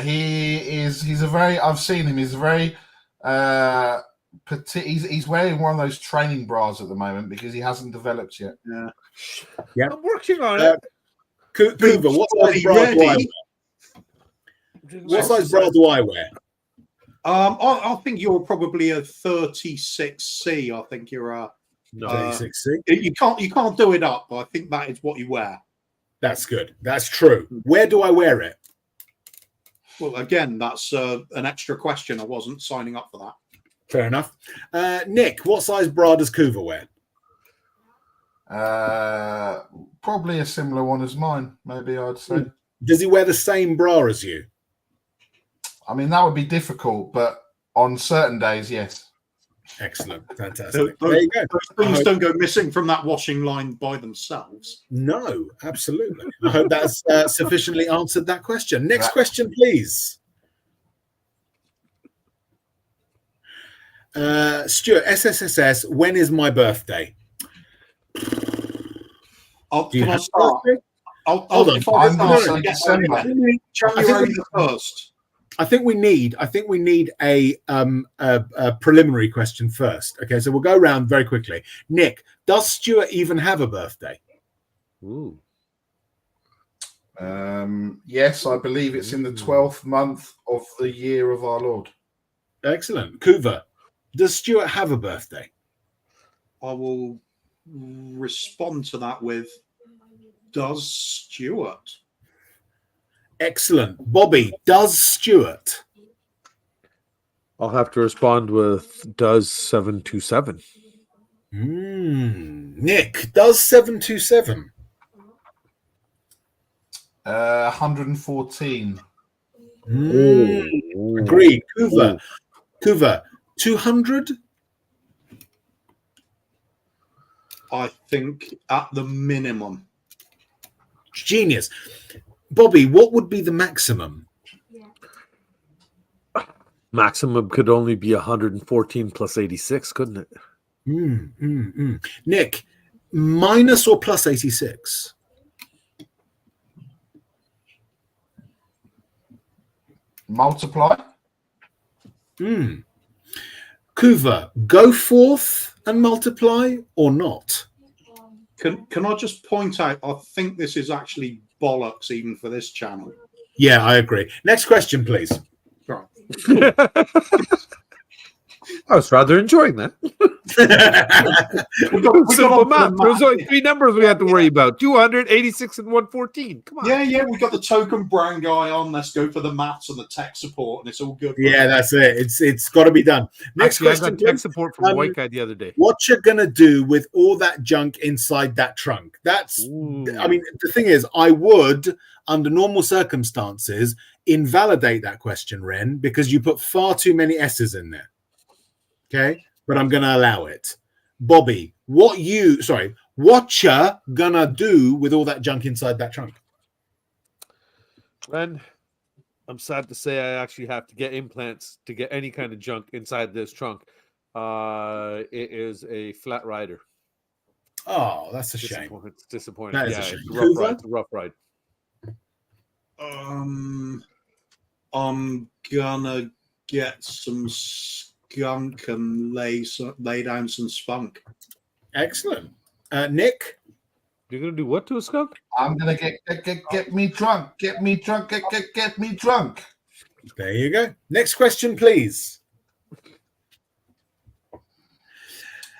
He's a very, I've seen him, he's a very he's wearing one of those training bras at the moment because he hasn't developed yet. Yeah. I'm working on it. Kuva, what size bra do I wear? What size bra do I wear? I think you're probably a 36C. I think you're a 36C. You can't do it up, but I think that is what you wear. That's good. That's true. Where do I wear it? Well, again, that's an extra question. I wasn't signing up for that. Fair enough. Nick, what size bra does Kuva wear? Probably a similar one as mine, maybe I'd say. Does he wear the same bra as you? I mean, that would be difficult, but on certain days, yes. Excellent. Fantastic. There you go. Those things don't go missing from that washing line by themselves. No, absolutely. I hope that's sufficiently answered that question. Next question, please. Stuart, SSSS, when is my birthday? Can I start? Hold on. I'm going to say December. January the 1st. I think we need a preliminary question first. Okay, so we'll go around very quickly. Nick, does Stuart even have a birthday? Ooh. Yes, I believe it's in the 12th month of the year of our Lord. Excellent. Kuva, does Stuart have a birthday? I will respond to that with, does Stuart? Excellent. Bobby, does Stuart? I'll have to respond with, does 727? Nick, does 727? 114. Agreed. Kuva, 200? I think at the minimum. Genius. Bobby, what would be the maximum? Maximum could only be 114 plus 86, couldn't it? Nick, minus or plus 86? Multiply. Kuva, go forth and multiply or not? Can I just point out, I think this is actually bollocks even for this channel. Yeah, I agree. Next question, please. Right. I was rather enjoying that. Simple math. There's only 3 numbers we have to worry about: 286 and 114. Come on. Yeah. We got the token brown guy on. Let's go for the maths and the tech support, and it's all good. Yeah, that's it. It's got to be done. Next question. I got tech support from White Guy the other day. What you're gonna do with all that junk inside that trunk? That's. I mean, the thing is, I would, under normal circumstances, invalidate that question, Ren, because you put far too many S's in there. Okay, but I'm gonna allow it. Bobby, what you gonna do with all that junk inside that trunk? Ren, I'm sad to say I actually have to get implants to get any kind of junk inside this trunk. It is a flat rider. Oh, that's a shame. It's disappointing. That is a shame. It's a rough ride. I'm gonna get some skunk and lay down some spunk. Excellent. Nick? You're going to do what to a skunk? I'm going to get me drunk. Get me drunk. Get me drunk. There you go. Next question, please.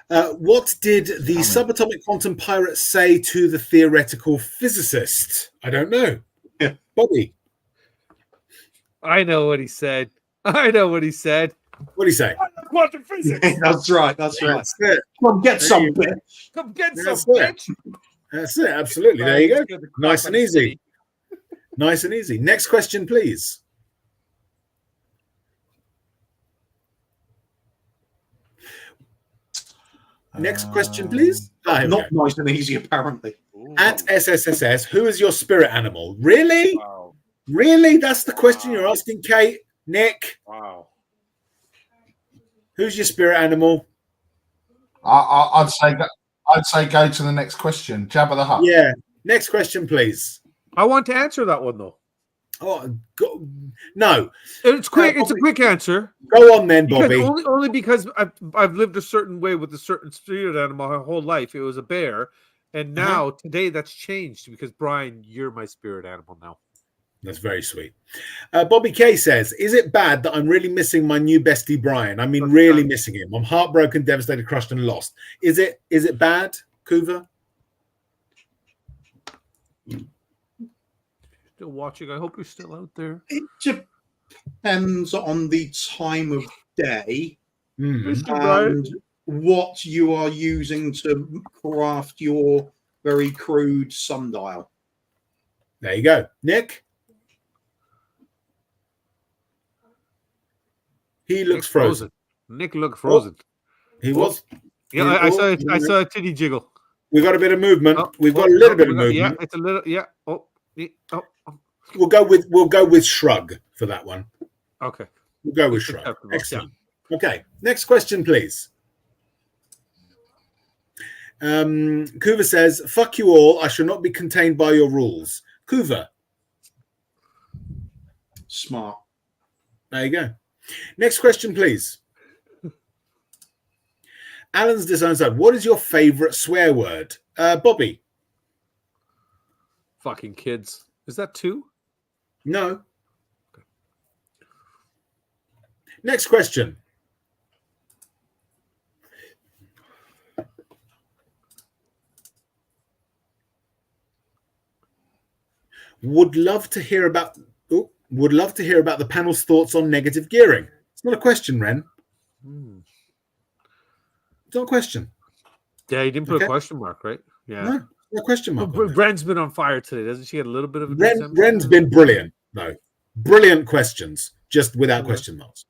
What did the subatomic quantum pirate say to the theoretical physicist? I don't know. Yeah. Bobby? I know what he said. What did he say? Quantum physics. That's right. That's right. That's it. Come get some, bitch. Come get That's some, it. bitch. That's it. Absolutely. There you go. Nice and easy. Nice and easy. Next question, please. Next question, please. Not nice and easy, apparently. At SSSS, who is your spirit animal? Really? Wow. Really? That's the question you're asking, Kate? Nick? Wow. Who's your spirit animal? I'd say go to the next question. Jabba the Hutt. Yeah. Next question, please. I want to answer that one, though. Oh, no. It's quick. It's a quick answer. Go on then, Bobby. Only because I've lived a certain way with a certain spirit animal my whole life. It was a bear. And now, today, that's changed because, Brian, you're my spirit animal now. That's very sweet. Bobby K says, is it bad that I'm really missing my new bestie, Brian? I mean, really missing him. I'm heartbroken, devastated, crushed, and lost. Is it bad, Kuva? Still watching. I hope you're still out there. It depends on the time of day and what you are using to craft your very crude sundial. There you go. Nick? He looks frozen. Nick looked frozen. He was. Yeah, I saw a titty jiggle. We've got a bit of movement. We've got a little bit of movement. Yeah, it's a little. Yeah. We'll go with shrug for that one. Okay. We'll go with shrug. Excellent. Okay. Next question, please. Kuva says, "Fuck you all. I shall not be contained by your rules." Kuva. Smart. There you go. Next question, please. Alan's Design Side. What is your favorite swear word? Bobby. Fucking kids. Is that 2? No. Okay. Next question. Would love to hear about the panel's thoughts on negative gearing. It's not a question, Ren. It's not a question. Yeah, you didn't put a question mark, right? Yeah. No question mark. Ren's been on fire today. Doesn't she get a little bit of a Ren's been brilliant. No. Brilliant questions, just without question marks.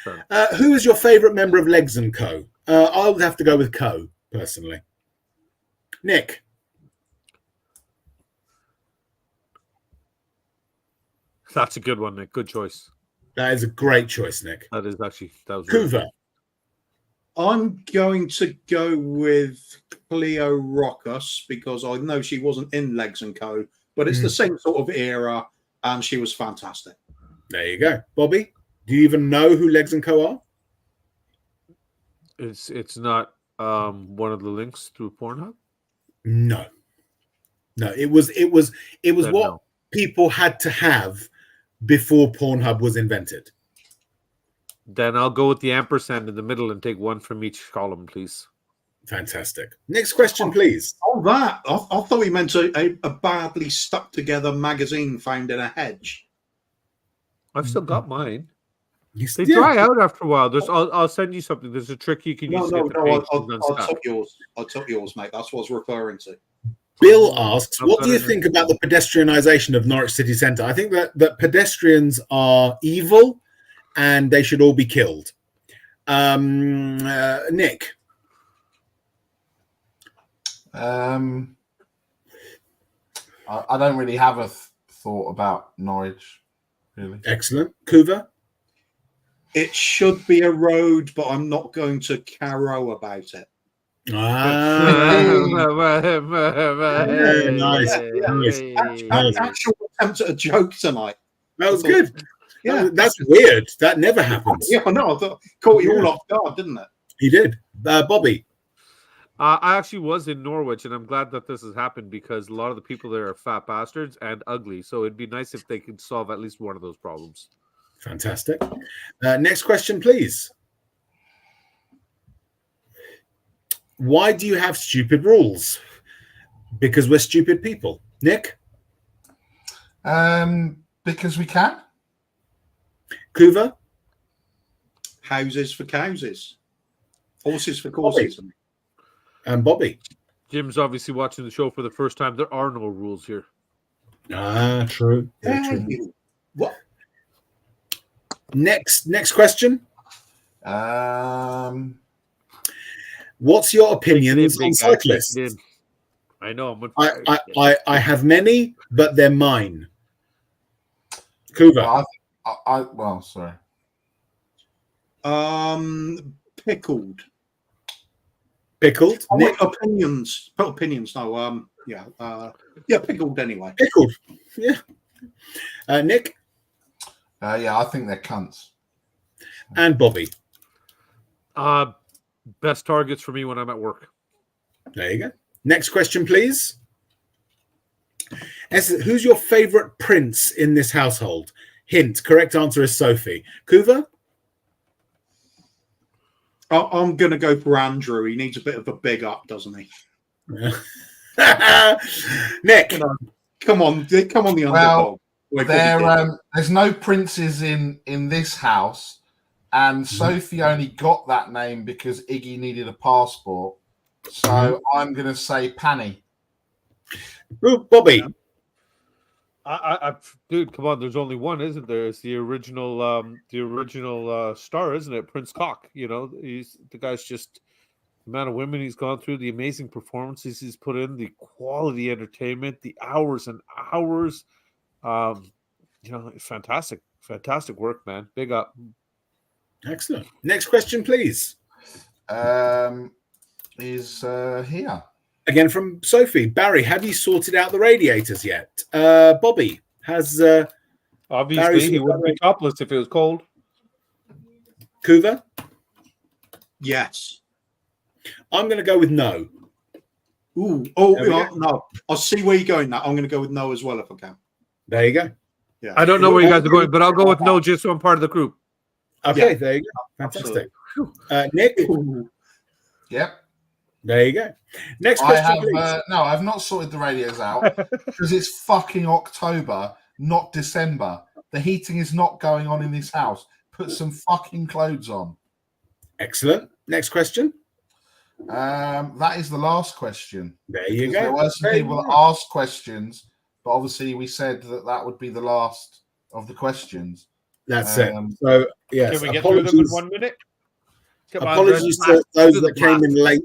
Sure. Who is your favorite member of Legs & Co? I would have to go with Co, personally. Nick. That's a good one, Nick. Good choice. That is a great choice, Nick. That was Kuva. Really I'm going to go with Cleo Rockus because I know she wasn't in Legs & Co, but it's the same sort of era, and she was fantastic. There you go. Bobby, do you even know who Legs & Co are? It's not one of the links through Pornhub? No. It was what people had to have before Pornhub was invented. Then I'll go with the ampersand in the middle and take one from each column, please. Fantastic. Next question, please. Oh, that. I thought he meant a badly stuck together magazine found in a hedge. I've still got mine. They dry out after a while. I'll send you something. There's a trick you can use. I took yours, mate. That's what I was referring to. Bill asks, what do you think about the pedestrianisation of Norwich City Centre? I think that pedestrians are evil and they should all be killed. Nick? I don't really have a thought about Norwich, really. Excellent. Kuva? It should be a road, but I'm not going to carol about it. Nice. Actual attempt at a joke tonight. That was good. Yeah, that's weird. That never happens. Yeah, I know. I thought caught you all off guard, didn't it? He did. Bobby. I actually was in Norwich, and I'm glad that this has happened because a lot of the people there are fat bastards and ugly. So it'd be nice if they could solve at least one of those problems. Fantastic. Next question, please. Why do you have stupid rules? Because we're stupid people. Nick? Because we can. Kuva? Houses for cowses. Horses for courses. And Bobby? Jim's obviously watching the show for the first time. There are no rules here. Ah, true. True. What? Next question. What's your opinions on cyclists? I know. I have many, but they're mine. Kuva. Well, sorry. Pickled. Pickled. Nick? Opinions. Opinions. No. Yeah. Pickled anyway. Pickled. Yeah. Nick. Yeah, I think they're cunts. And Bobby. Best targets for me when I'm at work. There you go. Next question, please. Who's your favorite prince in this household? Hint. Correct answer is Sophie. Kuva. I'm going to go for Andrew. He needs a bit of a big up, doesn't he? Nick. Come on, the underdog. There's no princes in this house, and Sophie only got that name because Iggy needed a passport. So I'm going to say Panny. Bobby. Dude, come on. There's only one, isn't there? It's the original star, isn't it? Prince Cock. You know, the guy's just the amount of women he's gone through, the amazing performances he's put in, the quality entertainment, the hours and hours. Fantastic work, man. Big up. Excellent. Next question, please. Is here. Again from Sophie. Barry, have you sorted out the radiators yet? Bobby, has obviously he wouldn't be topless if it was cold. Kuva? Yes. I'm going to go with no. No. I'll see where you're going now. I'm going to go with no as well if I can. There you go. Yeah. I don't know where you guys are going, but I'll go with no just so I'm part of the group. Okay, there you go. Fantastic. Nick? Yep. There you go. Next question, please. No, I've not sorted the radios out because it's fucking October, not December. The heating is not going on in this house. Put some fucking clothes on. Excellent. Next question. That is the last question. There you go. There were some people that asked questions, but obviously we said that would be the last of the questions. That's it. So, yes. Can we get through them in 1 minute? Apologies to those that came in late.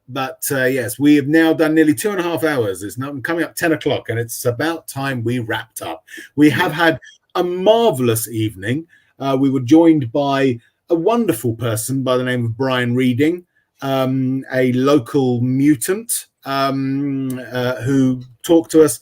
But yes, we have now done nearly 2.5 hours. It's now coming up 10 o'clock, and it's about time we wrapped up. We have had a marvelous evening. We were joined by a wonderful person by the name of Brian Reading, a local mutant who talked to us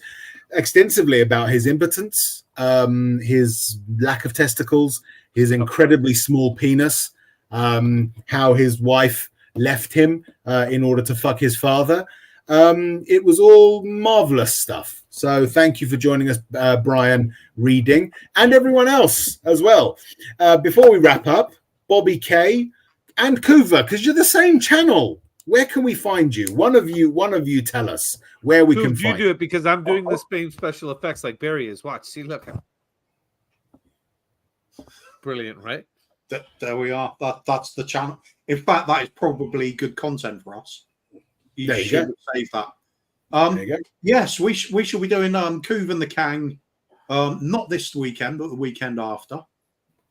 extensively about his impotence, his lack of testicles, his incredibly small penis, how his wife left him in order to fuck his father. It was all marvelous stuff. So thank you for joining us, Brian Reading, and everyone else as well. Before we wrap up, Bobby K and Kuva, because you're the same channel. Where can we find you? One of you tell us where we can find you. Do it because I'm doing the same special effects like Barry is. Watch. See, look. Brilliant, right? There we are. That's the channel. In fact, that is probably good content for us. You should save that. There you go. Yes, we shall be doing Kuva and the Kang, not this weekend, but the weekend after.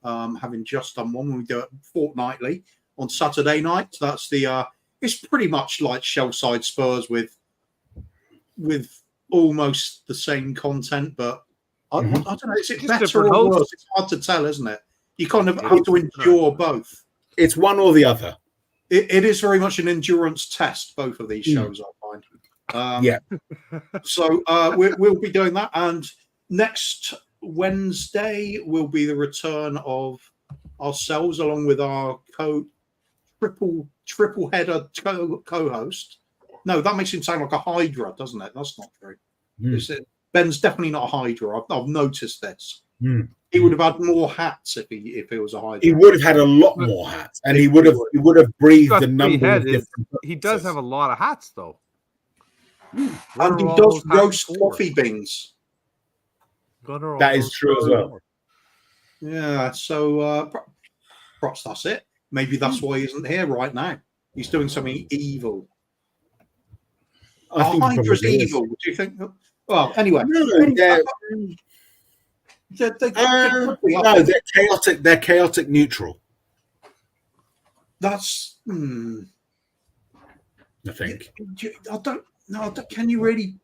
Having just done one, we do it fortnightly on Saturday night. That's the. It's pretty much like Shellside Spurs with almost the same content, but I don't know. Is it better or worse? It's hard to tell, isn't it? You kind of have to endure both. It's one or the other. It is very much an endurance test, both of these shows, I find. So we'll be doing that. And next Wednesday will be the return of ourselves along with our triple header co-host. No, that makes him sound like a Hydra, doesn't it? That's not true. Ben's definitely not a Hydra. I've noticed this. He would have had more hats if he was a Hydra. He would have had a lot more hats, and he would have breathed a number of different. He does have a lot of hats, though. And he does roast coffee beans. That is true as well. Yeah, so perhaps that's it. Maybe that's why he isn't here right now. He's doing something evil. Hydra's evil. Do you think? Well, anyway. No, they're chaotic. They're chaotic neutral. That's. I think. I don't know. Can you really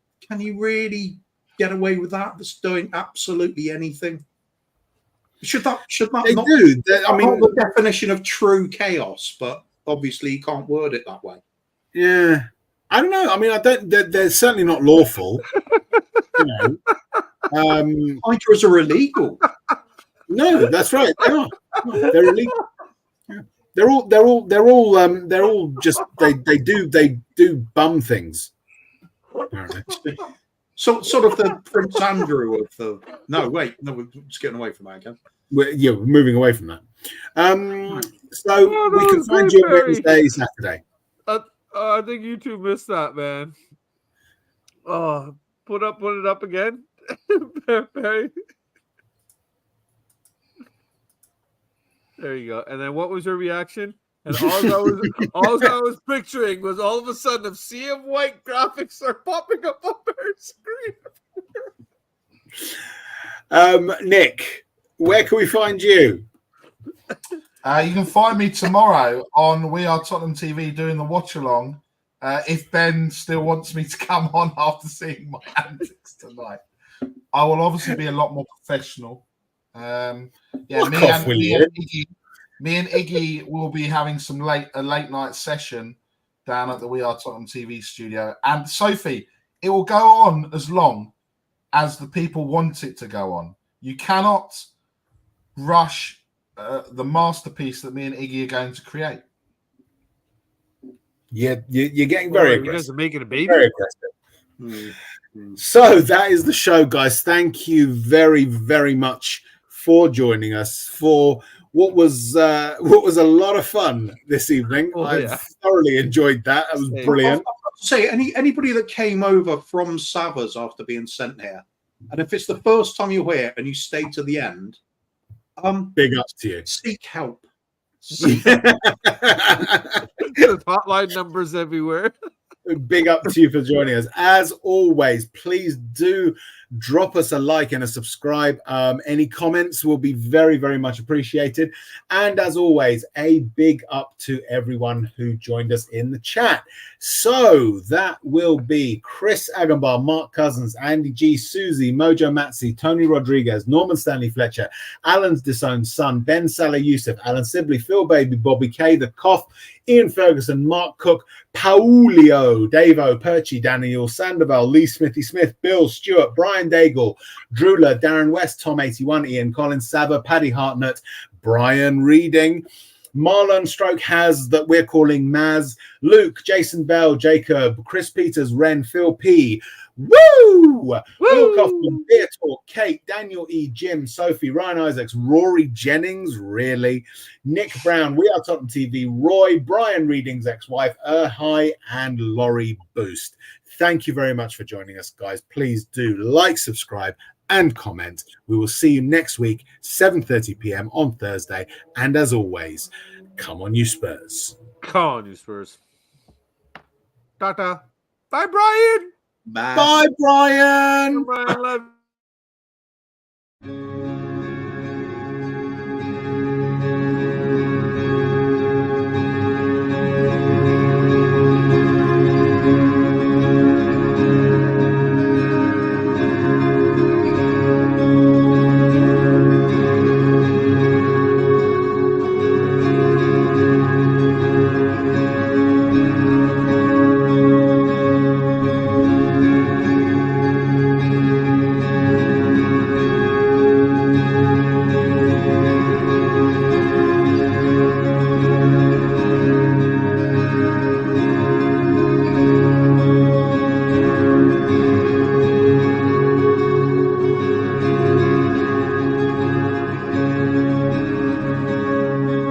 get away with that? That's doing absolutely anything. Should that they not do? I mean, not the definition of true chaos, but obviously you can't word it that way. Yeah, I don't know. I mean, I don't. They're certainly not lawful. Hydras are illegal. No, that's right. They are. They're illegal. Yeah. They're all just they do bum things. Apparently. So sort of the Prince Andrew of the. No, we're just getting away from that again. We're moving away from that. So we can find you Wednesday, Saturday. I think you two missed that, man. Oh, put it up again. Barry. There you go. And then what was your reaction? And all I was picturing was all of a sudden a sea of white graphics are popping up on our screen. Nick, where can we find you? You can find me tomorrow on We Are Tottenham TV doing the watch along. If Ben still wants me to come on after seeing my antics tonight, I will obviously be a lot more professional. Me and Iggy will be having a late night session down at the We Are Tottenham TV studio. And Sophie, it will go on as long as the people want it to go on. You cannot rush the masterpiece that me and Iggy are going to create. Yeah, you're getting very aggressive. You guys are making a baby. Very aggressive. So that is the show, guys. Thank you very, very much for joining us for what was a lot of fun this evening. I thoroughly enjoyed that. It was brilliant. Say anybody that came over from Savers after being sent here, and if it's the first time you're here and you stay to the end, big ups to you. Seek help. There's hotline numbers everywhere. Big up to you for joining us. As always, please do drop us a like and a subscribe. Any comments will be very, very much appreciated. And as always, a big up to everyone who joined us in the chat. So that will be Chris Agambar, Mark Cousins, Andy G, Susie, Mojo Matsi, Tony Rodriguez, Norman Stanley Fletcher, Alan's disowned son, Ben Salah Youssef, Alan Sibley, Phil Baby, Bobby K, The Cough, Ian Ferguson, Mark Cook, Paulio, Davo, Perchi, Daniel Sandoval, Lee Smithy Smith, Bill Stewart, Brian Daigle, Drula, Darren West, Tom 81, Ian Collins, Sava, Paddy Hartnett, Brian Reading, Marlon Stroke has that we're calling Maz, Luke, Jason Bell, Jacob, Chris Peters, Ren, Phil P. Woo! Will Kaufman, Beer Talk, Kate, Daniel E, Jim, Sophie, Ryan Isaacs, Rory Jennings, really, Nick Brown, We Are Tottenham TV, Roy, Brian Reading's ex-wife, Hi, and Laurie Boost. Thank you very much for joining us, guys. Please do like, subscribe, and comment. We will see you next week, 7:30 p.m. on Thursday. And as always, come on, you Spurs. Come on, you Spurs. Ta-ta. Bye, Brian. Bye, Brian. Bye, Brian. Love you.